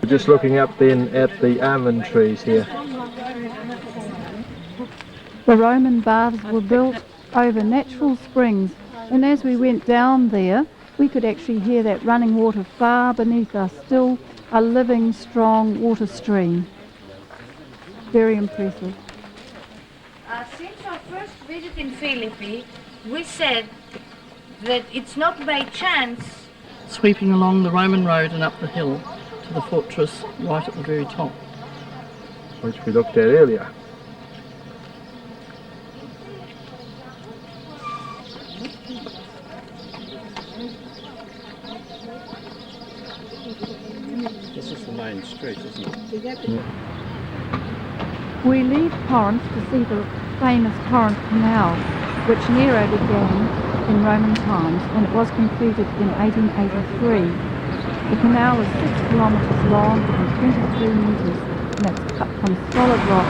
Just looking up then at the almond trees here. The Roman baths were built over natural springs, and as we went down there we could actually hear that running water far beneath us, still a living, strong water stream. Very impressive. Since our first visit in Philippi, we said that it's not by chance. Sweeping along the Roman road and up the hill to the fortress right at the very top, which we looked at earlier. This is the main street, isn't it? Yeah. We leave Corinth to see the famous Corinth Canal, which Nero began in Roman times, and it was completed in 1883. The canal is 6 kilometres long and 23 metres, and it's cut from solid rock.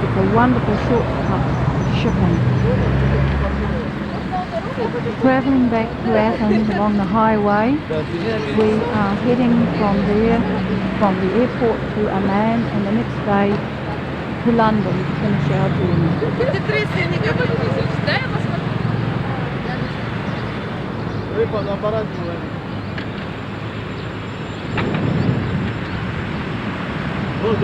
It's a wonderful shortcut for shipping. Travelling back to Athens along the highway, we are heading from there, from the airport to Amman, and the next day to London to finish our journey. Oh,